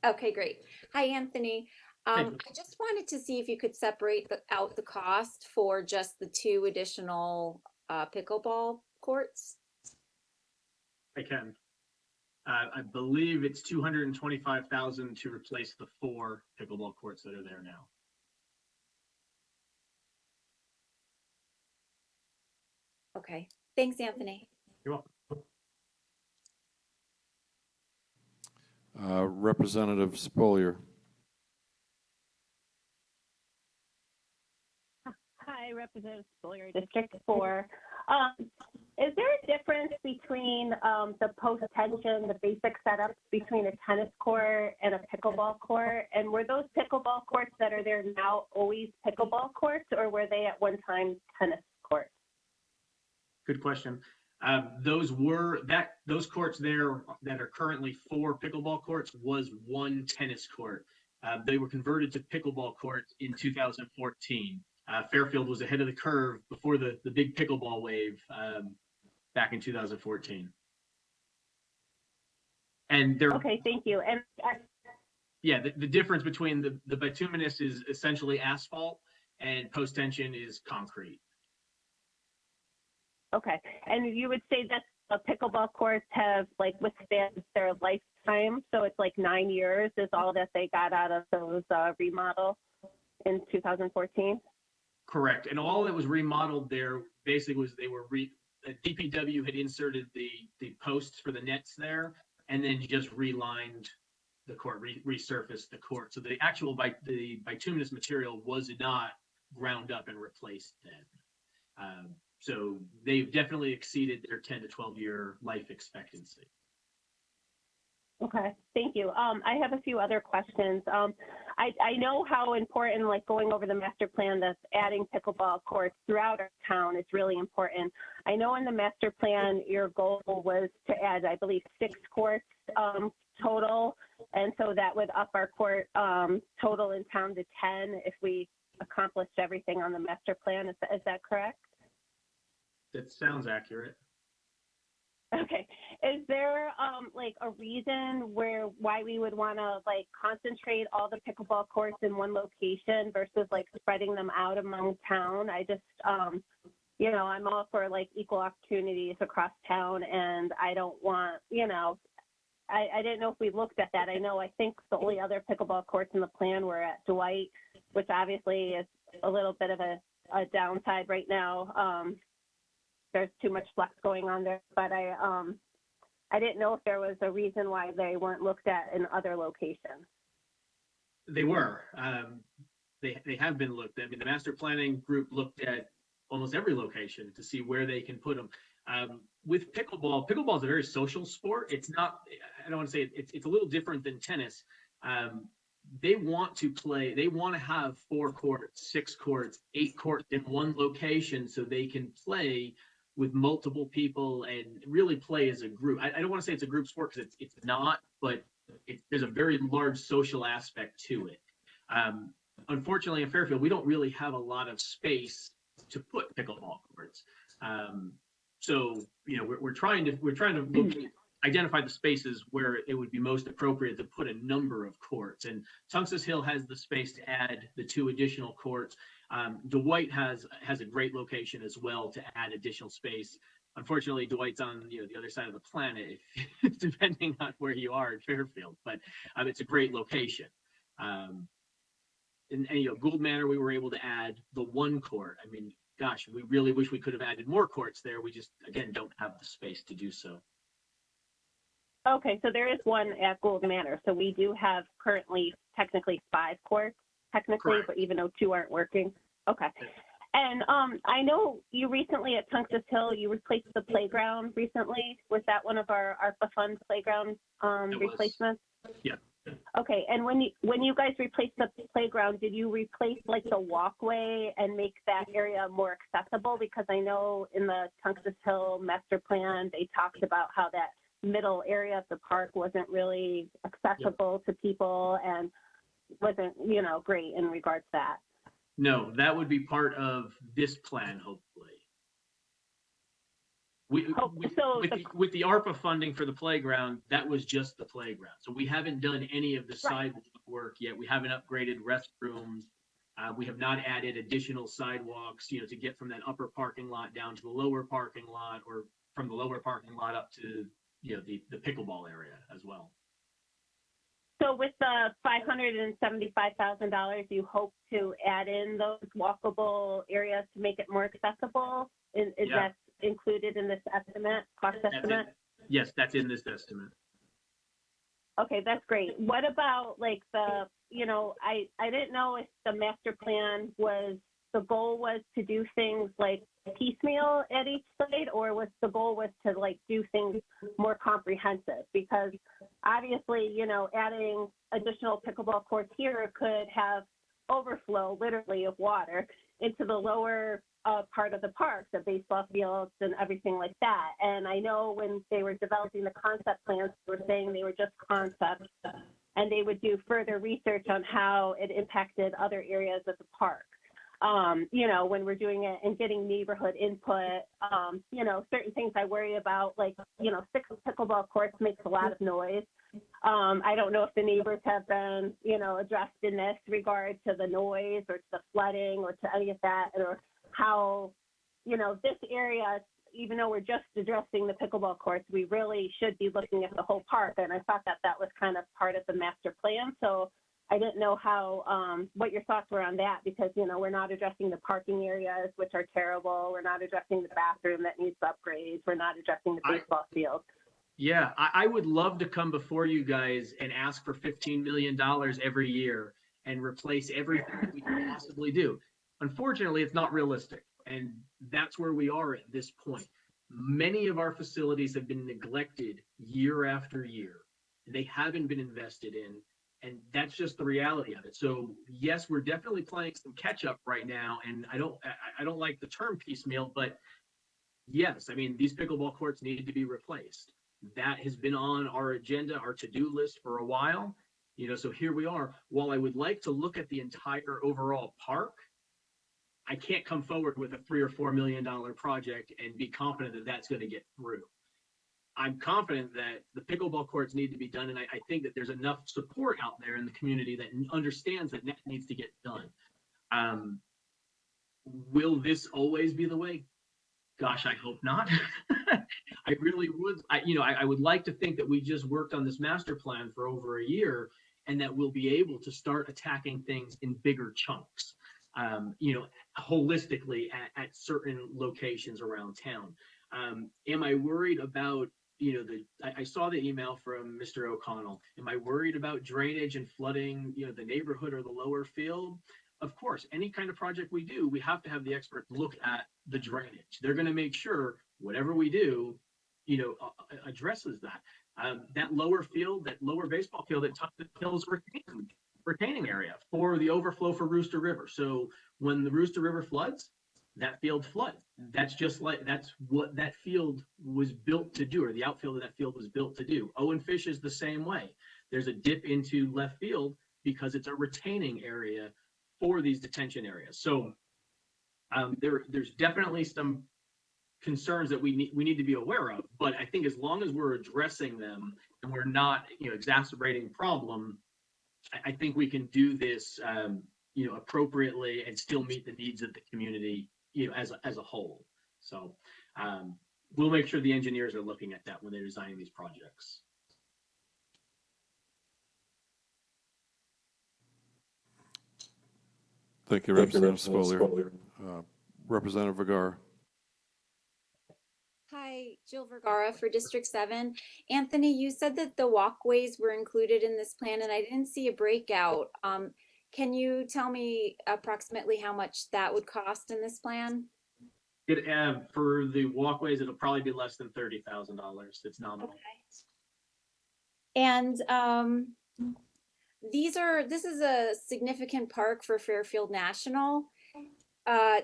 Speaker 18: Okay, great. Hi, Anthony. I just wanted to see if you could separate out the cost for just the 2 additional pickleball courts.
Speaker 12: I can. I believe it's $225,000 to replace the 4 pickleball courts that are there now.
Speaker 18: Okay, thanks, Anthony.
Speaker 12: You're welcome.
Speaker 1: Representative Spolier.
Speaker 23: Hi, Representative Spolier, District 4. Is there a difference between the post-tension, the basic setups between a tennis court and a pickleball court? And were those pickleball courts that are there now always pickleball courts, or were they at one time tennis courts?
Speaker 12: Good question. Those courts there that are currently 4 pickleball courts was 1 tennis court. They were converted to pickleball courts in 2014. Fairfield was ahead of the curve before the big pickleball wave back in 2014. And they're
Speaker 23: okay. Thank you. And
Speaker 12: yeah, the difference between the bituminous is essentially asphalt and post-tension is concrete.
Speaker 23: Okay, and you would say that the pickleball courts have withstand their lifetime, so it's 9 years is all that they got out of those remodel in 2014?
Speaker 12: Correct, and all that was remodeled there basically was DPW had inserted the posts for the nets there, and then just relined the court, resurfaced the court. So the actual the bituminous material was not ground up and replaced then. So they've definitely exceeded their 10 to 12-year life expectancy.
Speaker 23: Okay, thank you. I have a few other questions. I know how important, like going over the master plan, that's adding pickleball courts throughout our town is really important. I know in the master plan, your goal was to add, I believe, 6 courts total. And so that would up our court total in town to 10 if we accomplished everything on the master plan. Is that correct?
Speaker 12: That sounds accurate.
Speaker 23: Okay. Is there like a reason why we would want to like concentrate all the pickleball courts in one location versus like spreading them out among town? I just, you know, I'm all for like equal opportunities across town, and I don't want, you know, I didn't know if we looked at that. I think the only other pickleball courts in the plan were at Dwight, which obviously is a little bit of a downside right now. There's too much flex going on there, but I didn't know if there was a reason why they weren't looked at in other locations.
Speaker 12: They were. They have been looked at. I mean, the master planning group looked at almost every location to see where they can put them. With pickleball is a very social sport. It's not, I don't want to say it's a little different than tennis. They want to play, they want to have 4 courts, 6 courts, 8 courts in one location so they can play with multiple people and really play as a group. I don't want to say it's a group sport because it's not, but there's a very large social aspect to it. Unfortunately, in Fairfield, we don't really have a lot of space to put pickleball courts. So, you know, we're trying to identify the spaces where it would be most appropriate to put a number of courts. And Tungus Hill has the space to add the 2 additional courts. Dwight has a great location as well to add additional space. Unfortunately, Dwight's on the other side of the planet, depending on where you are in Fairfield. But it's a great location. And Gould Manor, we were able to add the 1 court. I mean, gosh, we really wish we could have added more courts there. We just, again, don't have the space to do so.
Speaker 23: Okay, so there is 1 at Gould Manor. So we do have currently technically 5 courts,
Speaker 12: Correct.
Speaker 23: but even though 2 aren't working. Okay. And I know you recently at Tungus Hill, you replaced the playground recently. Was that one of our ARPA fund playground replacements?
Speaker 12: Yeah.
Speaker 23: Okay, and when you guys replaced the playground, did you replace like the walkway and make that area more accessible? Because I know in the Tungus Hill master plan, they talked about how that middle area of the park wasn't really accessible to people and wasn't, you know, great in regards to that.
Speaker 12: No, that would be part of this plan, hopefully. With the ARPA funding for the playground, that was just the playground. So we haven't done any of the sidewalk work yet. We haven't upgraded restrooms. We have not added additional sidewalks, you know, to get from that upper parking lot down to the lower parking lot, or from the lower parking lot up to, you know, the pickleball area as well.
Speaker 23: So with the $575,000, you hope to add in those walkable areas to make it more accessible? Is that included in this estimate, cost estimate?
Speaker 12: Yes, that's in this estimate.
Speaker 23: Okay, that's great. What about like the, you know, I didn't know if the master plan the goal was to do things like piecemeal at each site, or was the goal was to like do things more comprehensive? Because obviously, you know, adding additional pickleball courts here could have overflow literally of water into the lower part of the park, the baseball fields and everything like that. And I know when they were developing the concept plans, they were saying they were just concepts and they would do further research on how it impacted other areas of the park. You know, when we're doing it and getting neighborhood input, you know, certain things I worry about, like, you know, 6 pickleball courts makes a lot of noise. I don't know if the neighbors have been, you know, addressed in this regard to the noise or to the flooding or to any of that, or how, you know, this area, even though we're just addressing the pickleball courts, we really should be looking at the whole park. And I thought that was kind of part of the master plan. So I didn't know how, what your thoughts were on that, because, you know, we're not addressing the parking areas, which are terrible. We're not addressing the bathroom that needs upgrades. We're not addressing the baseball field.
Speaker 12: Yeah, I would love to come before you guys and ask for $15 million every year and replace everything that we can possibly do. Unfortunately, it's not realistic. And that's where we are at this point. Many of our facilities have been neglected year after year. They haven't been invested in. And that's just the reality of it. So yes, we're definitely playing some catch up right now. And I don't like the term piecemeal, but yes, I mean, these pickleball courts need to be replaced. That has been on our agenda, our to-do list for a while. So here we are. While I would like to look at the entire overall park, I can't come forward with a $3 or $4 million project and be confident that that's going to get through. I'm confident that the pickleball courts need to be done, and I think that there's enough support out there in the community that understands that needs to get done. Will this always be the way? Gosh, I hope not. I really would. I would like to think that we just worked on this master plan for over a year and that we'll be able to start attacking things in bigger chunks, holistically at certain locations around town. Am I worried about, I saw the email from Mr. O'Connell. Am I worried about drainage and flooding, the neighborhood or the lower field? Of course, any kind of project we do, we have to have the experts look at the drainage. They're going to make sure whatever we do, addresses that. That lower field, that lower baseball field at Tuckton Hills retaining area for the overflow for Rooster River. So when the Rooster River floods, that field floods. That's what that field was built to do, or the outfield of that field was built to do. Owen Fish is the same way. There's a dip into left field because it's a retaining area for these detention areas. So there's definitely some concerns that we need to be aware of. But I think as long as we're addressing them and we're not exacerbating problem, I think we can do this appropriately and still meet the needs of the community as a whole. So we'll make sure the engineers are looking at that when they're designing these projects.
Speaker 1: Thank you, Representative Spolier. Representative Vergara.
Speaker 18: Hi, Jill Vergara for District 7. Anthony, you said that the walkways were included in this plan and I didn't see a breakout. Can you tell me approximately how much that would cost in this plan?
Speaker 12: For the walkways, it'll probably be less than $30,000. It's nominal.
Speaker 18: Okay. And this is a significant park for Fairfield National.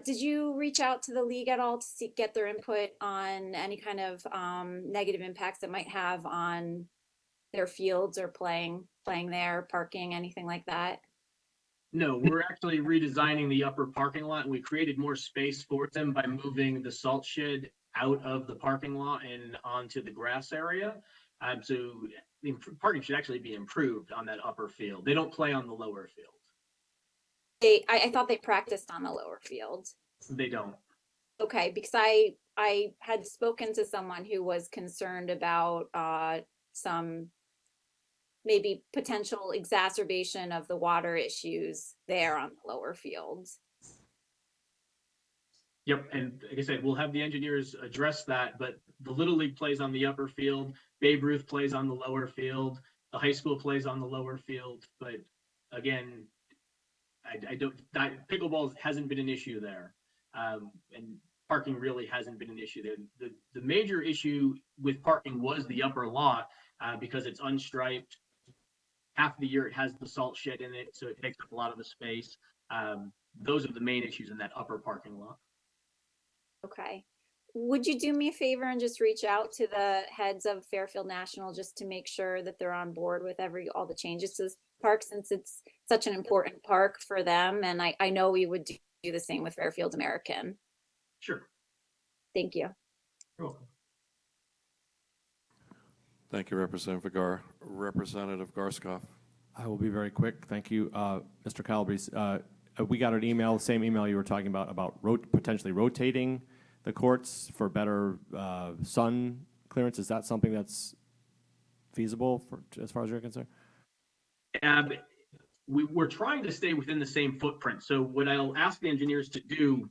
Speaker 18: Did you reach out to the league at all to get their input on any kind of negative impacts it might have on their fields or playing there, parking, anything like that?
Speaker 12: No, we're actually redesigning the upper parking lot, and we created more space for them by moving the salt shed out of the parking lot and onto the grass area. So the parking should actually be improved on that upper field. They don't play on the lower field.
Speaker 18: I thought they practiced on the lower field.
Speaker 12: They don't.
Speaker 18: Okay, because I had spoken to someone who was concerned about some maybe potential exacerbation of the water issues there on the lower fields.
Speaker 12: Yep, and like I said, we'll have the engineers address that, but the Little League plays on the upper field, Babe Ruth plays on the lower field, the high school plays on the lower field, but again, pickleball hasn't been an issue there, and parking really hasn't been an issue there. The major issue with parking was the upper lot because it's unstriped. Half of the year it has the salt shed in it, so it takes up a lot of the space. Those are the main issues in that upper parking lot.
Speaker 18: Okay. Would you do me a favor and just reach out to the heads of Fairfield National just to make sure that they're on board with all the changes to this park, since it's such an important park for them, and I know we would do the same with Fairfield American.
Speaker 12: Sure.
Speaker 18: Thank you.
Speaker 12: You're welcome.
Speaker 1: Thank you, Representative Vergara. Representative Garskoff.
Speaker 17: I will be very quick. Thank you, Mr. Calabrese. We got an email, the same email you were talking about potentially rotating the courts for better sun clearance. Is that something that's feasible as far as you're concerned?
Speaker 12: We're trying to stay within the same footprint. So what I'll ask the engineers to do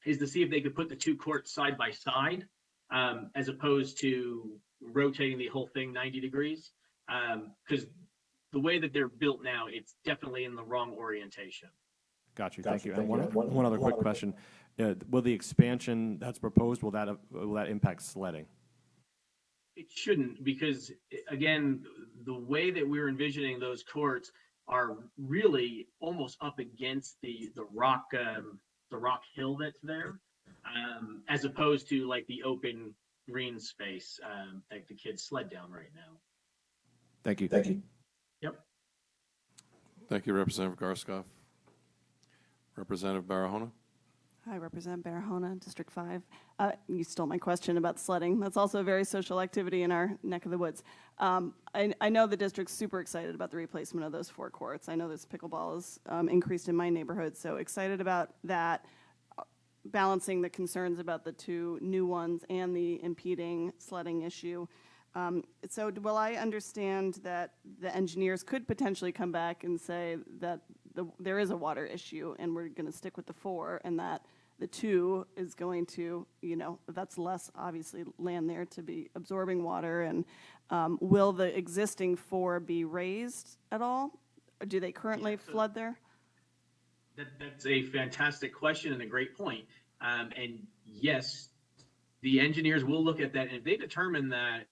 Speaker 12: is to see if they could put the two courts side by side, as opposed to rotating the whole thing 90 degrees. Because the way that they're built now, it's definitely in the wrong orientation.
Speaker 17: Got you. Thank you. And one other quick question. Will the expansion that's proposed, will that impact sledding?
Speaker 12: It shouldn't, because again, the way that we're envisioning those courts are really almost up against the rock hill that's there, as opposed to like the open green space that the kids sled down right now.
Speaker 17: Thank you.
Speaker 12: Yep.
Speaker 1: Thank you, Representative Garskoff. Representative Barahona.
Speaker 19: Hi, Representative Barahona, District 5. You stole my question about sledding. That's also a very social activity in our neck of the woods. I know the district's super excited about the replacement of those 4 courts. I know this pickleball is increased in my neighborhood, so excited about that, balancing the concerns about the 2 new ones and the impeding sledding issue. So will I understand that the engineers could potentially come back and say that there is a water issue and we're going to stick with the 4, and that the 2 is going to, that's less obviously land there to be absorbing water, and will the existing 4 be raised at all? Or do they currently flood there?
Speaker 12: That's a fantastic question and a great point. And yes, the engineers will look at that, and if they determine that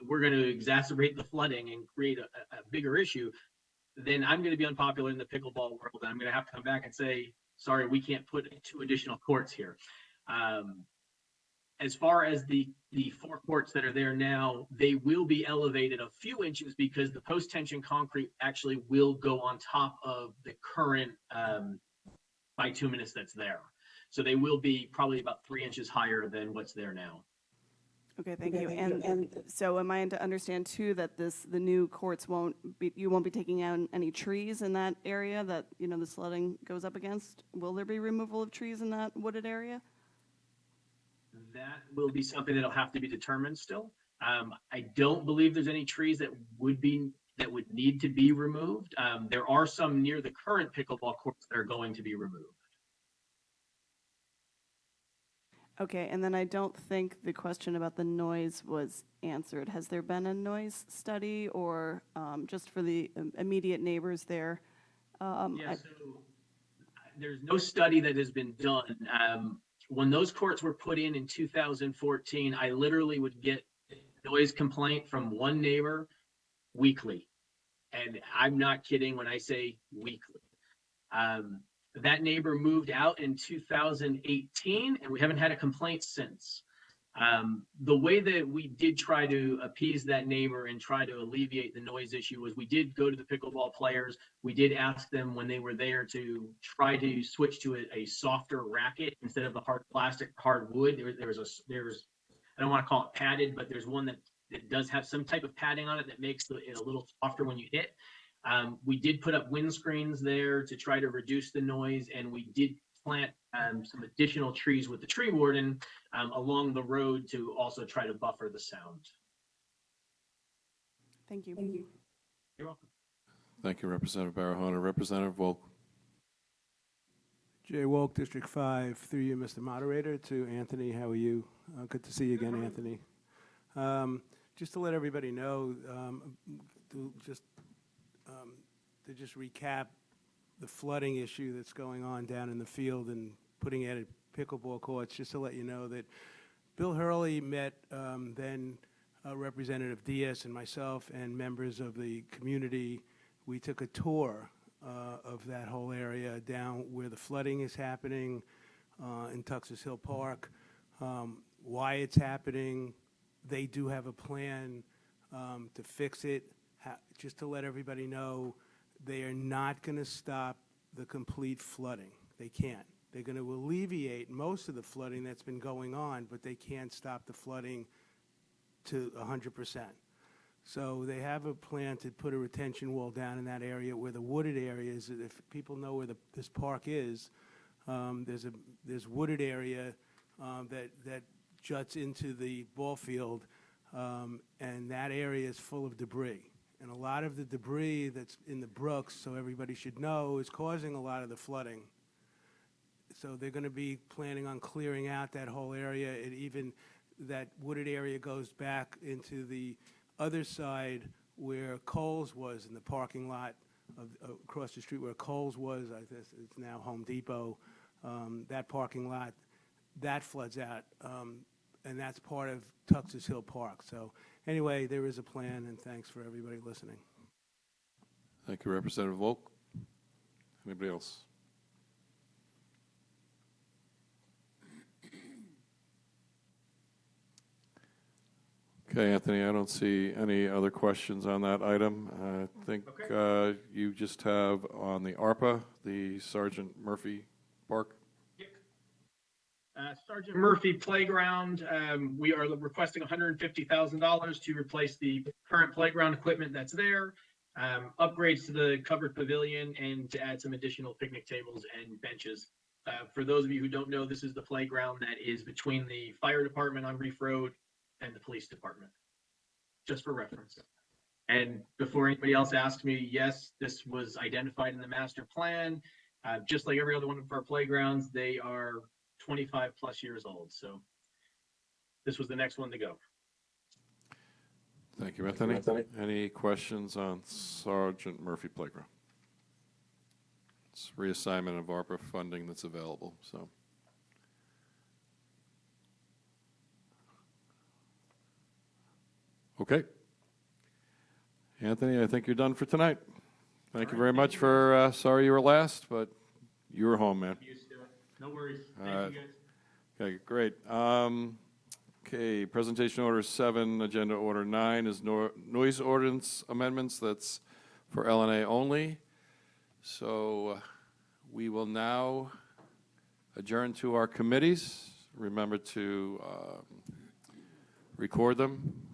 Speaker 12: we're going to exacerbate the flooding and create a bigger issue, then I'm going to be unpopular in the pickleball world, and I'm going to have to come back and say, sorry, we can't put 2 additional courts here. As far as the 4 courts that are there now, they will be elevated a few inches because the post-tension concrete actually will go on top of the current bituminous that's there. So they will be probably about 3 inches higher than what's there now.
Speaker 19: Okay, thank you. And so am I to understand too that the new courts you won't be taking out any trees in that area that, the sledding goes up against? Will there be removal of trees in that wooded area?
Speaker 12: That will be something that'll have to be determined still. I don't believe there's any trees that would need to be removed. There are some near the current pickleball courts that are going to be removed.
Speaker 19: Okay, and then I don't think the question about the noise was answered. Has there been a noise study, or just for the immediate neighbors there?
Speaker 12: So there's no study that has been done. When those courts were put in 2014, I literally would get noise complaint from one neighbor weekly. And I'm not kidding when I say weekly. That neighbor moved out in 2018, and we haven't had a complaint since. The way that we did try to appease that neighbor and try to alleviate the noise issue was we did go to the pickleball players. We did ask them when they were there to try to switch to a softer racket instead of the hard plastic, hard wood. There's I don't want to call it padded, but there's one that does have some type of padding on it that makes it a little softer when you hit. We did put up windscreens there to try to reduce the noise, and we did plant some additional trees with the tree warden along the road to also try to buffer the sound.
Speaker 19: Thank you.
Speaker 12: You're welcome.
Speaker 1: Thank you, Representative Barahona. Representative Volk.
Speaker 9: Jay Wolk, District 5, through you, Mr. Moderator, to Anthony. How are you? Good to see you again, Anthony. Just to let everybody know, to just recap the flooding issue that's going on down in the field and putting added pickleball courts, just to let you know that Bill Hurley met then Representative Diaz and myself and members of the community. We took a tour of that whole area down where the flooding is happening in Tuxas Hill Park, why it's happening. They do have a plan to fix it. Just to let everybody know, they are not going to stop the complete flooding. They can't. They're going to alleviate most of the flooding that's been going on, but they can't stop the flooding to 100%. So they have a plan to put a retention wall down in that area where the wooded areas. If people know where this park is, there's wooded area that juts into the ball field, and that area is full of debris. And a lot of the debris that's in the brooks, so everybody should know, is causing a lot of the flooding. So they're going to be planning on clearing out that whole area. that wooded area goes back into the other side where Kohl's was in the parking lot across the street where Kohl's was. I guess it's now Home Depot. That parking lot, that floods out, and that's part of Tuxas Hill Park. So anyway, there is a plan, and thanks for everybody listening.
Speaker 1: Thank you, Representative Volk. Anybody else? Okay, Anthony, I don't see any other questions on that item. I think you just have on the ARPA, the Sergeant Murphy Park.
Speaker 12: Sergeant Murphy Playground, we are requesting $150,000 to replace the current playground equipment that's there, upgrades to the covered pavilion, and to add some additional picnic tables and benches. For those of you who don't know, this is the playground that is between the fire department on Reef Road and the police department, just for reference. And before anybody else asked me, yes, this was identified in the master plan. Just like every other one of our playgrounds, they are 25 plus years old. So this was the next one to go.
Speaker 1: Thank you, Anthony. Any questions on Sergeant Murphy Playground? It's reassignment of ARPA funding that's available, so. Okay. Anthony, I think you're done for tonight. Thank you very much for, sorry you were last, but you were home, man.
Speaker 12: Used to it. No worries. Thank you, guys.
Speaker 1: Okay, great. Okay, presentation order 7, agenda order 9 is noise ordinance amendments. That's for LNA only. So we will now adjourn to our committees. Remember to record them.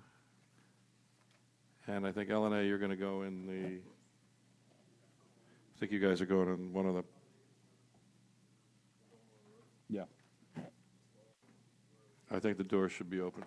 Speaker 1: And I think LNA, you're going to go in the, I think you guys are going in one of the, yeah. I think the door should be open.